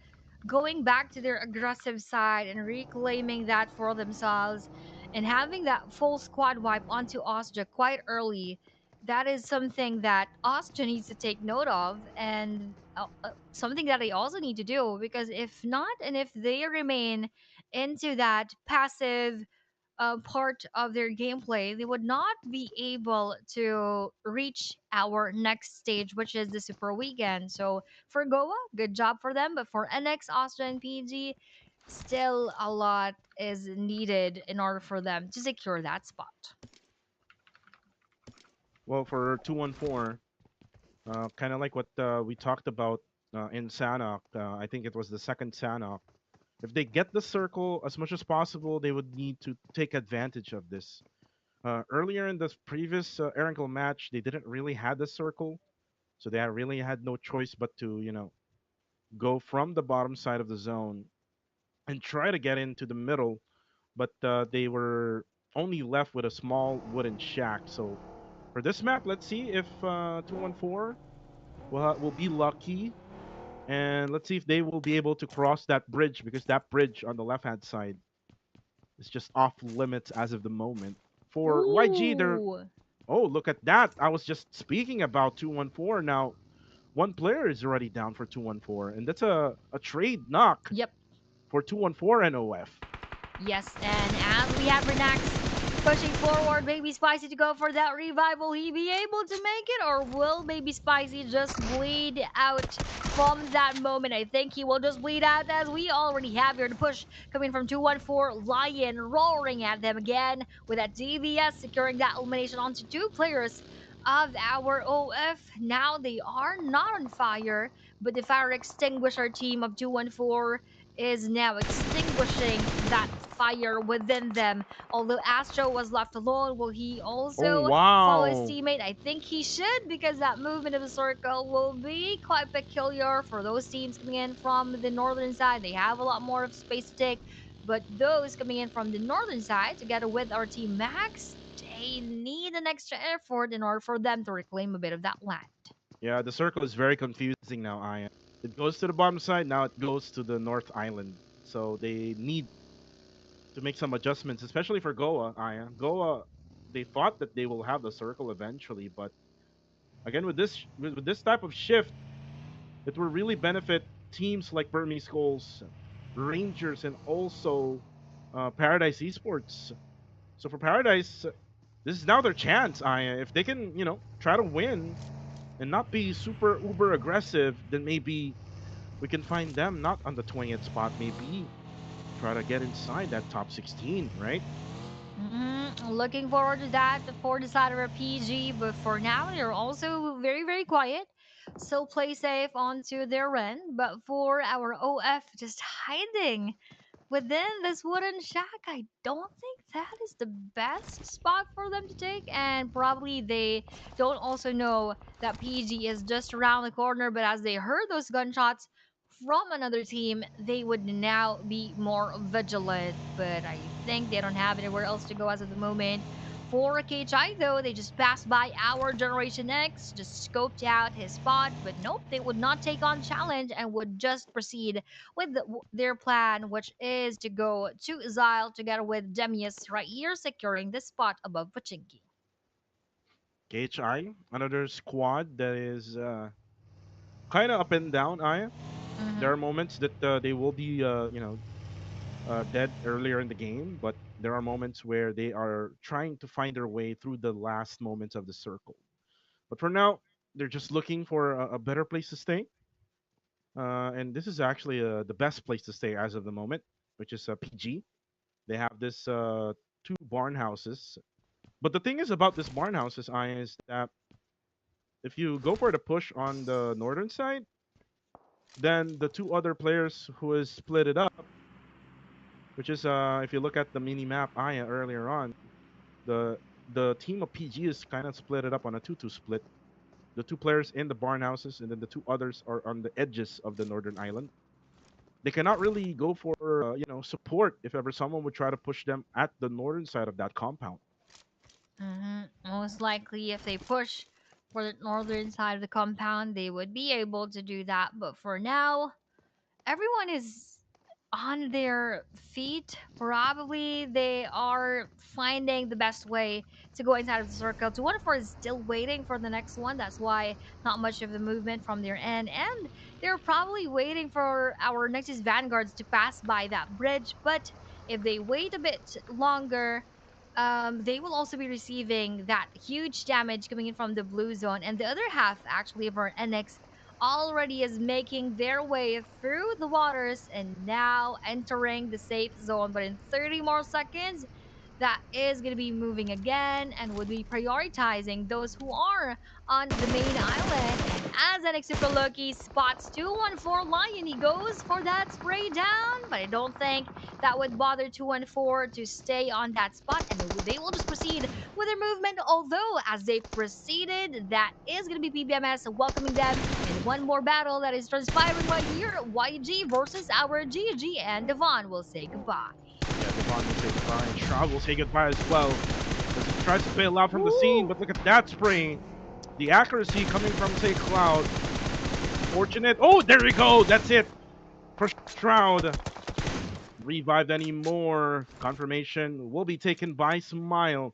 going back to their aggressive side and reclaiming that for themselves and having that full squad wipe onto Osja quite early. That is something that Osja needs to take note of, and something that they also need to do, because if not, and if they remain into that passive part of their gameplay, they would not be able to reach our next stage, which is the Super Weekend. So for Goa, good job for them. But for NX, Austria, and PG, still a lot is needed in order for them to secure that spot. Well, for 214, kind of like what we talked about in Sanok, I think it was the second Sanok. If they get the circle as much as possible, they would need to take advantage of this. Earlier in this previous Erangel match, they didn't really had the circle, so they really had no choice but to, go from the bottom side of the zone and try to get into the middle, but they were only left with a small wooden shack. So for this map, let's see if 214 will be lucky, and let's see if they will be able to cross that bridge, because that bridge on the left hand side is just off limits as of the moment. For YG, they're Ooh. oh, look at that. I was just speaking about 214. Now, one player is already down for 214, and that's a trade knock Yep. for 214 NOF. Yes, and as we have Renax pushing forward, Baby Spicy to go for that revive. Will he be able to make it, or will Baby Spicy just bleed out from that moment? I think he will just bleed out, as we already have here the push coming from 214. Lion roaring at them again with that DVS securing that elimination onto two players of our OF. Now they are not on fire, but the fire extinguisher team of 214 is now extinguishing that fire within them. Although Astro was left alone, will he Oh, also follow his wow. teammate? I think he should, because that movement of the circle will be quite peculiar for those teams coming in from the northern side. They have a lot more of space to take, but those coming in from the northern side, together with our team Max, they need an extra effort in order for them to reclaim a bit of that land. Yeah, the circle is very confusing now, Aya. It goes to the bottom side, now it goes to the North Island. So they need to make some adjustments, especially for Goa, Aya. Goa, they thought that they will have the circle eventually, but Again, with this type of shift, it will really benefit teams like Burmese Skulls, Rangers, and also Paradise Esports. So for Paradise, this is now their chance. If they can, try to win and not be super uber aggressive, then maybe we can find them not on the 20th spot. Maybe try to get inside that top 16, right? Looking forward to that for the side of our PG, but for now they're also very very quiet. So play safe onto their end. But for our OF, just hiding within this wooden shack, I don't think that is the best spot for them to take. And probably they don't also know that PG is just around the corner. But as they heard those gunshots from another team, they would now be more vigilant. But I think they don't have anywhere else to go as of the moment. For KHI, though, they just passed by our Generation X, just scoped out his spot, but nope, they would not take on challenge and would just proceed with their plan, which is to go to Zyle together with Demius right here, securing the spot above Pachinki. KHI, another squad that is kind of up and down. There Mm-hmm. are moments that they will be, dead earlier in the game, but there are moments where they are trying to find their way through the last moments of the circle. But for now, they're just looking for a better place to stay. And this is actually the best place to stay as of the moment, which is PG. They have this two barn houses. But the thing is about this barn houses, is that if you go for the push on the northern side, then the two other players who is split it up, which is if you look at the mini map Aya earlier on, the the team of PG is kind of split it up on a 2-2 split. The two players in the barn houses, and then the two others are on the edges of the northern island. They cannot really go for support if ever someone would try to push them at the northern side of that compound. Most likely, if they push for the northern side of the compound, they would be able to do that. But for now, everyone is on their feet. Probably they are finding the best way to go inside of the circle. 214 is still waiting for the next one. That's why not much of the movement from their end. And they're probably waiting for our Nexus Vanguards to pass by that bridge. But if they wait a bit longer, they will also be receiving that huge damage coming in from the blue zone. And the other half, actually, of our NX already is making their way through the waters and now entering the safe zone. But in 30 more seconds, that is going to be moving again and would be prioritizing those who are on the main island. And as NX Super Loki spots 214 Lion, he goes for that spray down, but I don't think that would bother 214 to stay on that spot, and they will just proceed with their movement. Although, as they proceeded, that is going to be PBMS welcoming them in one more battle that is transpiring right here. YG versus our GG, and Devon will say goodbye. Yeah, Devon will say goodbye, and Shroud will say goodbye as well. As he tries to bail out from the scene, but look at that spray. The accuracy coming from, say, Cloud. Fortunate. Oh, there we go. That's it. For Shroud. Revived anymore. Confirmation will be taken by Smile.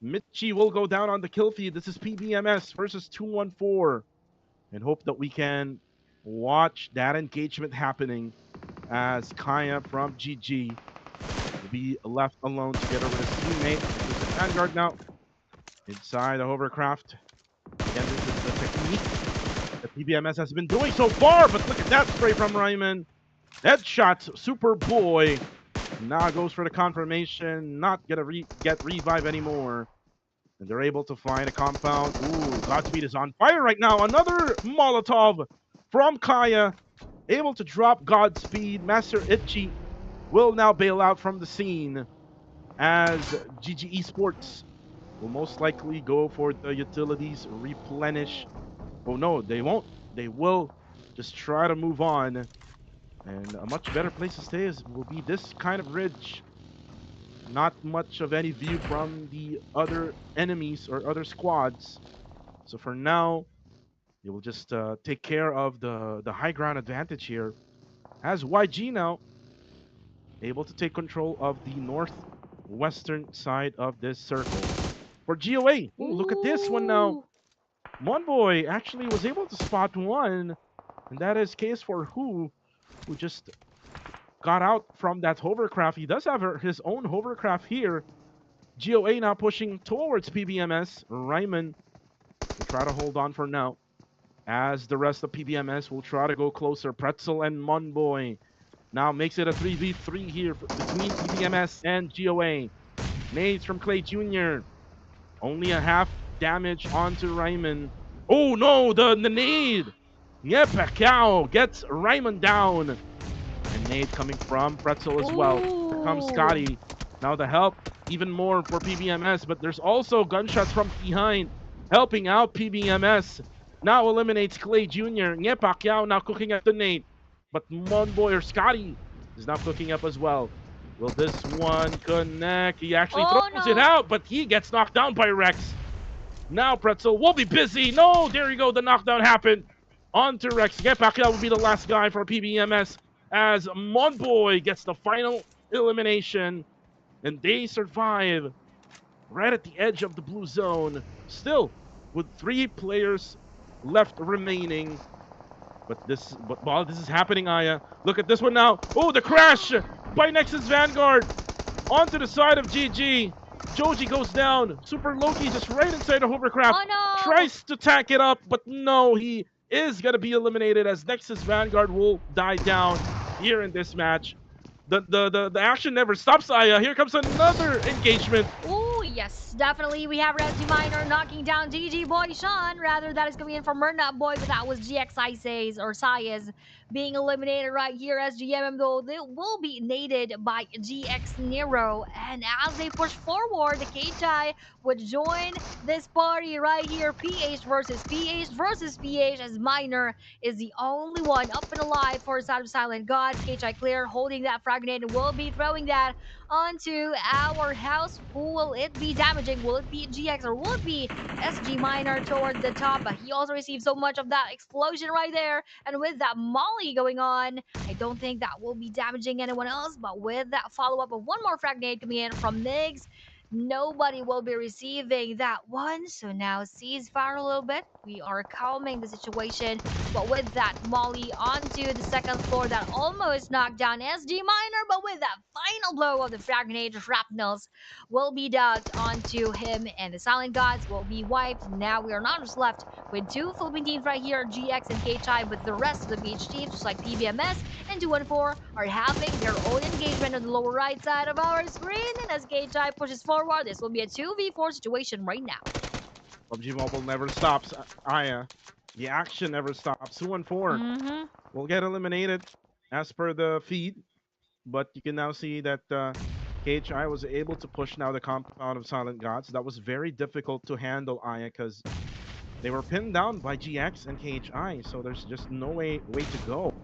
Mitchie will go down on the kill feed. This is PBMS versus 214. And hope that we can watch that engagement happening as Kaya from GG will be left alone together with his teammate. This is Vanguard now inside the hovercraft. Again, this is the technique that PBMS has been doing so far, but look at that spray from Ryman. Headshot, Superboy. Now goes for the confirmation. Not gonna get revive anymore. And they're able to find a compound. Ooh, Godspeed is on fire right now. Another Molotov from Kaya. Able to drop Godspeed. Master Itchy will now bail out from the scene as GG Esports will most likely go for the utilities, replenish. Oh no, they won't. They will just try to move on. And a much better place to stay will be this kind of ridge. Not much of any view from the other enemies or other squads. So for now, you will just take care of the high ground advantage here. As YG now able to take control of the northwestern side of this circle. For GOA, ooh, look at this one now. Monboy actually was able to spot one, and that is case for who just got out from that hovercraft. He does have his own hovercraft here. GOA now pushing towards PBMS. Ryman will try to hold on for now, as the rest of PBMS will try to go closer. Pretzel and Monboy now makes it a 3v3 here between PBMS and GOA. Nades from Clay Jr. Only a half damage onto Ryman. Oh no, the nade! Yeah, Pacquiao gets Ryman down. And nade coming from Pretzel as well. Here comes Ooh. Scotty. Now the help, even more for PBMS, but there's also gunshots from behind, helping out PBMS. Now eliminates Clay Jr. Yeah, Pacquiao now cooking up the nade. But Monboy or Scotty is now cooking up as well. Will this one connect? He actually Oh throws it no. out, but he gets knocked down by Rex. Now Pretzel will be busy. No, there you go. The knockdown happened. On to Rex. Get back. That will be the last guy for PBMS as Monboy gets the final elimination. And they survive right at the edge of the blue zone. Still with 3 players left remaining. But while this is happening, Aya, look at this one now. Oh, the crash by Nexus Vanguard onto the side of GG. Joji goes down. Super Loki just right inside the hovercraft. Oh no. Tries to tack it up, but no, he is going to be eliminated as Nexus Vanguard will die down here in this match. The action never stops, Aya. Here comes another engagement. Oh, yes, definitely. We have Rescue Miner knocking down GG Boy Sean. Rather, that is coming in from Murnut Boy, but that was GX Ices or Sayas being eliminated right here as GMM, though they will be naded by GX Nero. And as they push forward, the KHI would join this party right here. PH versus PH versus PH, as Miner is the only one up and alive for Side of Silent Gods. KHI clear, holding that frag grenade, and will be throwing that onto our house. Who will it be damaging? Will it be GX or will it be SG Minor towards the top? But he also received so much of that explosion right there. And with that Molly going on, I don't think that will be damaging anyone else. But with that follow up of one more frag nade coming in from Migs, nobody will be receiving that one. So now ceasefire a little bit. We are calming the situation. But with that Molly onto the second floor, that almost knocked down SG Minor. But with that final blow of the frag grenade, shrapnels will be ducked onto him, and the Silent Gods will be wiped. Now we are not just left with 2 Philippine teams right here, GX and KHI, but the rest of the PH teams, just like PBMS and 214, are having their own engagement on the lower right side of our screen. And as KHI pushes forward, this will be a 2v4 situation right now. PUBG Mobile never stops, Aya. The action never stops. 2-4 Mm-hmm. will get eliminated as per the feed. But you can now see that KHI was able to push now the compound of Silent Gods. That was very difficult to handle, Aya, because they were pinned down by GX and KHI. So there's just no way to go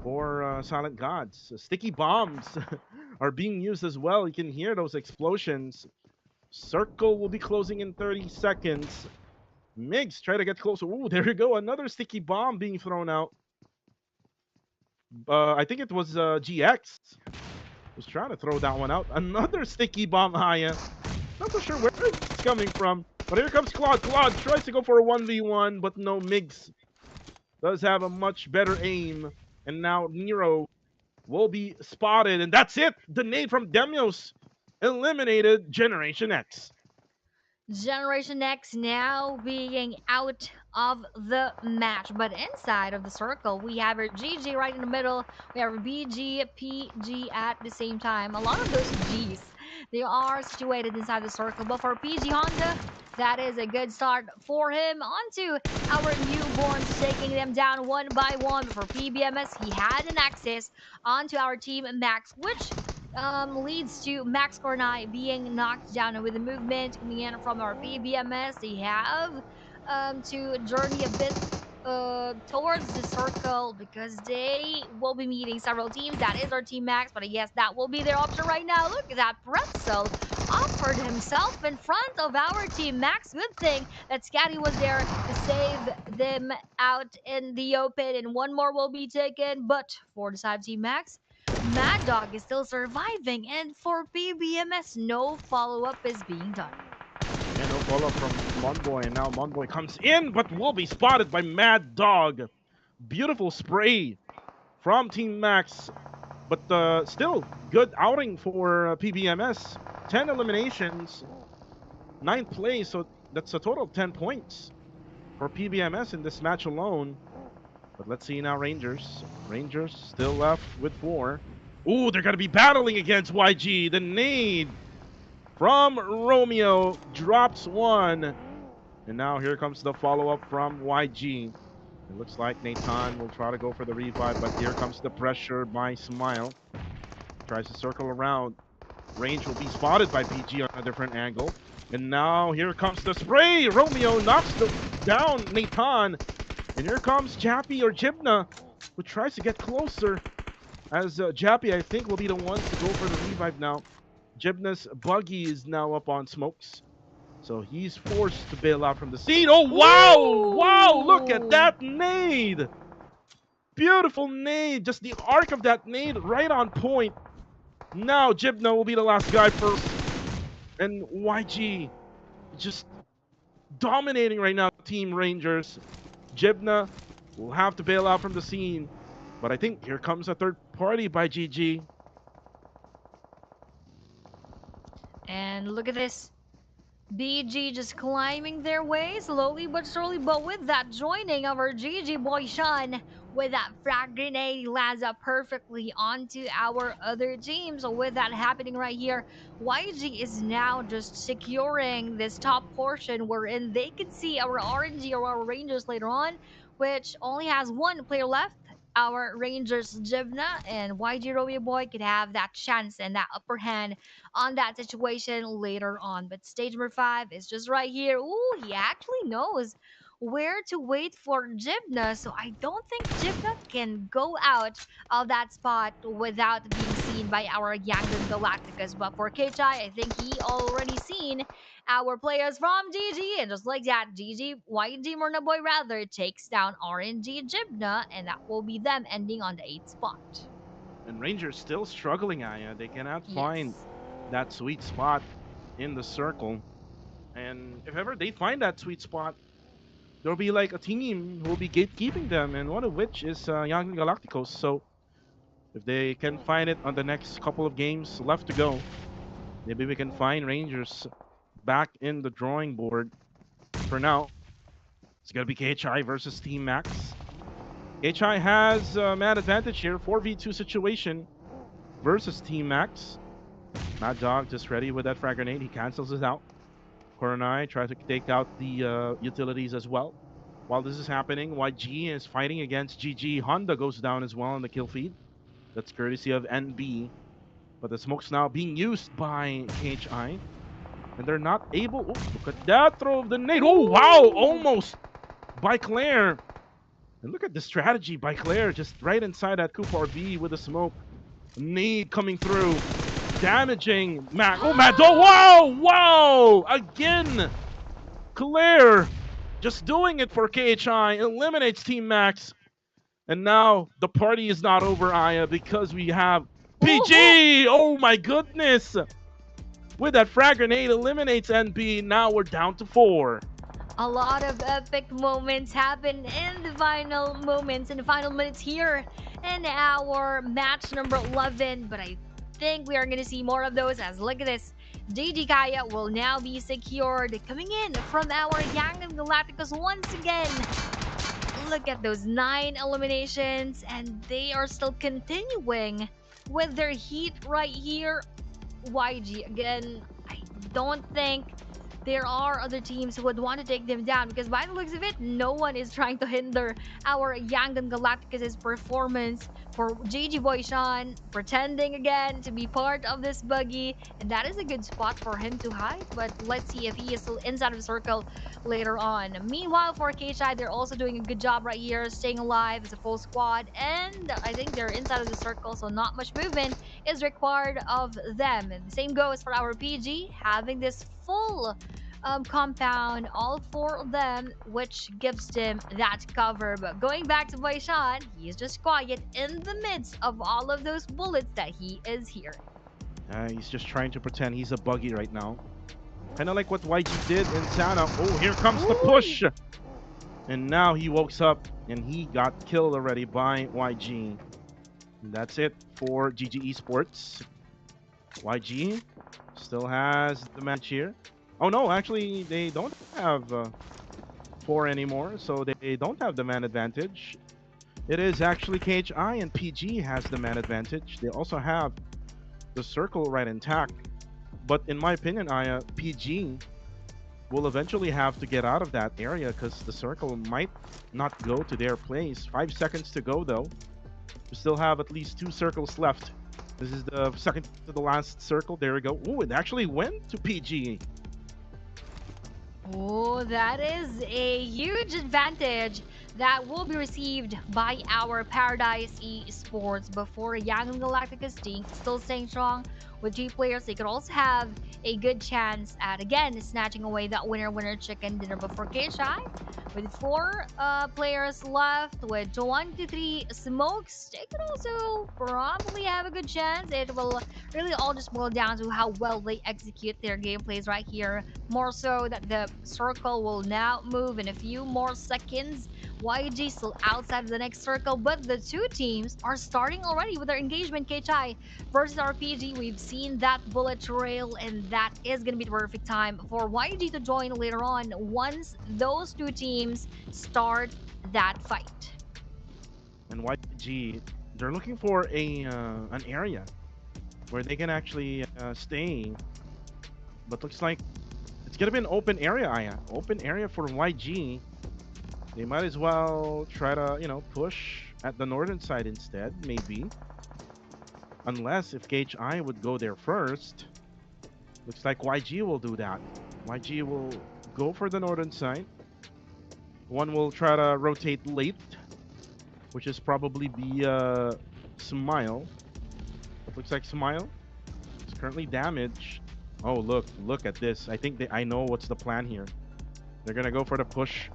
for Silent Gods. Sticky bombs are being used as well. You can hear those explosions. Circle will be closing in 30 seconds. Migs try to get closer. Ooh, there you go. Another sticky bomb being thrown out. I think it was GX. Was trying to throw that one out. Another sticky bomb, Aya. Not so sure where it's coming from. But here comes Claude. Claude tries to go for a 1v1, but no, Migs does have a much better aim. And now Nero will be spotted. And that's it. The nade from Demios eliminated Generation X. Generation X now being out of the match, but inside of the circle, we have our GG right in the middle. We have our BG, PG at the same time. A lot of those Gs, they are situated inside the circle. But for PG Honda, that is a good start for him. Onto our newborns, taking them down one by one. For PBMS, he had an access onto our team Max, which leads to Max Cornai being knocked down. And with the movement coming in from our PBMS, they have to journey a bit towards the circle because they will be meeting several teams. That is our Team Max, but I guess that will be their option right now. Look at that. Pretzel offered himself in front of our Team Max. Good thing that Scatty was there to save them out in the open, and one more will be taken. But for the side of Team Max, Mad Dog is still surviving, and for PBMS, no follow up is being done. And no follow from Monboy, and now Monboy comes in, but will be spotted by Mad Dog. Beautiful spray from Team Max, but still good outing for PBMS. 10 eliminations, 9th place, so that's a total of 10 points for PBMS in this match alone. But let's see now Rangers. Rangers still left with 4. Ooh, they're going to be battling against YG. The nade from Romeo drops 1. And now here comes the follow-up from YG. It looks like Nathan will try to go for the revive, but here comes the pressure by Smile. Tries to circle around. Range will be spotted by PG on a different angle. And now here comes the spray. Romeo knocks down Nathan. And here comes Jappy or Jibna, who tries to get closer. As Jappy, I think, will be the ones to go for the revive now. Jibna's buggy is now up on smokes. So he's forced to bail out from the scene. Oh, wow! Ooh. Wow! Look at that nade! Beautiful nade. Just the arc of that nade right on point. Now Jibna will be the last guy first. And YG just dominating right now, Team Rangers. Jibna will have to bail out from the scene. But I think here comes a third party by GG. And look at this. BG just climbing their way slowly but surely, but with that joining of our GG boy Sean, with that frag grenade, he lands up perfectly onto our other team. So with that happening right here, YG is now just securing this top portion wherein they can see our RNG or our Rangers later on, which only has one player left. Our Rangers Jibna and YG Romeo Boy could have that chance and that upper hand on that situation later on. But stage number 5 is just right here. Ooh, he actually knows where to wait for Jibna. So I don't think Jibna can go out of that spot without being seen by our Yangon Galacticus. But for KChai, I think he already seen our players from GG. And just like that, GG, YG Morna Boy rather, takes down RNG Jibna. And that will be them ending on the 8th spot. And Rangers still struggling, Aya. They cannot find Yes. that sweet spot in the circle. And if ever they find that sweet spot, there'll be like a team who will be gatekeeping them, and one of which is Young Galacticos. So if they can find it on the next couple of games left to go, maybe we can find Rangers back in the drawing board. For now, it's going to be KHI versus Team Max. KHI has man advantage here, 4v2 situation versus Team Max. Mad Dog just ready with that frag grenade. He cancels it out. Koronai tries to take out the utilities as well. While this is happening, YG is fighting against GG. Honda goes down as well on the kill feed. That's courtesy of NB. But the smoke's now being used by KHI. And they're not able... Oh, look at that throw of the nade. Oh, wow! Almost by Claire. And look at the strategy by Claire. Just right inside that Kupar B with the smoke. Nade coming through. Damaging Mac. Oh, Matt. Oh, wow! Wow! Again! Claire just doing it for KHI. Eliminates Team Max. And now the party is not over, Aya, because we have PG! Oh, my goodness! With that frag grenade, eliminates NB. Now we're down to 4. A lot of epic moments happen in the final moments, in the final minutes here in our match number 11. But I think we are going to see more of those, as look at this. JD Kaya will now be secured. Coming in from our Young Galacticos once again. Look at those 9 eliminations, and they are still continuing with their heat right here. YG, again, I don't think there are other teams who would want to take them down, because by the looks of it, no one is trying to hinder our Yangon Galacticus' performance. For GG Boy Sean pretending again to be part of this buggy, and that is a good spot for him to hide, but let's see if he is still inside of the circle later on. Meanwhile, for KChai, they're also doing a good job right here, staying alive as a full squad, and I think they're inside of the circle, so not much movement is required of them. And the same goes for our PG, having this full compound, all 4 of them, which gives them that cover. But going back to Baishan, he is just quiet in the midst of all of those bullets that he is hearing. He's just trying to pretend he's a buggy right now. Kind of like what YG did in Sana. Oh, here comes the push. And now he wakes up and he got killed already by YG. And that's it for GG Esports. YG still has the match here. Oh no, actually they don't have 4 anymore, so they don't have the man advantage. It is actually KHI and PG has the man advantage. They also have the circle right intact. But in my opinion, PG will eventually have to get out of that area because the circle might not go to their place. 5 seconds to go though. We still have at least 2 circles left. This is the second to the last circle. There we go. Oh, it actually went to PG. Oh, that is a huge advantage that will be received by our Paradise Esports. Before Young Galactica still staying strong with 3 players, they could also have a good chance at again snatching away that winner chicken dinner. Before KHI, with 4 players left with 1 to 3 smokes, they could also probably have a good chance. It will really all just boil down to how well they execute their gameplays right here. More so that the circle will now move in a few more seconds. YG still outside of the next circle, but the 2 teams are starting already with their engagement. KHI versus RPG. We've seen that bullet trail, and that is going to be the perfect time for YG to join later on once those 2 teams start that fight. And YG, they're looking for an area where they can actually stay. But looks like it's gonna be an open area, Aya. Open area for YG. They might as well try to, push at the northern side instead, maybe. Unless if KHI would go there first. Looks like YG will do that. YG will go for the northern side. One will try to rotate late, which is probably be Smile. It looks like Smile is currently damaged. Oh, look at this. I think I know what's the plan here. They're gonna go for the push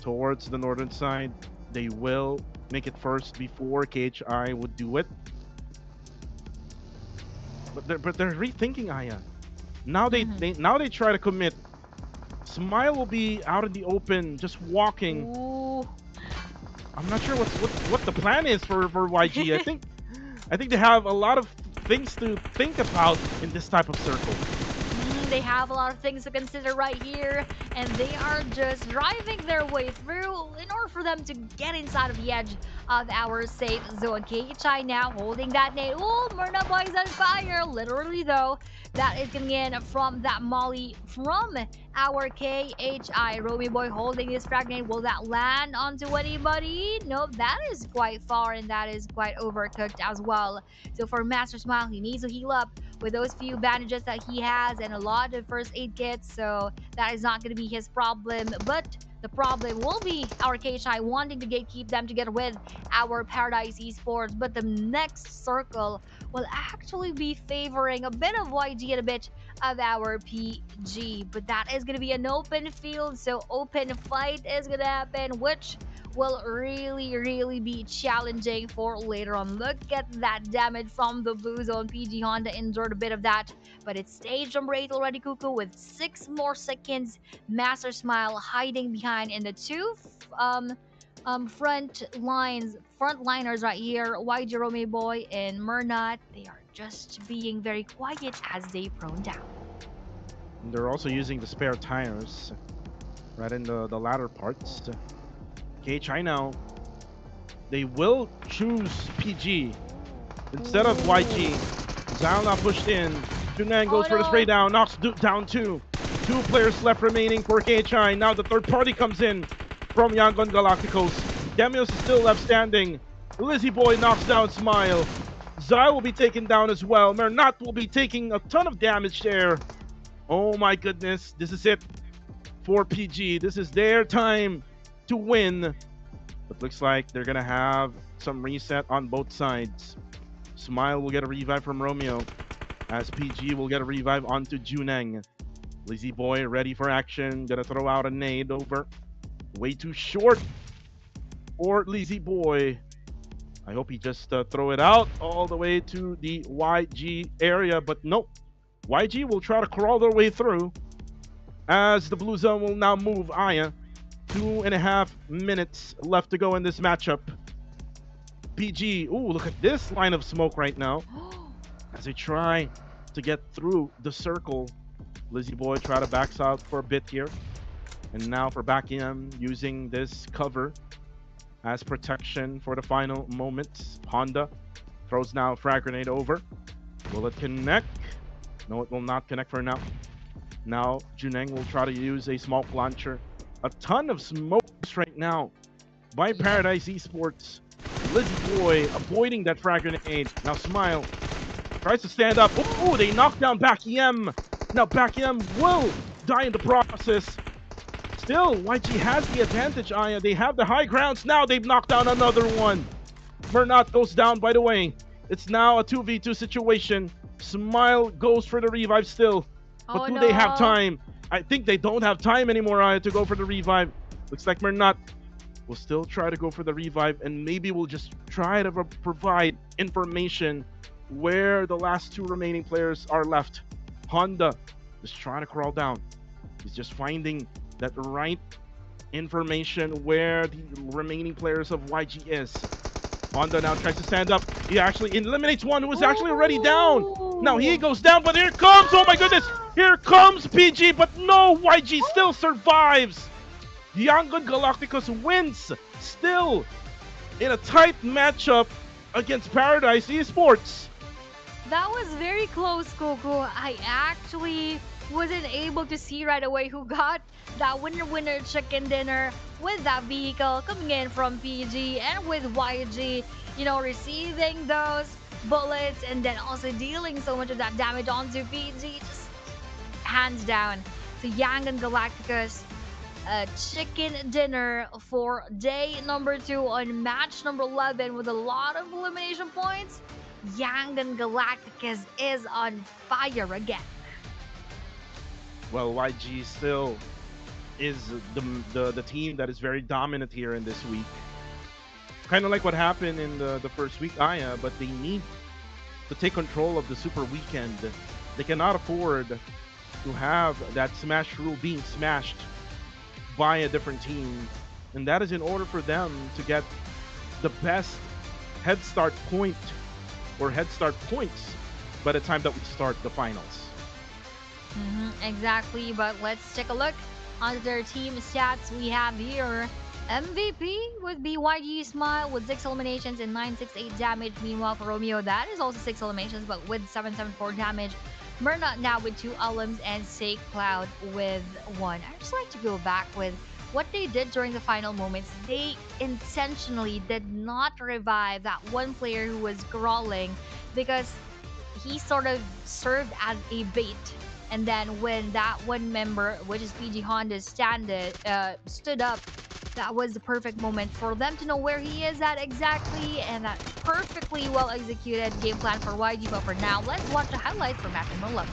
towards the northern side. They will make it first before KHI would do it. But they're rethinking Aya. Now they try to commit. Smile will be out in the open, just walking. Ooh. I'm not sure what the plan is for YG. I think they have a lot of things to think about in this type of circle. They have a lot of things to consider right here, and they are just driving their way through in order for them to get inside of the edge of our safe zone. KHI now holding that nade. Oh, Myrna Boy is on fire. Literally, though, that is coming in from that molly from our KHI. Romy Boy holding his frag nade. Will that land onto anybody? Nope, that is quite far, and that is quite overcooked as well. So for Master Smile, he needs to heal up with those few bandages that he has and a lot of first aid kits, so that is not going to be his problem. But the problem will be our KHI wanting to gatekeep them together with our Paradise Esports. But the next circle will actually be favoring a bit of YG and a bit of our PG. But that is going to be an open field, so open fight is going to happen, which will really be challenging for later on. Look at that damage from the blue zone. PG Honda endured a bit of that, but it's stage number 8 already, Cuckoo, with 6 more seconds. Master Smile hiding behind in the 2 frontliners right here. YG Rome Boy and Mernat, they are just being very quiet as they prone down. And they're also using the spare tires right in the latter parts. KHI now, they will choose PG instead of YG. Zal now pushed in. Junan goes for the spray down, knocks down 2. 2 players left remaining for KHI. Now the third party comes in from Yangon Galacticos. Demios is still left standing. Lizzie Boy knocks down Smile. Zal will be taken down as well. Mernat will be taking a ton of damage there. Oh my goodness, this is it for PG. This is their time to win. But looks like they're gonna have some reset on both sides. Smile will get a revive from Romeo, as PG will get a revive onto Juneng. Lizzie Boy ready for action, gonna throw out a nade over. Way too short for Lizzie Boy. I hope he just throw it out all the way to the YG area, but nope. YG will try to crawl their way through. as the blue zone will now move Aya. 2.5 minutes left to go in this matchup. PG, ooh, look at this line of smoke right now as they try to get through the circle. Lizzie Boy try to backs out for a bit here. And now for Pubgm using this cover as protection for the final moments. Honda throws now a frag grenade over. Will it connect? No, it will not connect for now. Now Juneng will try to use a smoke launcher. A ton of smokes right now by Paradise Esports. Lizzie Boy avoiding that frag grenade. Now Smile tries to stand up. Oh, they knock down Pubgm. Now Pubgm will die in the process. Still, YG has the advantage, Aya. They have the high grounds. Now they've knocked down another one. Mernat goes down, by the way. It's now a 2v2 situation. Smile goes for the revive still. But do they have time? I think they don't have time anymore, Aya, to go for the revive. Looks like Mernat will still try to go for the revive, and maybe we'll just try to provide information where the last two remaining players are left. Honda is trying to crawl down. He's just finding that right information where the remaining players of YG is. Honda now tries to stand up. He actually eliminates one who was actually already down. Now he goes down, but here comes, oh my goodness, here comes PG, but no, YG still survives. Young Good Galacticus wins still in a tight matchup against Paradise Esports. That was very close, Coco. I actually wasn't able to see right away who got that winner chicken dinner with that vehicle coming in from PG and with YG, you know, receiving those bullets and then also dealing so much of that damage onto PG. Just hands down to Yang and Galacticus. A chicken dinner for day number 2 on match number 11 with a lot of elimination points. Yang and Galacticus is on fire again. Well, YG still is the team that is very dominant here in this week. Kind of like what happened in the first week, Aya, but they need to take control of the Super Weekend. They cannot afford to have that smash rule being smashed by a different team, and that is in order for them to get the best head start point or head start points by the time that we start the finals. Exactly, but let's take a look on their team stats. We have here MVP with BYG Smile with 6 eliminations and 968 damage. Meanwhile, for Romeo, that is also 6 eliminations but with 774 damage. Myrna now with 2 items and Sake Cloud with 1. I just like to go back with what they did during the final moments. They intentionally did not revive that one player who was crawling because he sort of served as a bait. And then when that one member, which is PG Honda, stood up, that was the perfect moment for them to know where he is at exactly, and that perfectly well executed game plan for YG. But for now, let's watch the highlights from match number 11.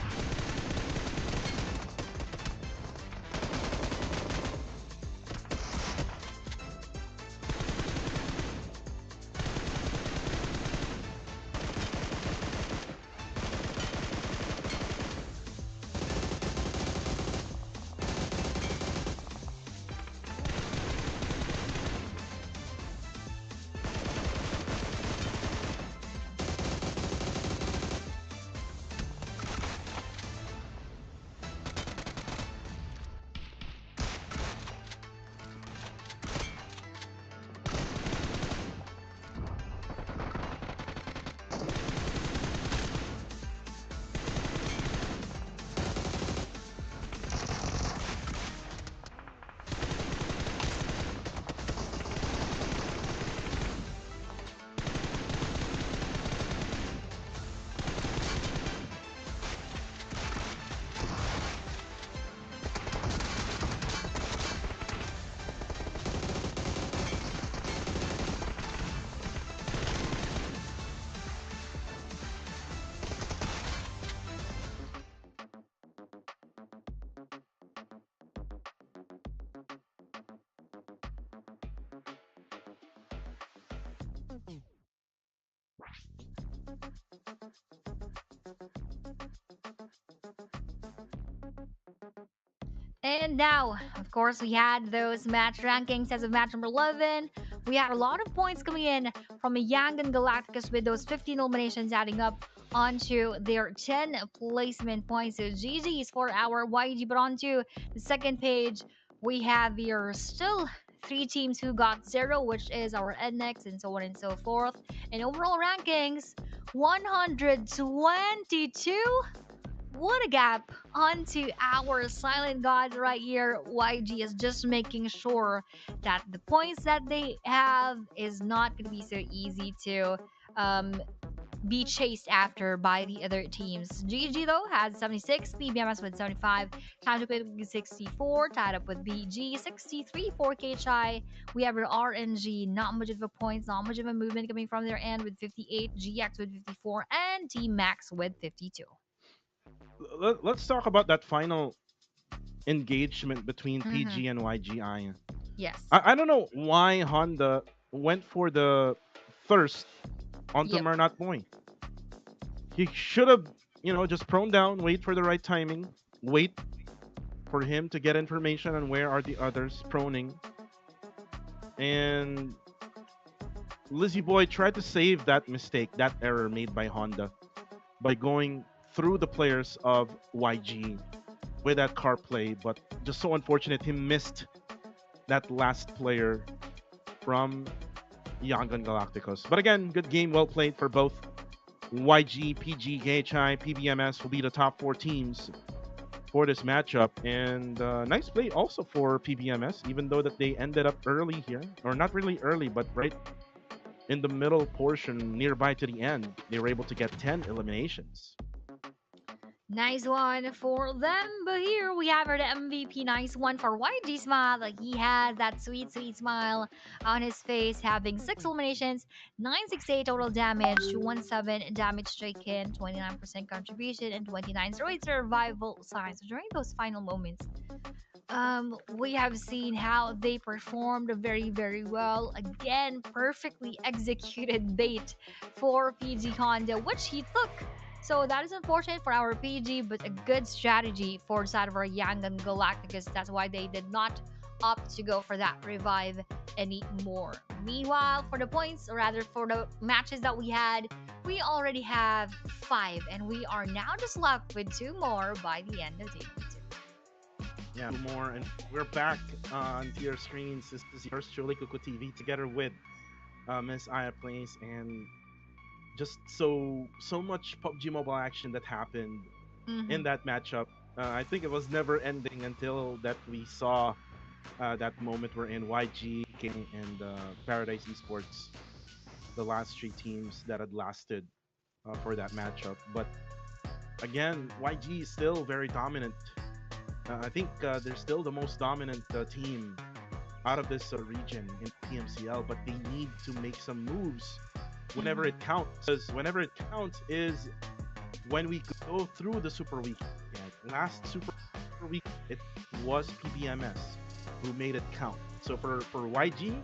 And now, of course, we had those match rankings as of match number 11. We had a lot of points coming in from Yang and Galacticus with those 15 eliminations adding up onto their 10 placement points. So GG's for our YG. But onto the second page, we have here still three teams who got zero, which is our NX and so on and so forth. And overall rankings, 122. What a gap onto our silent gods right here. YG is just making sure that the points that they have is not going to be so easy to um, be chased after by the other teams. GG though has 76, PBMS with 75, tied up with 64, tied up with BG 63 for KHI. We have our RNG, not much of a points, not much of a movement coming from their end with 58, GX with 54, and T Max with 52. Let's talk about that final engagement between Mhm. PG and YGI. Yes. I don't know why Honda went for the thirst onto Yep. Mernat Boy. He should have, just prone down, wait for the right timing, wait for him to get information on where are the others proning. And Lizzie Boy tried to save that mistake, that error made by Honda by going through the players of YG with that car play, but just so unfortunate he missed that last player from Yangon Galacticos. But again, good game, well played for both YG, PG, KHI, PBMS will be the top four teams for this matchup. And nice play also for PBMS, even though that they ended up early here, or not really early, but right in the middle portion, nearby to the end, they were able to get 10 eliminations. Nice one for them. But here we have our MVP. Nice one for YG Smile. Like he has that sweet, sweet smile on his face, having 6 eliminations, 968 total damage, 217 damage taken, 29% contribution, and 29 straight survival signs. So during those final moments, we have seen how they performed very, very well. Again, perfectly executed bait for PG Honda, which he took. So that is unfortunate for our PG, but a good strategy for the side of our Yang and Galacticus. That's why they did not opt to go for that revive anymore. Meanwhile, for the points, or rather for the matches that we had, we already have 5, and we are now just left with 2 more by the end of day 2. Yeah, more, and we're back on your screens. This is yours truly, Kuku TV, together with Miss Aya Plays, and just so much PUBG Mobile action that happened in that matchup. I think it was never ending until that we saw that moment where in YG and Paradise Esports, the last three teams that had lasted for that matchup. But again, YG is still very dominant. I think they're still the most dominant team out of this region in PMCL, but they need to make some moves whenever it counts. Because whenever it counts is when we go through the Super Week. Last Super Week, it was PBMS who made it count. So for YG,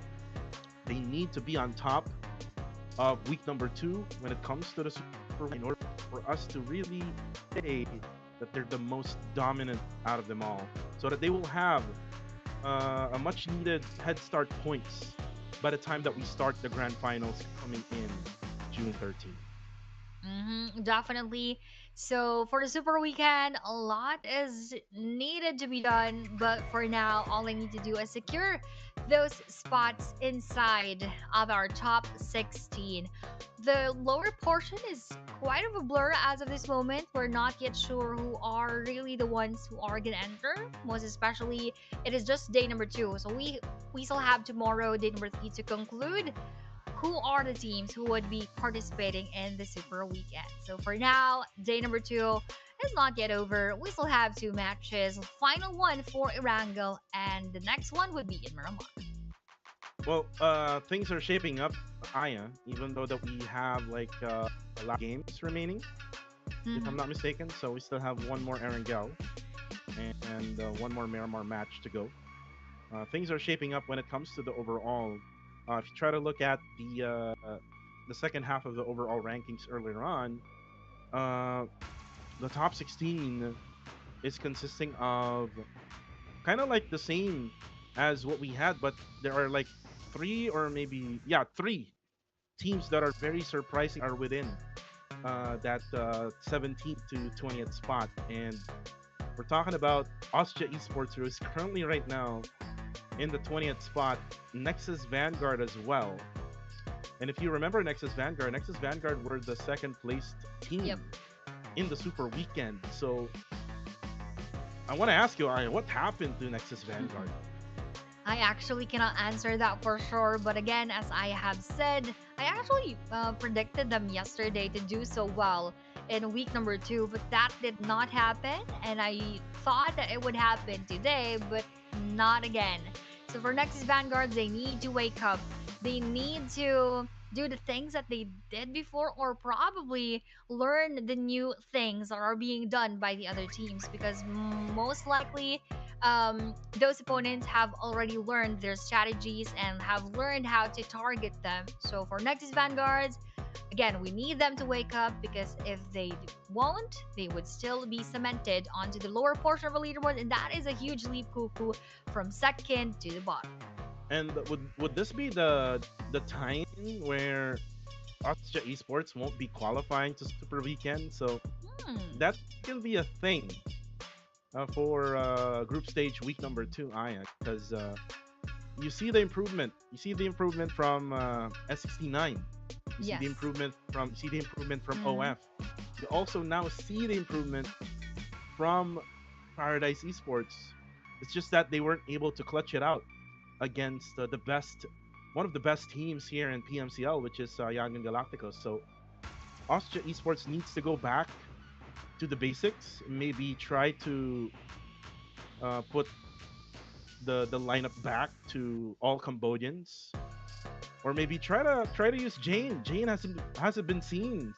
they need to be on top of week number 2 when it comes to the Super Week in order for us to really say that they're the most dominant out of them all, so that they will have a much needed head start points by the time that we start the grand finals coming in June 13th. Definitely. So for the super weekend, a lot is needed to be done, but for now, all I need to do is secure those spots inside of our top 16. The lower portion is quite of a blur as of this moment. We're not yet sure who are really the ones who are gonna enter. Most especially, it is just day number 2, so we still have tomorrow, day number 3, to conclude who are the teams who would be participating in the Super Weekend. So for now, day number 2 is not yet over. We still have 2 matches. Final one for Erangel, and the next one would be in Miramar. Well, things are shaping up, Aya, even though that we have like a lot of games remaining, if I'm not mistaken. So we still have one more Erangel and one more Miramar match to go. Things are shaping up when it comes to the overall. If you try to look at the second half of the overall rankings earlier on, the top 16 is consisting of kind of like the same as what we had, but there are like three or maybe three teams that are very surprising are within that 17th to 20th spot, and we're talking about Austria Esports, who is currently right now in the 20th spot. Nexus Vanguard as well. And if you remember Nexus Vanguard were the second placed team Yep. in the Super Weekend. So I want to ask you, Aya, what happened to Nexus Vanguard? I actually cannot answer that for sure, but again, as I have said, I actually predicted them yesterday to do so well in week number 2, but that did not happen, and I thought that it would happen today, but not again. So for Nexus Vanguards, they need to wake up. They need to do the things that they did before, or probably learn the new things that are being done by the other teams, because most likely those opponents have already learned their strategies and have learned how to target them. So for Nexus Vanguards, again, we need them to wake up, because if they won't, they would still be cemented onto the lower portion of the leaderboard, and that is a huge leap, Cuckoo, from second to the bottom. And would this be the time where Austria Esports won't be qualifying to Super Weekend? So that can be a thing for group stage week number 2, Aya, because you see the improvement. You see the improvement from S69. You see the improvement from OF. You also now see the improvement from Paradise Esports. It's just that they weren't able to clutch it out against one of the best teams here in PMCL, which is Young and Galacticos. So Austria Esports needs to go back to the basics. Maybe try to put the lineup back to all Cambodians, or maybe try to use Jane. Jane hasn't been seen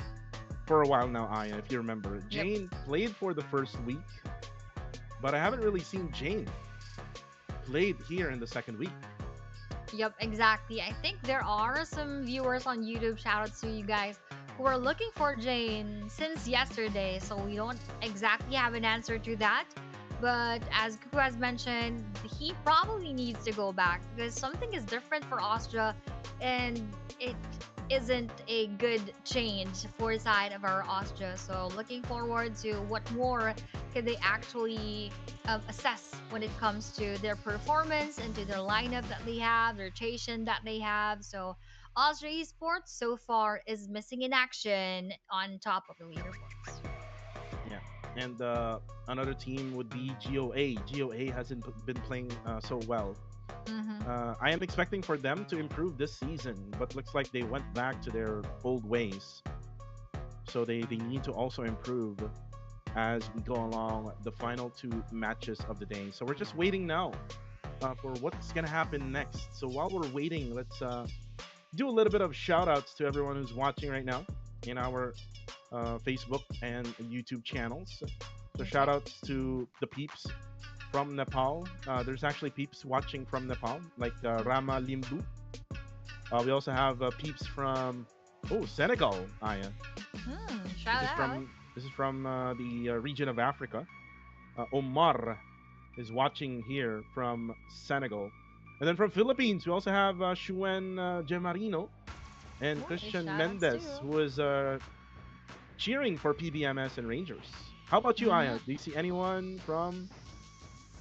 for a while now, Aya, if you remember. Jane played for the first week, but I haven't really seen Jane played here in the second week. Yep, exactly. I think there are some viewers on YouTube, shout out to you guys, who are looking for Jane since yesterday, so we don't exactly have an answer to that. But as Kuku has mentioned, he probably needs to go back, because something is different for Austria, and it isn't a good change for the side of our Austria. So looking forward to what more can they actually assess when it comes to their performance and to their lineup that they have, their rotation that they have. So Austria Esports so far is missing in action on top of the leaderboards. Yeah, and another team would be GOA. GOA hasn't been playing so well. I am expecting for them to improve this season, but looks like they went back to their old ways. So they need to also improve as we go along the final 2 matches of the day. So we're just waiting now for what's going to happen next. So while we're waiting, let's do a little bit of shout outs to everyone who's watching right now in our Facebook and YouTube channels. So shout outs to the peeps from Nepal. There's actually peeps watching from Nepal, like Rama Limbu. We also have peeps from Senegal, Aya. Shout out. This is from the region of Africa. Omar is watching here from Senegal. And then from Philippines, we also have Shuen Gemarino and Christian Mendez, who is cheering for PBMS and Rangers. How about you, Aya? Do you see anyone from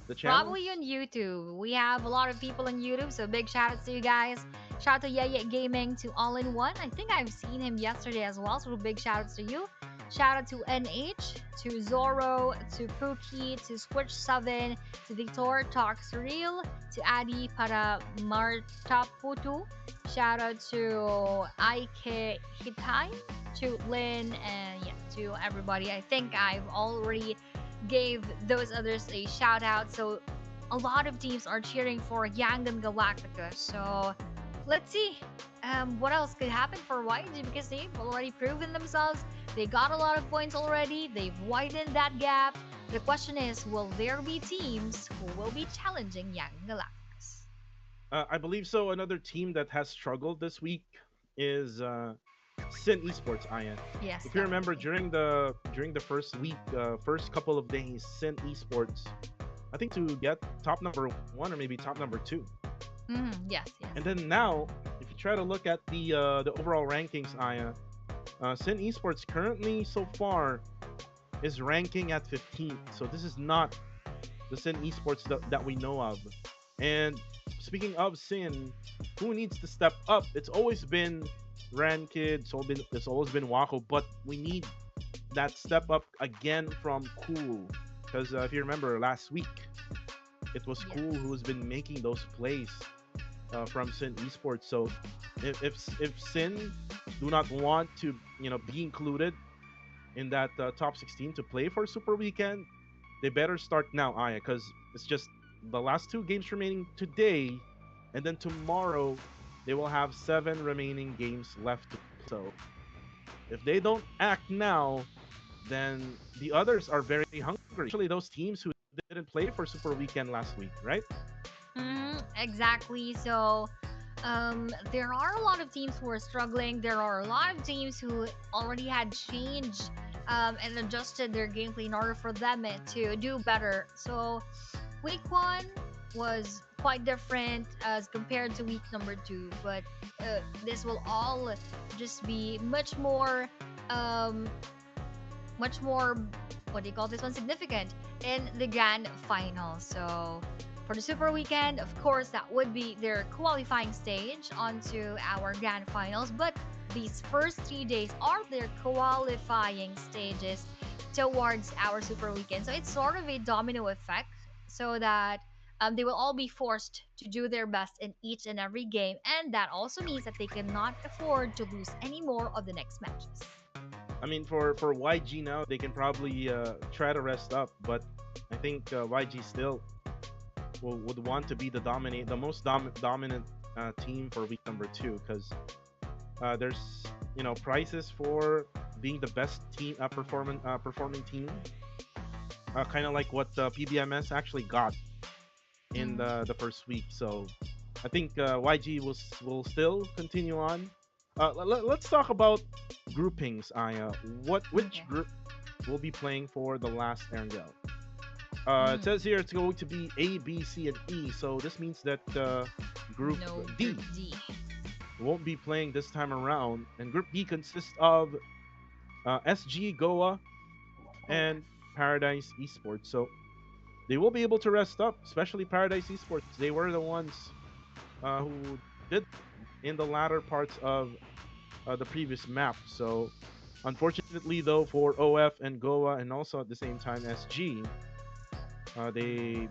the channel? Probably on YouTube. We have a lot of people on YouTube, so big shout outs to you guys. Shout out to Yaya Gaming, to All in One. I think I've seen him yesterday as well, so big shout outs to you. Shout out to NH, to Zorro, to Pookie, to Squitch7, to Victor Talks Real, to Adi para Martaputu. Shout out to Ike Hitai, to Lynn, and yeah, to everybody. I think I've already gave those others a shout out. So a lot of teams are cheering for Yangon Galactica. So let's see what else could happen for YG, because they've already proven themselves. They got a lot of points already. They've widened that gap. The question is, will there be teams who will be challenging Yangon Galacticos? I believe so. Another team that has struggled this week is Sin Esports, Aya. Yes. If you remember, during the first week, first couple of days, Sin Esports I think to get top number 1 or maybe top number 2. Yes, yes. And then now, if you try to look at the overall rankings, Aya, Sin Esports currently so far is ranking at 15th. So this is not the Sin Esports that we know of. And speaking of Sin, who needs to step up? It's always been Ranked, it's always been Wako, but we need that step up again from Cool. Because if you remember last week, it was Cool who's been making those plays from Sin Esports. So if Sin do not want to be included in that top 16 to play for Super Weekend, they better start now, Aya, because it's just the last 2 games remaining today, and then tomorrow they will have 7 remaining games left to play. So if they don't act now, then the others are very hungry. Especially those teams who didn't play for Super Weekend last week, right? Exactly. So there are a lot of teams who are struggling. There are a lot of teams who already had changed and adjusted their gameplay in order for them to do better. So week 1 was quite different as compared to week number 2, but this will all just be much more, what do you call this one, significant in the grand final. So for the Super Weekend, of course, that would be their qualifying stage onto our grand finals. But these first 3 days are their qualifying stages towards our Super Weekend. So it's sort of a domino effect, so that they will all be forced to do their best in each and every game. And that also means that they cannot afford to lose any more of the next matches. I mean, for YG now, they can probably try to rest up, but I think YG still would want to be the most dominant team for week number 2, because there's prizes for being the best team performing team, kind of like what PBMS actually got in the first week. So I think YG will still continue on. Let's talk about groupings, Aya. Which group will be playing for the last Erangel? It says here it's going to be A, B, C, and E. So this means that Group D won't be playing this time around. And Group D consists of SG, Goa, and Paradise Esports. So they will be able to rest up, especially Paradise Esports. They were the ones who did in the latter parts of the previous map. So unfortunately, though, for OF and Goa, and also at the same time SG, they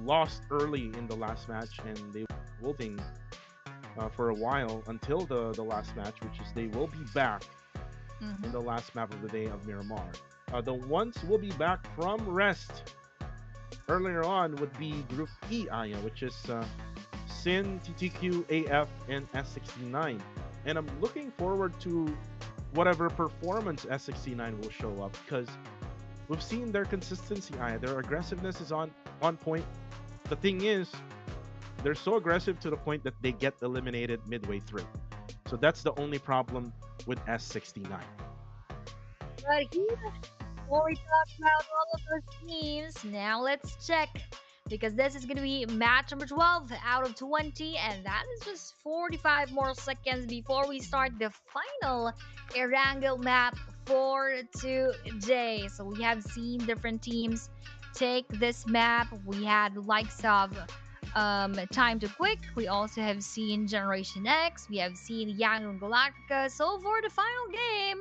lost early in the last match, and they will be for a while until the last match, which is they will be back in the last map of the day of Miramar. The ones who will be back from rest earlier on would be Group E, Aya, which is Sin, TTQ, AF, and S69. And I'm looking forward to whatever performance S69 will show up, because we've seen their consistency, Aya. Their aggressiveness is on point. The thing is, they're so aggressive to the point that they get eliminated midway through. So that's the only problem with S69. But here, before we talk about all of those teams, now let's check, because this is going to be match number 12 out of 20, and that is just 45 more seconds before we start the final Erangel map for today. So we have seen different teams take this map. We had the likes of Time to Quick. We also have seen Generation X. We have seen Young and Galactica. So for the final game,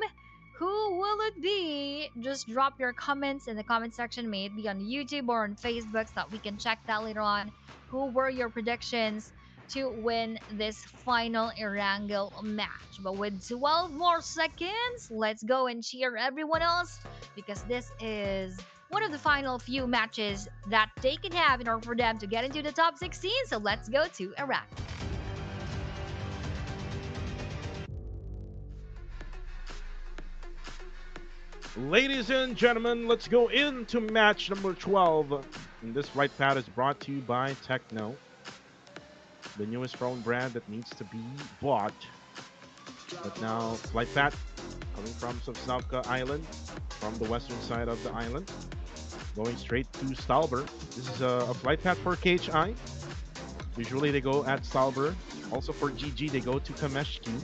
who will it be? Just drop your comments in the comment section, may it be on YouTube or on Facebook, so that we can check that later on. Who were your predictions to win this final Erangel match? But with 12 more seconds, let's go and cheer everyone else, because this is one of the final few matches that they can have in order for them to get into the top 16. So let's go to Iraq. Ladies and gentlemen, let's go into match number 12. And this right pad is brought to you by Techno, the newest phone brand that needs to be bought. But now, Flight Pat, coming from Sosnavka Island, from the western side of the island. going straight to Stalber. This is a flight path for KHI. Usually they go at Stalber. Also for GG, they go to Kameshki.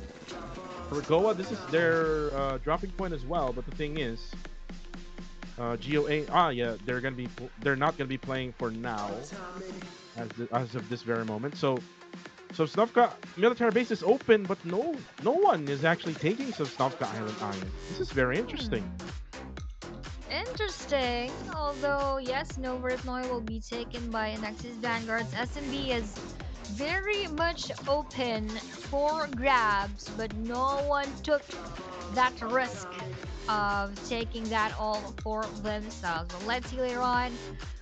For Goa, this is their dropping point as well. But the thing is, GOA. Yeah, they're not gonna be playing for now, as of this very moment. So Snovka military base is open, but no one is actually taking Snovka Island Iron. This is very interesting. Interesting. Although, yes, no Vertnoy will be taken by Nexus Vanguards. SMB is very much open for grabs, but no one took that risk of taking that all for themselves. But let's see later on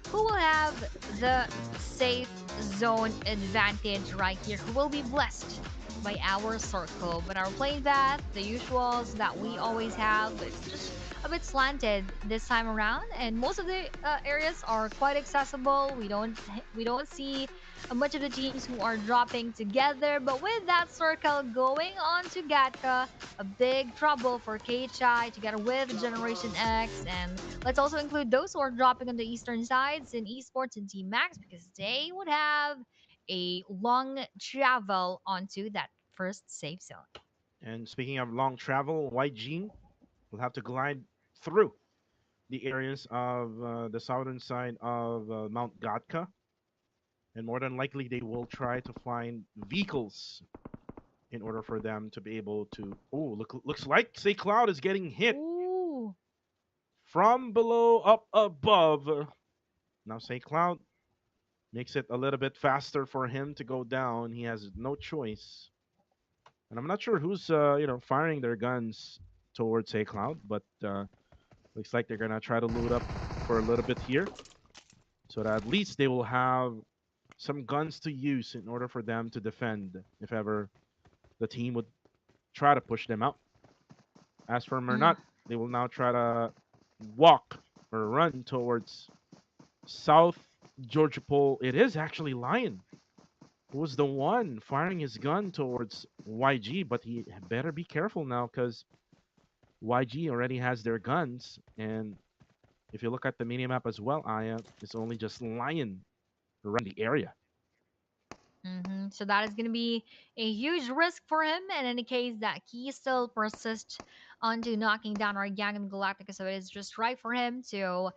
who will have the safe zone advantage right here, who will be blessed by our circle. But our playing path, the usuals that we always have, it's just a bit slanted this time around, and most of the areas are quite accessible. We don't see much of the teams who are dropping together, but with that circle going on to Gatka, a big trouble for KHI together with Generation X. And let's also include those who are dropping on the eastern sides in esports and Team Max, because they would have a long travel onto that first safe zone. And speaking of long travel, YG will have to glide through the areas of the southern side of Mount Gatka, and more than likely they will try to find vehicles in order for them to be able to. Oh, looks like Say Cloud is getting hit Ooh. from below up above. Now Say Cloud makes it a little bit faster for him to go down. He has no choice, and I'm not sure who's firing their guns towards Say Cloud, but looks like they're gonna try to load up for a little bit here, so that at least they will have some guns to use in order for them to defend if ever the team would try to push them out. As for Mernat, they will now try to walk or run towards South Georgia Pole. It is actually Lion who was the one firing his gun towards YG, but he better be careful now because YG already has their guns. And if you look at the minimap as well, Aya, it's only just Lion around the area. So that is going to be a huge risk for him. And in any case, that he still persists onto knocking down our Gang and Galactica. So it is just right for him to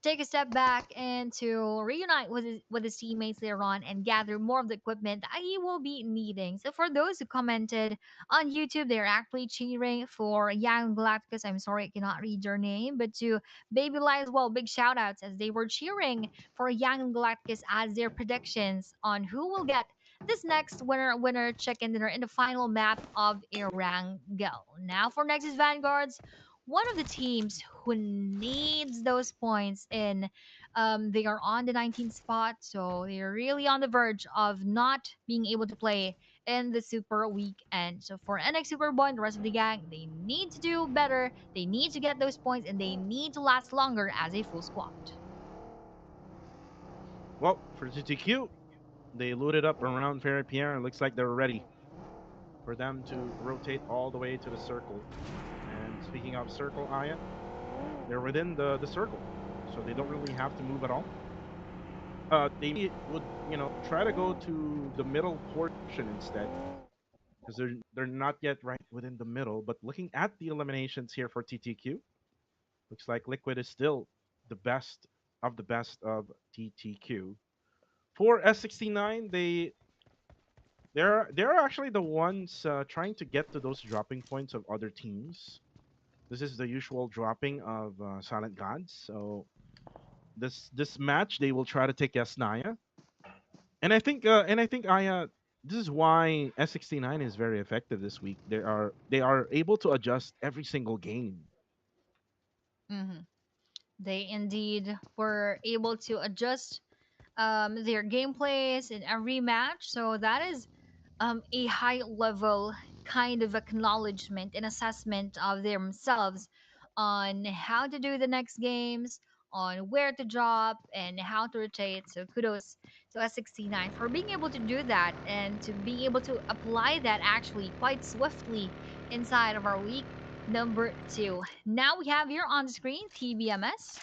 take a step back and to reunite with his teammates later on and gather more of the equipment that he will be needing. So for those who commented on YouTube, they're actually cheering for Young Galacticus. I'm sorry I cannot read your name, but to Baby Lie as well, big shout outs as they were cheering for Young Galacticus as their predictions on who will get this next winner chicken dinner in the final map of Erangel. Now for Nexus Vanguards, one of the teams who needs those points in they are on the 19th spot, so they're really on the verge of not being able to play in the super weekend. So for NX Superboy and the rest of the gang, they need to do better, they need to get those points, and they need to last longer as a full squad. Well, for GTQ, they looted up around Ferry Pierre and looks like they're ready for them to rotate all the way to the circle. And speaking of circle, Aya, they're within the circle, so they don't really have to move at all. They would, try to go to the middle portion instead, because they're not yet right within the middle. But looking at the eliminations here for TTQ, looks like Liquid is still the best of the best of TTQ. For S69, they're actually the ones trying to get to those dropping points of other teams. This is the usual dropping of Silent Gods. So this match they will try to take Yasnaya, and I think Aya. This is why S69 is very effective this week. They are able to adjust every single game. They indeed were able to adjust their gameplays in every match. So that is a high level kind of acknowledgement and assessment of themselves on how to do the next games, on where to drop, and how to rotate. So kudos to S69 for being able to do that and to being able to apply that actually quite swiftly inside of our week number 2. Now we have here on the screen TBMS.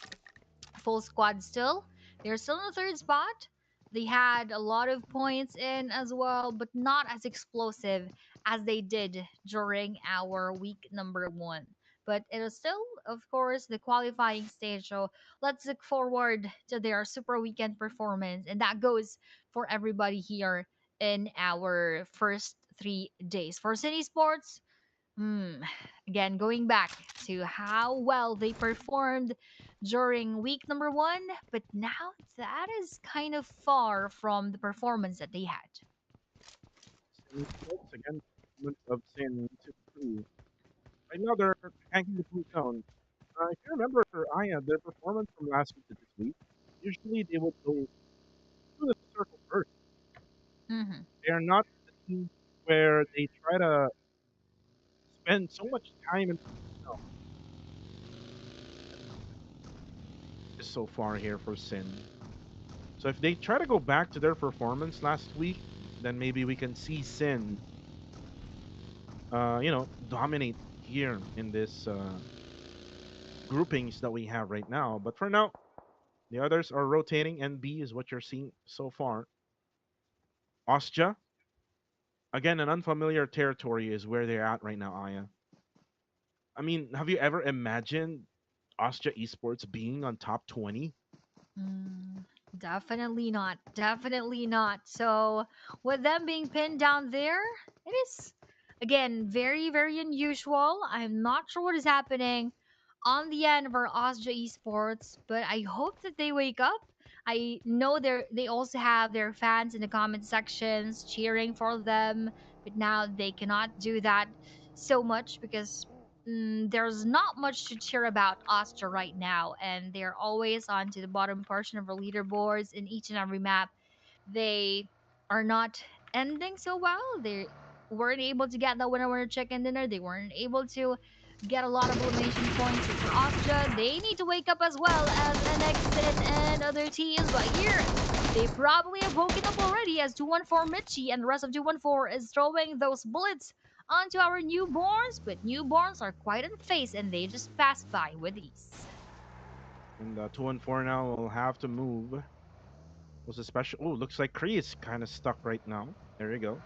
full squad still. They're still in the third spot. They had a lot of points in as well, but not as explosive as they did during our week number 1. But it is still, of course, the qualifying stage. So let's look forward to their super weekend performance. And that goes for everybody here in our first 3 days. For City Sports, again, going back to how well they performed during week number 1, but now that is kind of far from the performance that they had. Sin Sports again, performance of Sin 2. Right now they're hanging the blue zone. If you remember, Aya, their performance from last week to this week, usually they would go through the circle first. Hmm. They are not the team where they try to spend so much time in so far here for Sin. So if they try to go back to their performance last week, then maybe we can see Sin, dominate here in this groupings that we have right now. But for now, the others are rotating, and B is what you're seeing so far. Ostja, again, an unfamiliar territory is where they're at right now, Aya. I mean, have you ever imagined Ostja Esports being on top 20? Mm, definitely not. Definitely not. So, with them being pinned down there, it is, again, very, very unusual. I'm not sure what is happening on the end of our Osja Esports, but I hope that they wake up. I know they also have their fans in the comment sections cheering for them, but now they cannot do that so much because there's not much to cheer about Ostra right now, and they're always on to the bottom portion of our leaderboards in each and every map. They are not ending so well. They weren't able to get that winner chicken dinner. They weren't able to get a lot of elimination points. So for Ostra, they need to wake up as well as NXN and other teams. But here, they probably have woken up already as 214 Mitchie and the rest of 214 is throwing those bullets onto our newborns, but newborns are quite unfazed and they just pass by with ease. And 2 and 4 now will have to move. Was a special. Oh, looks like Kree is kind of stuck right now. There you go.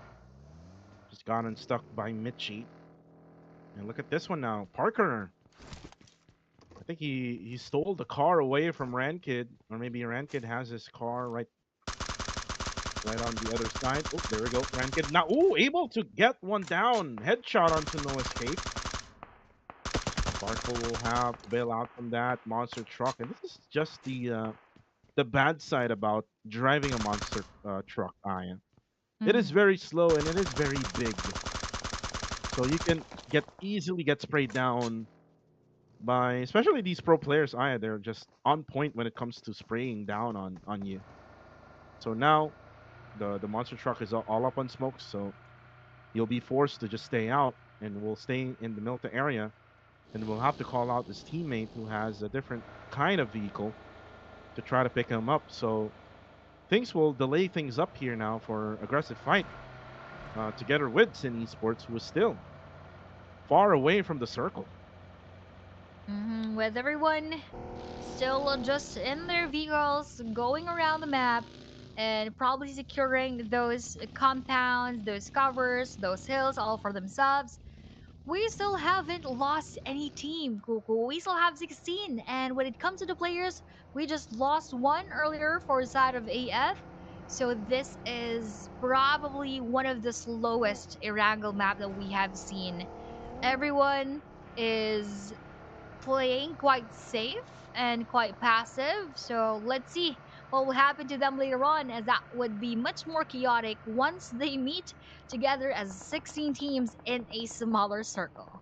Just gotten stuck by Mitchie. And look at this one now. Parker. I think he stole the car away from Rankid, or maybe Rankid has his car right on the other side. Oh, there we go. Rankid now. Oh, able to get one down. Headshot onto No Escape. Sparkle will have to bail out from that monster truck, and this is just the bad side about driving a monster truck, Ian. It is Mhm. very slow and it is very big. So you can easily get sprayed down by especially these pro players, Ian. They're just on point when it comes to spraying down on you. So now the monster truck is all up on smoke, so you'll be forced to just stay out and will stay in the Milta area, and we'll have to call out this teammate who has a different kind of vehicle to try to pick him up. So things will delay things up here now for aggressive fight together with Sin Esports, who is still far away from the circle. With everyone still just in their vehicles, going around the map, and probably securing those compounds, those covers, those hills all for themselves. We still haven't lost any team, Kuku. We still have 16. And when it comes to the players, we just lost one earlier for the side of AF. So this is probably one of the slowest Erangel map that we have seen. Everyone is playing quite safe and quite passive. So let's see what will happen to them later on, as that would be much more chaotic once they meet together as 16 teams in a smaller circle.